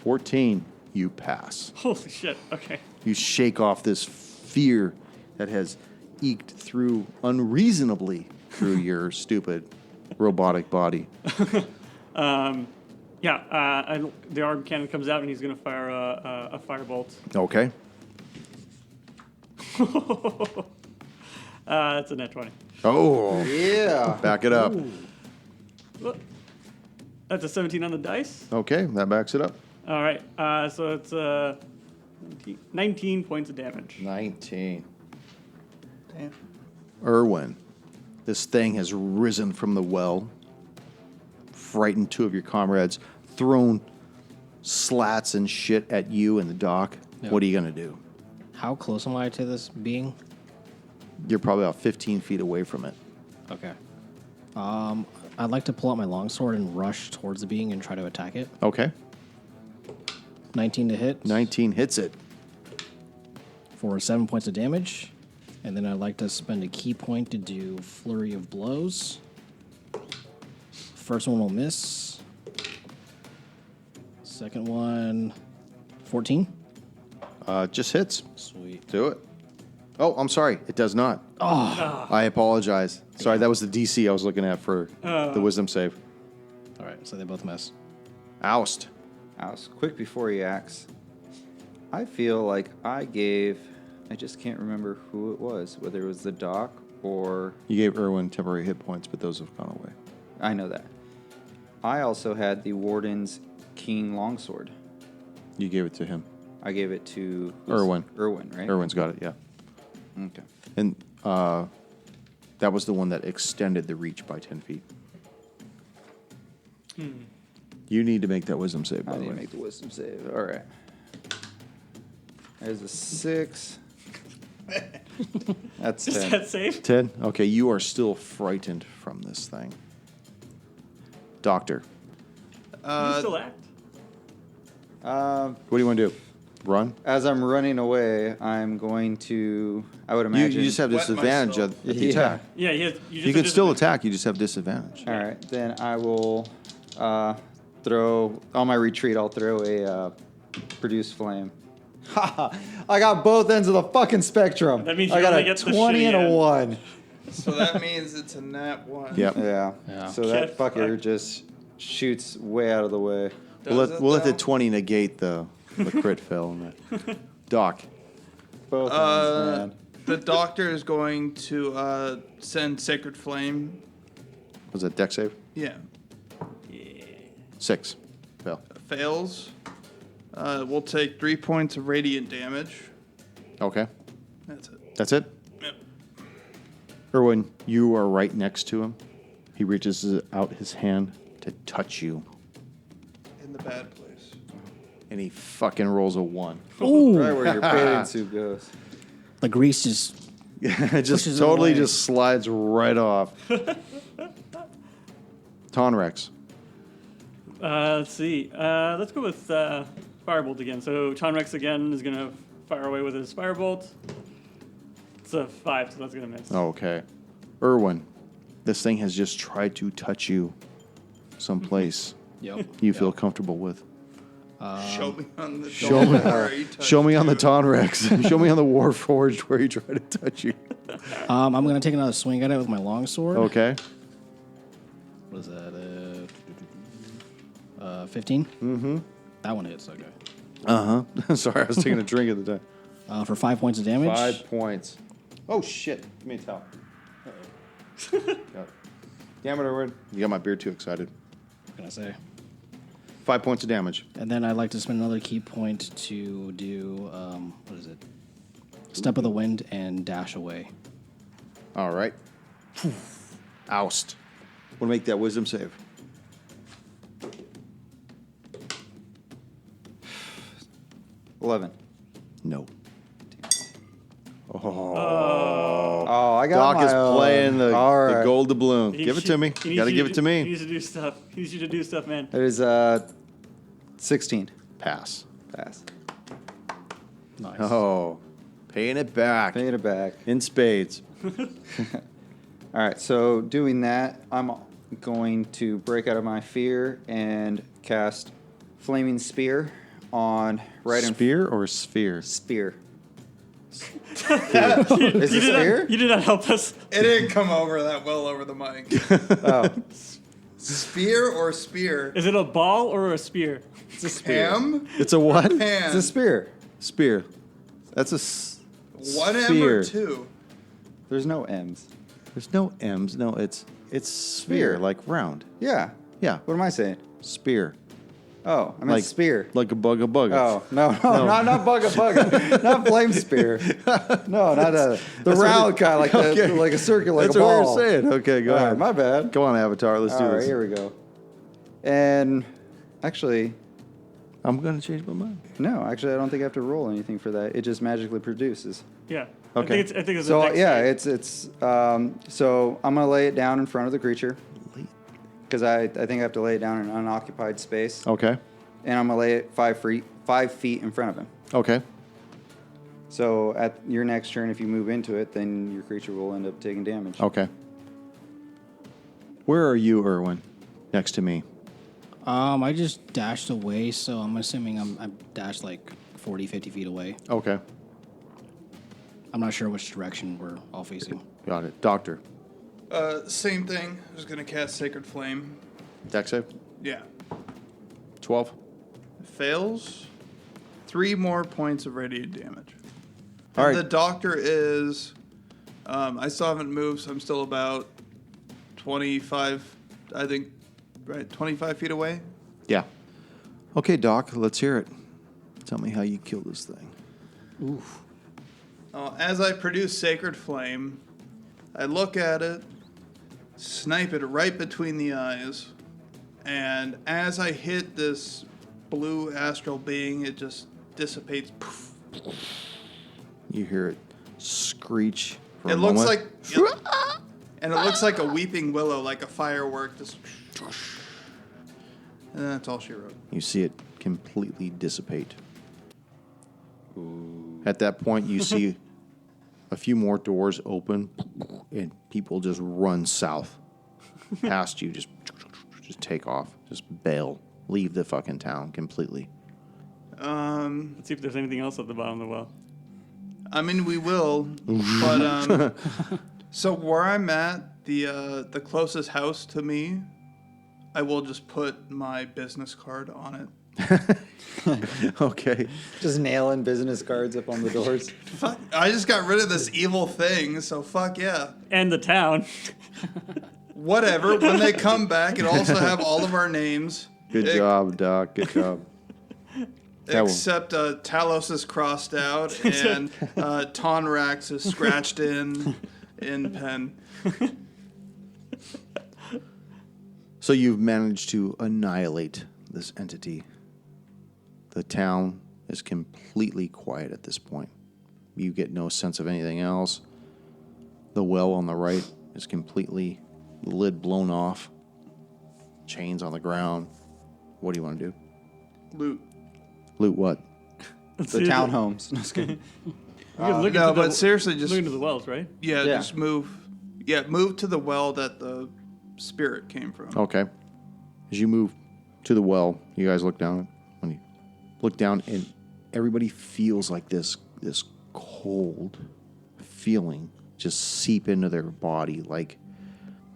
[SPEAKER 6] 14, you pass.
[SPEAKER 2] Holy shit. Okay.
[SPEAKER 6] You shake off this fear that has eked through unreasonably through your stupid robotic body.
[SPEAKER 2] Yeah, the arm cannon comes out and he's going to fire a firebolt.
[SPEAKER 6] Okay.
[SPEAKER 2] That's a net 20.
[SPEAKER 6] Oh,
[SPEAKER 3] Yeah.
[SPEAKER 6] back it up.
[SPEAKER 2] Whoop. That's a 17 on the dice.
[SPEAKER 6] Okay, that backs it up.
[SPEAKER 2] All right, so it's 19 points of damage.
[SPEAKER 6] 19.
[SPEAKER 4] Damn.
[SPEAKER 6] Irwin, this thing has risen from the well, frightened 2 of your comrades, thrown slats and shit at you and the dock.
[SPEAKER 5] Yeah.
[SPEAKER 6] What are you going to do?
[SPEAKER 5] How close am I to this being?
[SPEAKER 6] You're probably about 15 feet away from it.
[SPEAKER 5] Okay. I'd like to pull out my longsword and rush towards the being and try to attack it.
[SPEAKER 6] Okay.
[SPEAKER 5] 19 to hit
[SPEAKER 6] 19 hits it.
[SPEAKER 5] for 7 points of damage. And then I'd like to spend a key point to do Flurry of Blows. First one will miss. Second one, 14.
[SPEAKER 6] Just hits.
[SPEAKER 5] Sweet.
[SPEAKER 6] Do it. Oh, I'm sorry. It does not. Oh. I apologize. Sorry, that was the DC I was looking at for the wisdom save.
[SPEAKER 5] All right, so they both miss.
[SPEAKER 6] Oust.
[SPEAKER 3] House, quick before he acts. I feel like I just can't remember who it was, whether it was the doc or.
[SPEAKER 6] You gave Irwin temporary hit points, but those have gone away.
[SPEAKER 3] I know that. I also had the warden's keen longsword.
[SPEAKER 6] You gave it to him.
[SPEAKER 3] I gave it to
[SPEAKER 6] Irwin.
[SPEAKER 3] Irwin, right?
[SPEAKER 6] Irwin's got it, yeah.
[SPEAKER 3] Okay.
[SPEAKER 6] And that was the one that extended the reach by 10 feet. You need to make that wisdom save, by
[SPEAKER 3] I
[SPEAKER 6] the
[SPEAKER 3] need
[SPEAKER 6] way.
[SPEAKER 3] to make the wisdom save. All right. There's a 6. That's
[SPEAKER 2] Is
[SPEAKER 3] 10.
[SPEAKER 2] that safe?
[SPEAKER 6] 10? Okay, you are still frightened from this thing. Doctor,
[SPEAKER 2] You still act?
[SPEAKER 6] what do you want to do? Run?
[SPEAKER 3] As I'm running away, I'm going to. I would
[SPEAKER 6] You
[SPEAKER 3] imagine.
[SPEAKER 6] just have
[SPEAKER 4] Wet
[SPEAKER 6] disadvantage
[SPEAKER 4] myself.
[SPEAKER 6] at the
[SPEAKER 3] Yeah.
[SPEAKER 6] attack.
[SPEAKER 2] Yeah,
[SPEAKER 6] You can still attack, you just have disadvantage.
[SPEAKER 3] All right, then I will throw on my retreat. I'll throw a produce flame. I got both ends of the fucking spectrum.
[SPEAKER 2] That means you
[SPEAKER 3] I got
[SPEAKER 2] only
[SPEAKER 3] a
[SPEAKER 2] get the
[SPEAKER 3] 20 and
[SPEAKER 2] shitty
[SPEAKER 3] a
[SPEAKER 2] end.
[SPEAKER 3] 1.
[SPEAKER 4] So that means it's a nat 1.
[SPEAKER 6] Yep.
[SPEAKER 3] Yeah. So that
[SPEAKER 2] Get
[SPEAKER 3] fucker
[SPEAKER 2] fucked.
[SPEAKER 3] just shoots way out of the way.
[SPEAKER 4] Does it,
[SPEAKER 6] We'll let the
[SPEAKER 4] though?
[SPEAKER 6] 20 negate the crit fail. On that. Doc,
[SPEAKER 3] Both ends, man.
[SPEAKER 4] The doctor is going to send Sacred Flame.
[SPEAKER 6] was that deck save?
[SPEAKER 4] Yeah.
[SPEAKER 6] 6. Fail.
[SPEAKER 4] Fails. We'll take 3 points of radiant damage.
[SPEAKER 6] Okay.
[SPEAKER 4] That's it.
[SPEAKER 6] That's it?
[SPEAKER 4] Yep.
[SPEAKER 6] Erwin, you are right next to him. He reaches out his hand to touch you,
[SPEAKER 4] In the bad place.
[SPEAKER 6] and he fucking rolls a 1.
[SPEAKER 5] Ooh,
[SPEAKER 3] Right where your bathing suit goes.
[SPEAKER 5] the grease just.
[SPEAKER 6] It just
[SPEAKER 5] Pushes it
[SPEAKER 6] totally
[SPEAKER 5] away.
[SPEAKER 6] just slides right off. Tonrex.
[SPEAKER 2] Let's see. Let's go with Firebolt again. So Tonrex again is going to fire away with his Firebolt. It's a 5, so that's going to miss.
[SPEAKER 6] Okay. Erwin, this thing has just tried to touch you someplace
[SPEAKER 5] Yep.
[SPEAKER 6] you feel comfortable with.
[SPEAKER 4] Show me on the
[SPEAKER 6] Show me,
[SPEAKER 4] where he touched
[SPEAKER 6] show me on the
[SPEAKER 4] you.
[SPEAKER 6] Tonrex. Show me on the Warforged where he tried to touch you.
[SPEAKER 5] I'm gonna take another swing at it with my longsword.
[SPEAKER 6] Okay.
[SPEAKER 5] What is that? 15. Mm-hmm. That one hits. Okay.
[SPEAKER 6] Uh-huh. Sorry, I was taking a drink at the time.
[SPEAKER 5] For 5 points of damage.
[SPEAKER 6] 5 points. Oh, shit. Give me a towel. Damn it, Erwin. You got my beard too excited.
[SPEAKER 5] What can I say?
[SPEAKER 6] 5 points of damage.
[SPEAKER 5] And then I'd like to spend another key point to do what is it? Step of the Wind and dash away.
[SPEAKER 6] All right. Oust. Want to make that wisdom save.
[SPEAKER 3] $11.
[SPEAKER 6] No.
[SPEAKER 3] Oh, I got
[SPEAKER 6] Doc
[SPEAKER 3] my
[SPEAKER 6] is
[SPEAKER 3] own.
[SPEAKER 6] playing the
[SPEAKER 3] All right.
[SPEAKER 6] gold doubloon.
[SPEAKER 2] He
[SPEAKER 6] Give it
[SPEAKER 2] needs
[SPEAKER 6] to me.
[SPEAKER 2] he needs
[SPEAKER 6] Got to
[SPEAKER 2] you
[SPEAKER 6] give it to
[SPEAKER 2] He
[SPEAKER 6] me.
[SPEAKER 2] needs to do stuff. He needs you to do stuff, man.
[SPEAKER 3] It is 16.
[SPEAKER 6] Pass.
[SPEAKER 3] Pass.
[SPEAKER 5] Nice.
[SPEAKER 6] Oh, paying it back
[SPEAKER 3] Paying it back.
[SPEAKER 6] in spades.
[SPEAKER 3] All right, so doing that, I'm going to break out of my fear and cast Flaming Spear on right in
[SPEAKER 6] Spear or sphere?
[SPEAKER 3] Spear. Is
[SPEAKER 2] You
[SPEAKER 3] it
[SPEAKER 2] did,
[SPEAKER 3] spear?
[SPEAKER 2] not, you did not help us.
[SPEAKER 4] It didn't come over that well over the mic.
[SPEAKER 3] Oh,
[SPEAKER 4] Spear or spear?
[SPEAKER 2] Is it a ball or a spear?
[SPEAKER 3] it's a spear.
[SPEAKER 4] Ham?
[SPEAKER 6] It's a what?
[SPEAKER 3] It's
[SPEAKER 4] Pan.
[SPEAKER 3] a spear.
[SPEAKER 6] Spear. That's a
[SPEAKER 4] One M
[SPEAKER 6] sphere.
[SPEAKER 4] or two?
[SPEAKER 3] There's no M's.
[SPEAKER 6] There's no M's. No, it's sphere,
[SPEAKER 3] Spear.
[SPEAKER 6] like round.
[SPEAKER 3] Yeah.
[SPEAKER 6] Yeah,
[SPEAKER 3] What am I saying?
[SPEAKER 6] spear.
[SPEAKER 3] Oh, I meant
[SPEAKER 6] Like
[SPEAKER 3] spear.
[SPEAKER 6] Like a bug, a bug.
[SPEAKER 3] Oh, no, not bugga. Not flame spear. No, not the round kind, like
[SPEAKER 6] Okay.
[SPEAKER 3] like a circle, like
[SPEAKER 6] That's
[SPEAKER 3] a
[SPEAKER 6] what
[SPEAKER 3] ball.
[SPEAKER 6] we're saying. Okay, go
[SPEAKER 3] All
[SPEAKER 6] ahead.
[SPEAKER 3] right, my bad.
[SPEAKER 6] Go on, Avatar. Let's do
[SPEAKER 3] All right,
[SPEAKER 6] this.
[SPEAKER 3] here we go. And actually,
[SPEAKER 6] I'm going to change my mind.
[SPEAKER 3] no, actually, I don't think I have to roll anything for that. It just magically produces.
[SPEAKER 2] Yeah.
[SPEAKER 6] Okay.
[SPEAKER 2] I think it's a
[SPEAKER 3] So
[SPEAKER 2] dex
[SPEAKER 3] yeah,
[SPEAKER 2] save.
[SPEAKER 3] it's so I'm gonna lay it down in front of the creature because I think I have to lay it down in an unoccupied space,
[SPEAKER 6] Okay.
[SPEAKER 3] and I'm gonna lay it 5 feet in front of him.
[SPEAKER 6] Okay.
[SPEAKER 3] So at your next turn, if you move into it, then your creature will end up taking damage.
[SPEAKER 6] Okay. Where are you, Erwin? Next to me.
[SPEAKER 5] I just dashed away, so I'm assuming I'm dashed like 40, 50 feet away.
[SPEAKER 6] Okay.
[SPEAKER 5] I'm not sure which direction we're all facing.
[SPEAKER 6] Got it. Doctor.
[SPEAKER 4] Same thing. I was gonna cast Sacred Flame.
[SPEAKER 6] Deck save.
[SPEAKER 4] Yeah.
[SPEAKER 6] 12.
[SPEAKER 4] Fails. 3 more points of radiant damage.
[SPEAKER 6] All
[SPEAKER 4] And
[SPEAKER 6] right.
[SPEAKER 4] the doctor is. I still haven't moved, so I'm still about 25. I think, right, 25 feet away.
[SPEAKER 6] Yeah. Okay, Doc, let's hear it. Tell me how you kill this thing.
[SPEAKER 4] As I produce Sacred Flame, I look at it, snipe it right between the eyes, and as I hit this blue astral being, it just dissipates. Poof.
[SPEAKER 6] You hear it screech for
[SPEAKER 4] It
[SPEAKER 6] a
[SPEAKER 4] looks
[SPEAKER 6] moment.
[SPEAKER 4] and it looks like a weeping willow, like a firework. Just, and that's all she wrote.
[SPEAKER 6] You see it completely dissipate. At that point, you see a few more doors open, and people just run south past you. Just take off. Just bail. Leave the fucking town completely.
[SPEAKER 2] Let's see if there's anything else at the bottom of the well.
[SPEAKER 4] I mean, we will, but so where I'm at, the closest house to me, I will just put my business card on it.
[SPEAKER 6] Okay.
[SPEAKER 3] Just nailing business cards up on the doors.
[SPEAKER 4] Fuck, I just got rid of this evil thing, so fuck yeah.
[SPEAKER 2] And the town.
[SPEAKER 4] Whatever. When they come back, it'll also have all of our names.
[SPEAKER 6] Good job, Doc. Good job.
[SPEAKER 4] Except Talos is crossed out and Tonrax is scratched in pen.
[SPEAKER 6] So you've managed to annihilate this entity. The town is completely quiet at this point. You get no sense of anything else. The well on the right is completely, the lid blown off. Chains on the ground. What do you want to do?
[SPEAKER 4] Loot.
[SPEAKER 6] Loot what?
[SPEAKER 3] The townhomes. No, just kidding.
[SPEAKER 4] No, but seriously, just
[SPEAKER 2] look into the wells, right?
[SPEAKER 4] yeah,
[SPEAKER 3] Yeah.
[SPEAKER 4] just move. Yeah, move to the well that the spirit came from.
[SPEAKER 6] Okay. As you move to the well, you guys look down. When you look down, and everybody feels like this cold feeling just seep into their body. Like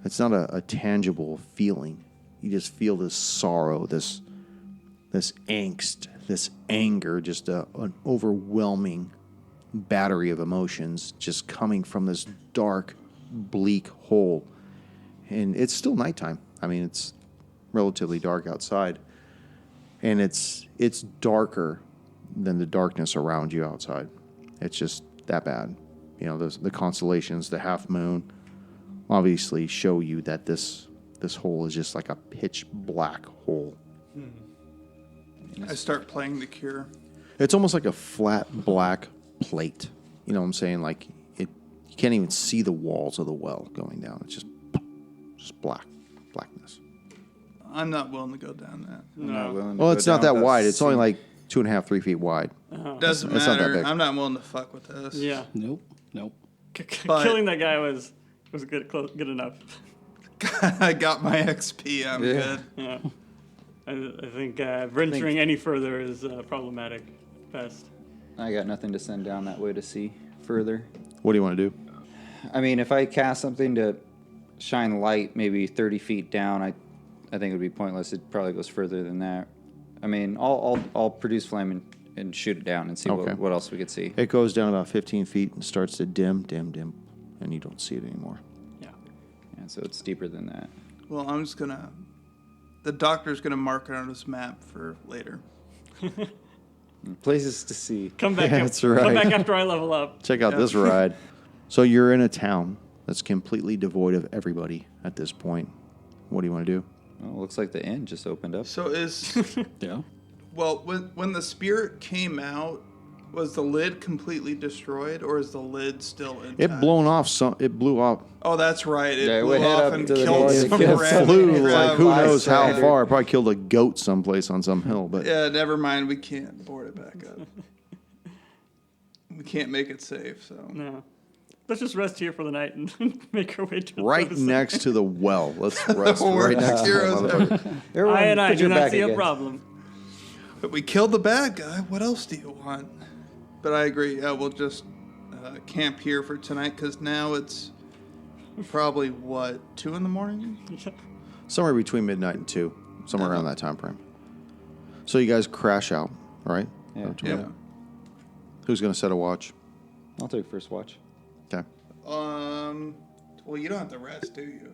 [SPEAKER 6] it's not a tangible feeling. You just feel this sorrow, this angst, this anger, just an overwhelming battery of emotions just coming from this dark, bleak hole. And it's still nighttime. I mean, it's relatively dark outside. And it's darker than the darkness around you outside. It's just that bad. You know, the constellations, the half moon, obviously show you that this hole is just like a pitch black hole.
[SPEAKER 4] I start playing The Cure.
[SPEAKER 6] It's almost like a flat black plate. You know what I'm saying? Like you can't even see the walls of the well going down. It's just blackness.
[SPEAKER 4] I'm not willing to go down that.
[SPEAKER 3] I'm not willing to
[SPEAKER 6] Well,
[SPEAKER 3] go
[SPEAKER 6] it's not
[SPEAKER 3] down
[SPEAKER 6] that
[SPEAKER 3] without
[SPEAKER 6] wide. It's only
[SPEAKER 3] seeing-
[SPEAKER 6] like 2.5, 3 feet wide.
[SPEAKER 4] Doesn't
[SPEAKER 6] It's not that
[SPEAKER 4] matter.
[SPEAKER 6] big.
[SPEAKER 4] I'm not willing to fuck with this.
[SPEAKER 2] Yeah.
[SPEAKER 5] Nope.
[SPEAKER 4] But-
[SPEAKER 2] Killing that guy was good enough.
[SPEAKER 4] I got my XP. I'm
[SPEAKER 3] Yeah.
[SPEAKER 4] good.
[SPEAKER 2] Yeah. I think venturing any further is problematic at best.
[SPEAKER 3] I got nothing to send down that way to see further.
[SPEAKER 6] What do you want to do?
[SPEAKER 3] I mean, if I cast something to shine light maybe 30 feet down, I think it would be pointless. It probably goes further than that. I mean, I'll produce flame and shoot it down and see
[SPEAKER 6] Okay.
[SPEAKER 3] what else we could see.
[SPEAKER 6] It goes down about 15 feet and starts to dim, and you don't see it anymore.
[SPEAKER 2] Yeah.
[SPEAKER 3] Yeah, so it's deeper than that.
[SPEAKER 4] Well, I'm just gonna. The doctor's gonna mark it on his map for later.
[SPEAKER 3] Places to see.
[SPEAKER 2] Come back.
[SPEAKER 6] Yeah,
[SPEAKER 2] up,
[SPEAKER 6] that's right.
[SPEAKER 2] Come back after I level up.
[SPEAKER 6] Check out this ride. So you're in a town that's completely devoid of everybody at this point. What do you want to do?
[SPEAKER 3] Well, it looks like the inn just opened up.
[SPEAKER 4] So is
[SPEAKER 5] Yeah.
[SPEAKER 4] well when the spirit came out, was the lid completely destroyed or is the lid still intact?
[SPEAKER 6] It blew off.
[SPEAKER 4] Oh, that's right. It
[SPEAKER 3] Yeah, it
[SPEAKER 4] blew
[SPEAKER 3] went head
[SPEAKER 4] off
[SPEAKER 3] up
[SPEAKER 4] and
[SPEAKER 3] to the
[SPEAKER 4] killed
[SPEAKER 3] door.
[SPEAKER 4] some
[SPEAKER 3] It
[SPEAKER 4] random
[SPEAKER 6] Flew
[SPEAKER 4] crab.
[SPEAKER 6] like who knows how
[SPEAKER 3] bystander.
[SPEAKER 6] far. It probably killed a goat someplace on some hill. But
[SPEAKER 4] Yeah, never mind. We can't board it back up. We can't make it safe. So
[SPEAKER 2] No. Let's just rest here for the night and make our way to the
[SPEAKER 6] right
[SPEAKER 2] other side.
[SPEAKER 6] next to the well. Let's rest
[SPEAKER 4] We're
[SPEAKER 6] right next to that
[SPEAKER 4] heroes
[SPEAKER 6] motherfucker.
[SPEAKER 3] Everyone,
[SPEAKER 2] I and I
[SPEAKER 3] put
[SPEAKER 2] do
[SPEAKER 3] your
[SPEAKER 2] not
[SPEAKER 3] back
[SPEAKER 2] see a
[SPEAKER 3] against-
[SPEAKER 2] problem.
[SPEAKER 4] But we killed the bad guy. What else do you want? But I agree. We'll just camp here for tonight because now it's probably, 2 in the morning?
[SPEAKER 6] Somewhere between midnight and 2. Somewhere around that time frame. So you guys crash out, right?
[SPEAKER 3] Yeah.
[SPEAKER 4] Yeah.
[SPEAKER 6] Who's going to set a watch?
[SPEAKER 3] I'll take first watch.
[SPEAKER 6] Okay.
[SPEAKER 4] Well, you don't have to rest, do you?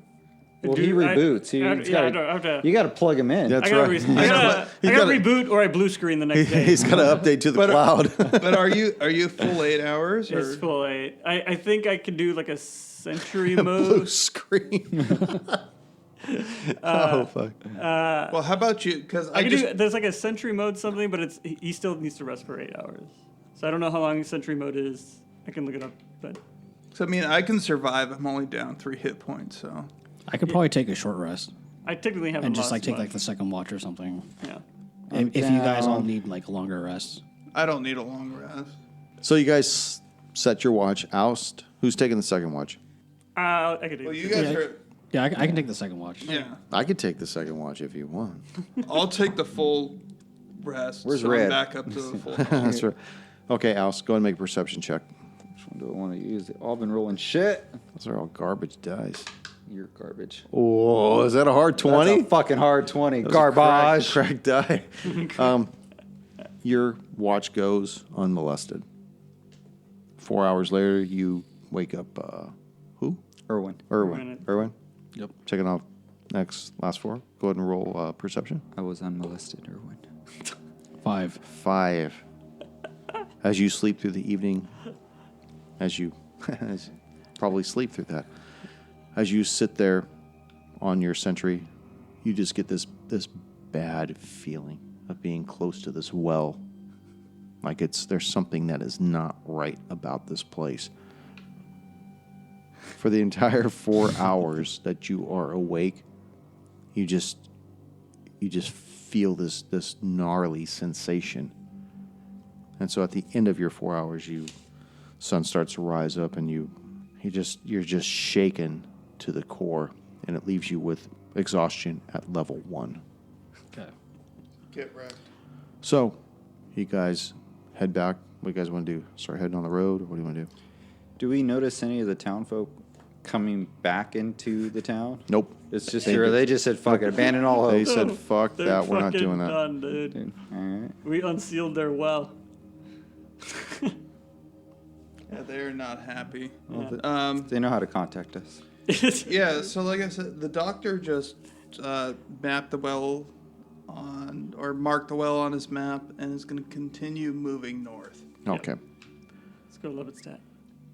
[SPEAKER 3] Well,
[SPEAKER 2] Dude,
[SPEAKER 3] he reboots.
[SPEAKER 2] I have to.
[SPEAKER 3] You got to plug him in.
[SPEAKER 6] That's
[SPEAKER 2] I gotta,
[SPEAKER 6] right.
[SPEAKER 2] I gotta,
[SPEAKER 6] He's
[SPEAKER 2] I gotta
[SPEAKER 6] gotta-
[SPEAKER 2] reboot or I blue screen the next day.
[SPEAKER 6] He's got to update to the cloud.
[SPEAKER 4] But are you full 8 hours? Or?
[SPEAKER 2] It's full 8. I think I could do like a century
[SPEAKER 6] Blue
[SPEAKER 2] mode.
[SPEAKER 6] screen. Oh, fuck.
[SPEAKER 4] Well, how about you? Because
[SPEAKER 2] I could do. There's like a century mode something, but he still needs to rest for 8 hours. So I don't know how long century mode is. I can look it up But
[SPEAKER 4] So, I mean, I can survive. I'm only down 3 hit points, so.
[SPEAKER 5] I could probably take a short rest
[SPEAKER 2] I technically haven't
[SPEAKER 5] and just
[SPEAKER 2] lost
[SPEAKER 5] take
[SPEAKER 2] much.
[SPEAKER 5] the second watch or something.
[SPEAKER 2] Yeah.
[SPEAKER 5] If you guys all need like a longer rest.
[SPEAKER 4] I don't need a long rest.
[SPEAKER 6] So you guys set your watch. Oust. Who's taking the second watch?
[SPEAKER 2] I could do
[SPEAKER 4] Well,
[SPEAKER 2] it.
[SPEAKER 4] you guys
[SPEAKER 5] Yeah.
[SPEAKER 4] are.
[SPEAKER 5] Yeah, I can take the second watch.
[SPEAKER 4] Yeah.
[SPEAKER 6] I could take the second watch if you want.
[SPEAKER 4] I'll take the full rest.
[SPEAKER 3] Where's
[SPEAKER 4] so
[SPEAKER 3] Red?
[SPEAKER 4] I'm back up to the full.
[SPEAKER 6] That's right. Okay, Oust, go ahead and make a perception check.
[SPEAKER 3] Which one do I want to use? They've all been rolling shit.
[SPEAKER 6] Those are all garbage dice.
[SPEAKER 3] You're garbage.
[SPEAKER 6] Oh, is that a hard 20?
[SPEAKER 3] That's a fucking hard 20. Garbage.
[SPEAKER 6] Crack die. Your watch goes unmolested. 4 hours later, you wake up. Who?
[SPEAKER 3] Irwin.
[SPEAKER 6] Irwin. Irwin?
[SPEAKER 5] Yep.
[SPEAKER 6] Checking off last 4. Go ahead and roll perception.
[SPEAKER 3] I was unmolested, Irwin.
[SPEAKER 5] 5.
[SPEAKER 6] 5. As you sleep through the evening, as you probably sleep through that, as you sit there on your sentry, you just get this bad feeling of being close to this well. Like there's something that is not right about this place. For the entire 4 hours that you are awake, you just feel this gnarly sensation. And so at the end of your 4 hours, sun starts to rise up, and you're just shaken to the core, and it leaves you with exhaustion at level 1.
[SPEAKER 5] Okay.
[SPEAKER 4] Get wrecked.
[SPEAKER 6] So, you guys head back. What do you guys want to do? Start heading on the road, or what do you want to do?
[SPEAKER 3] Do we notice any of the town folk coming back into the town?
[SPEAKER 6] Nope.
[SPEAKER 3] It's just
[SPEAKER 6] They-
[SPEAKER 3] here. They just said, fuck it, abandon all
[SPEAKER 6] They
[SPEAKER 3] hope.
[SPEAKER 6] said, "Fuck
[SPEAKER 2] They're
[SPEAKER 6] that, we're not
[SPEAKER 2] fucking
[SPEAKER 6] doing that."
[SPEAKER 2] done, dude.
[SPEAKER 3] Dude, all right.
[SPEAKER 2] We unsealed their well.
[SPEAKER 4] Yeah, they're not happy.
[SPEAKER 3] They know how to contact us.
[SPEAKER 4] Yeah, so like I said, the doctor just mapped the well marked the well on his map and is going to continue moving north.
[SPEAKER 6] Okay.
[SPEAKER 2] Let's go Levitt's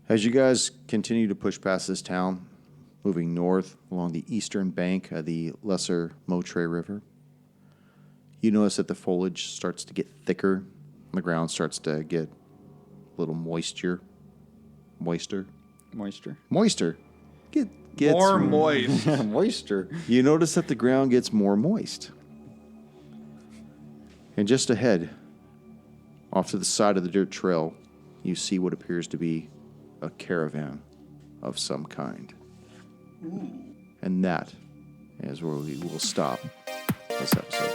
[SPEAKER 6] As you guys continue to push past this town, moving north along the eastern bank of the lesser Motre River, you notice that the foliage starts to get thicker. The ground starts to get a little moister.
[SPEAKER 3] Moisture.
[SPEAKER 6] Gets
[SPEAKER 4] More moist.
[SPEAKER 3] Moisture.
[SPEAKER 6] You notice that the ground gets more moist. And just ahead, off to the side of the dirt trail, you see what appears to be a caravan of some kind.
[SPEAKER 4] Ooh.
[SPEAKER 6] And that is where we will stop this episode.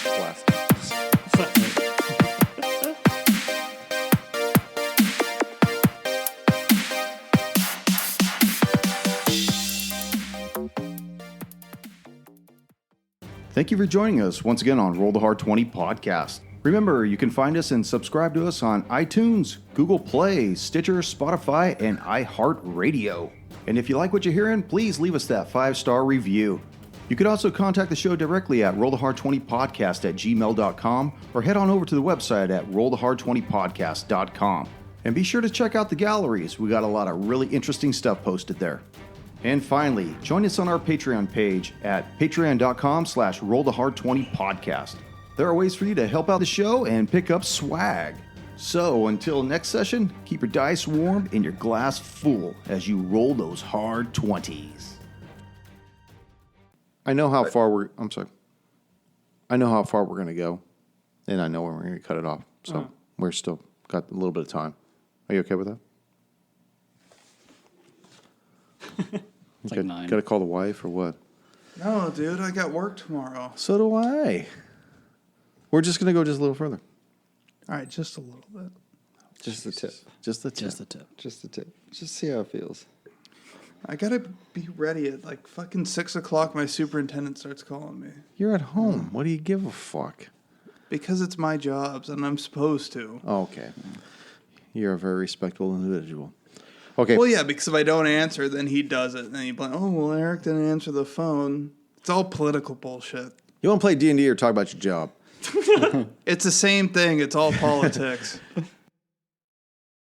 [SPEAKER 3] Blast.
[SPEAKER 1] Thank you for joining us once again on Roll the Hard 20 podcast. Remember, you can find us and subscribe to us on iTunes, Google Play, Stitcher, Spotify, and iHeart Radio. And if you like what you're hearing, please leave us that 5-star review. You can also contact the show directly at rollthehard20podcast@gmail.com or head on over to the website at rollthehard20podcast.com. And be sure to check out the galleries. We got a lot of really interesting stuff posted there. And finally, join us on our Patreon page at patreon.com/rollthehard20podcast. There are ways for you to help out the show and pick up swag. So until next session, keep your dice warm and your glass full as you roll those hard 20s.
[SPEAKER 6] I know how far we're going to go, and I know when we're going to cut it off. So we're still got a little bit of time. Are you okay with that?
[SPEAKER 5] It's like 9.
[SPEAKER 6] Got to call the wife or what?
[SPEAKER 4] No, dude, I got work tomorrow.
[SPEAKER 6] So do I. We're just going to go just a little further.
[SPEAKER 4] All right, just a little bit.
[SPEAKER 3] Just the tip.
[SPEAKER 6] Just the tip.
[SPEAKER 5] Just the tip.
[SPEAKER 3] Just the tip. Just see how it feels.
[SPEAKER 4] I gotta be ready at like fucking 6 o'clock. My superintendent starts calling me
[SPEAKER 6] You're at home. What do you give a fuck?
[SPEAKER 4] because it's my jobs and I'm supposed to.
[SPEAKER 6] Okay. You're a very respectable individual. Okay.
[SPEAKER 4] Well, yeah, because if I don't answer, then he does it, and then he's like, "Oh, well, Eric didn't answer the phone." It's all political bullshit.
[SPEAKER 6] You want to play D&D or talk about your job?
[SPEAKER 4] It's the same thing. It's all politics.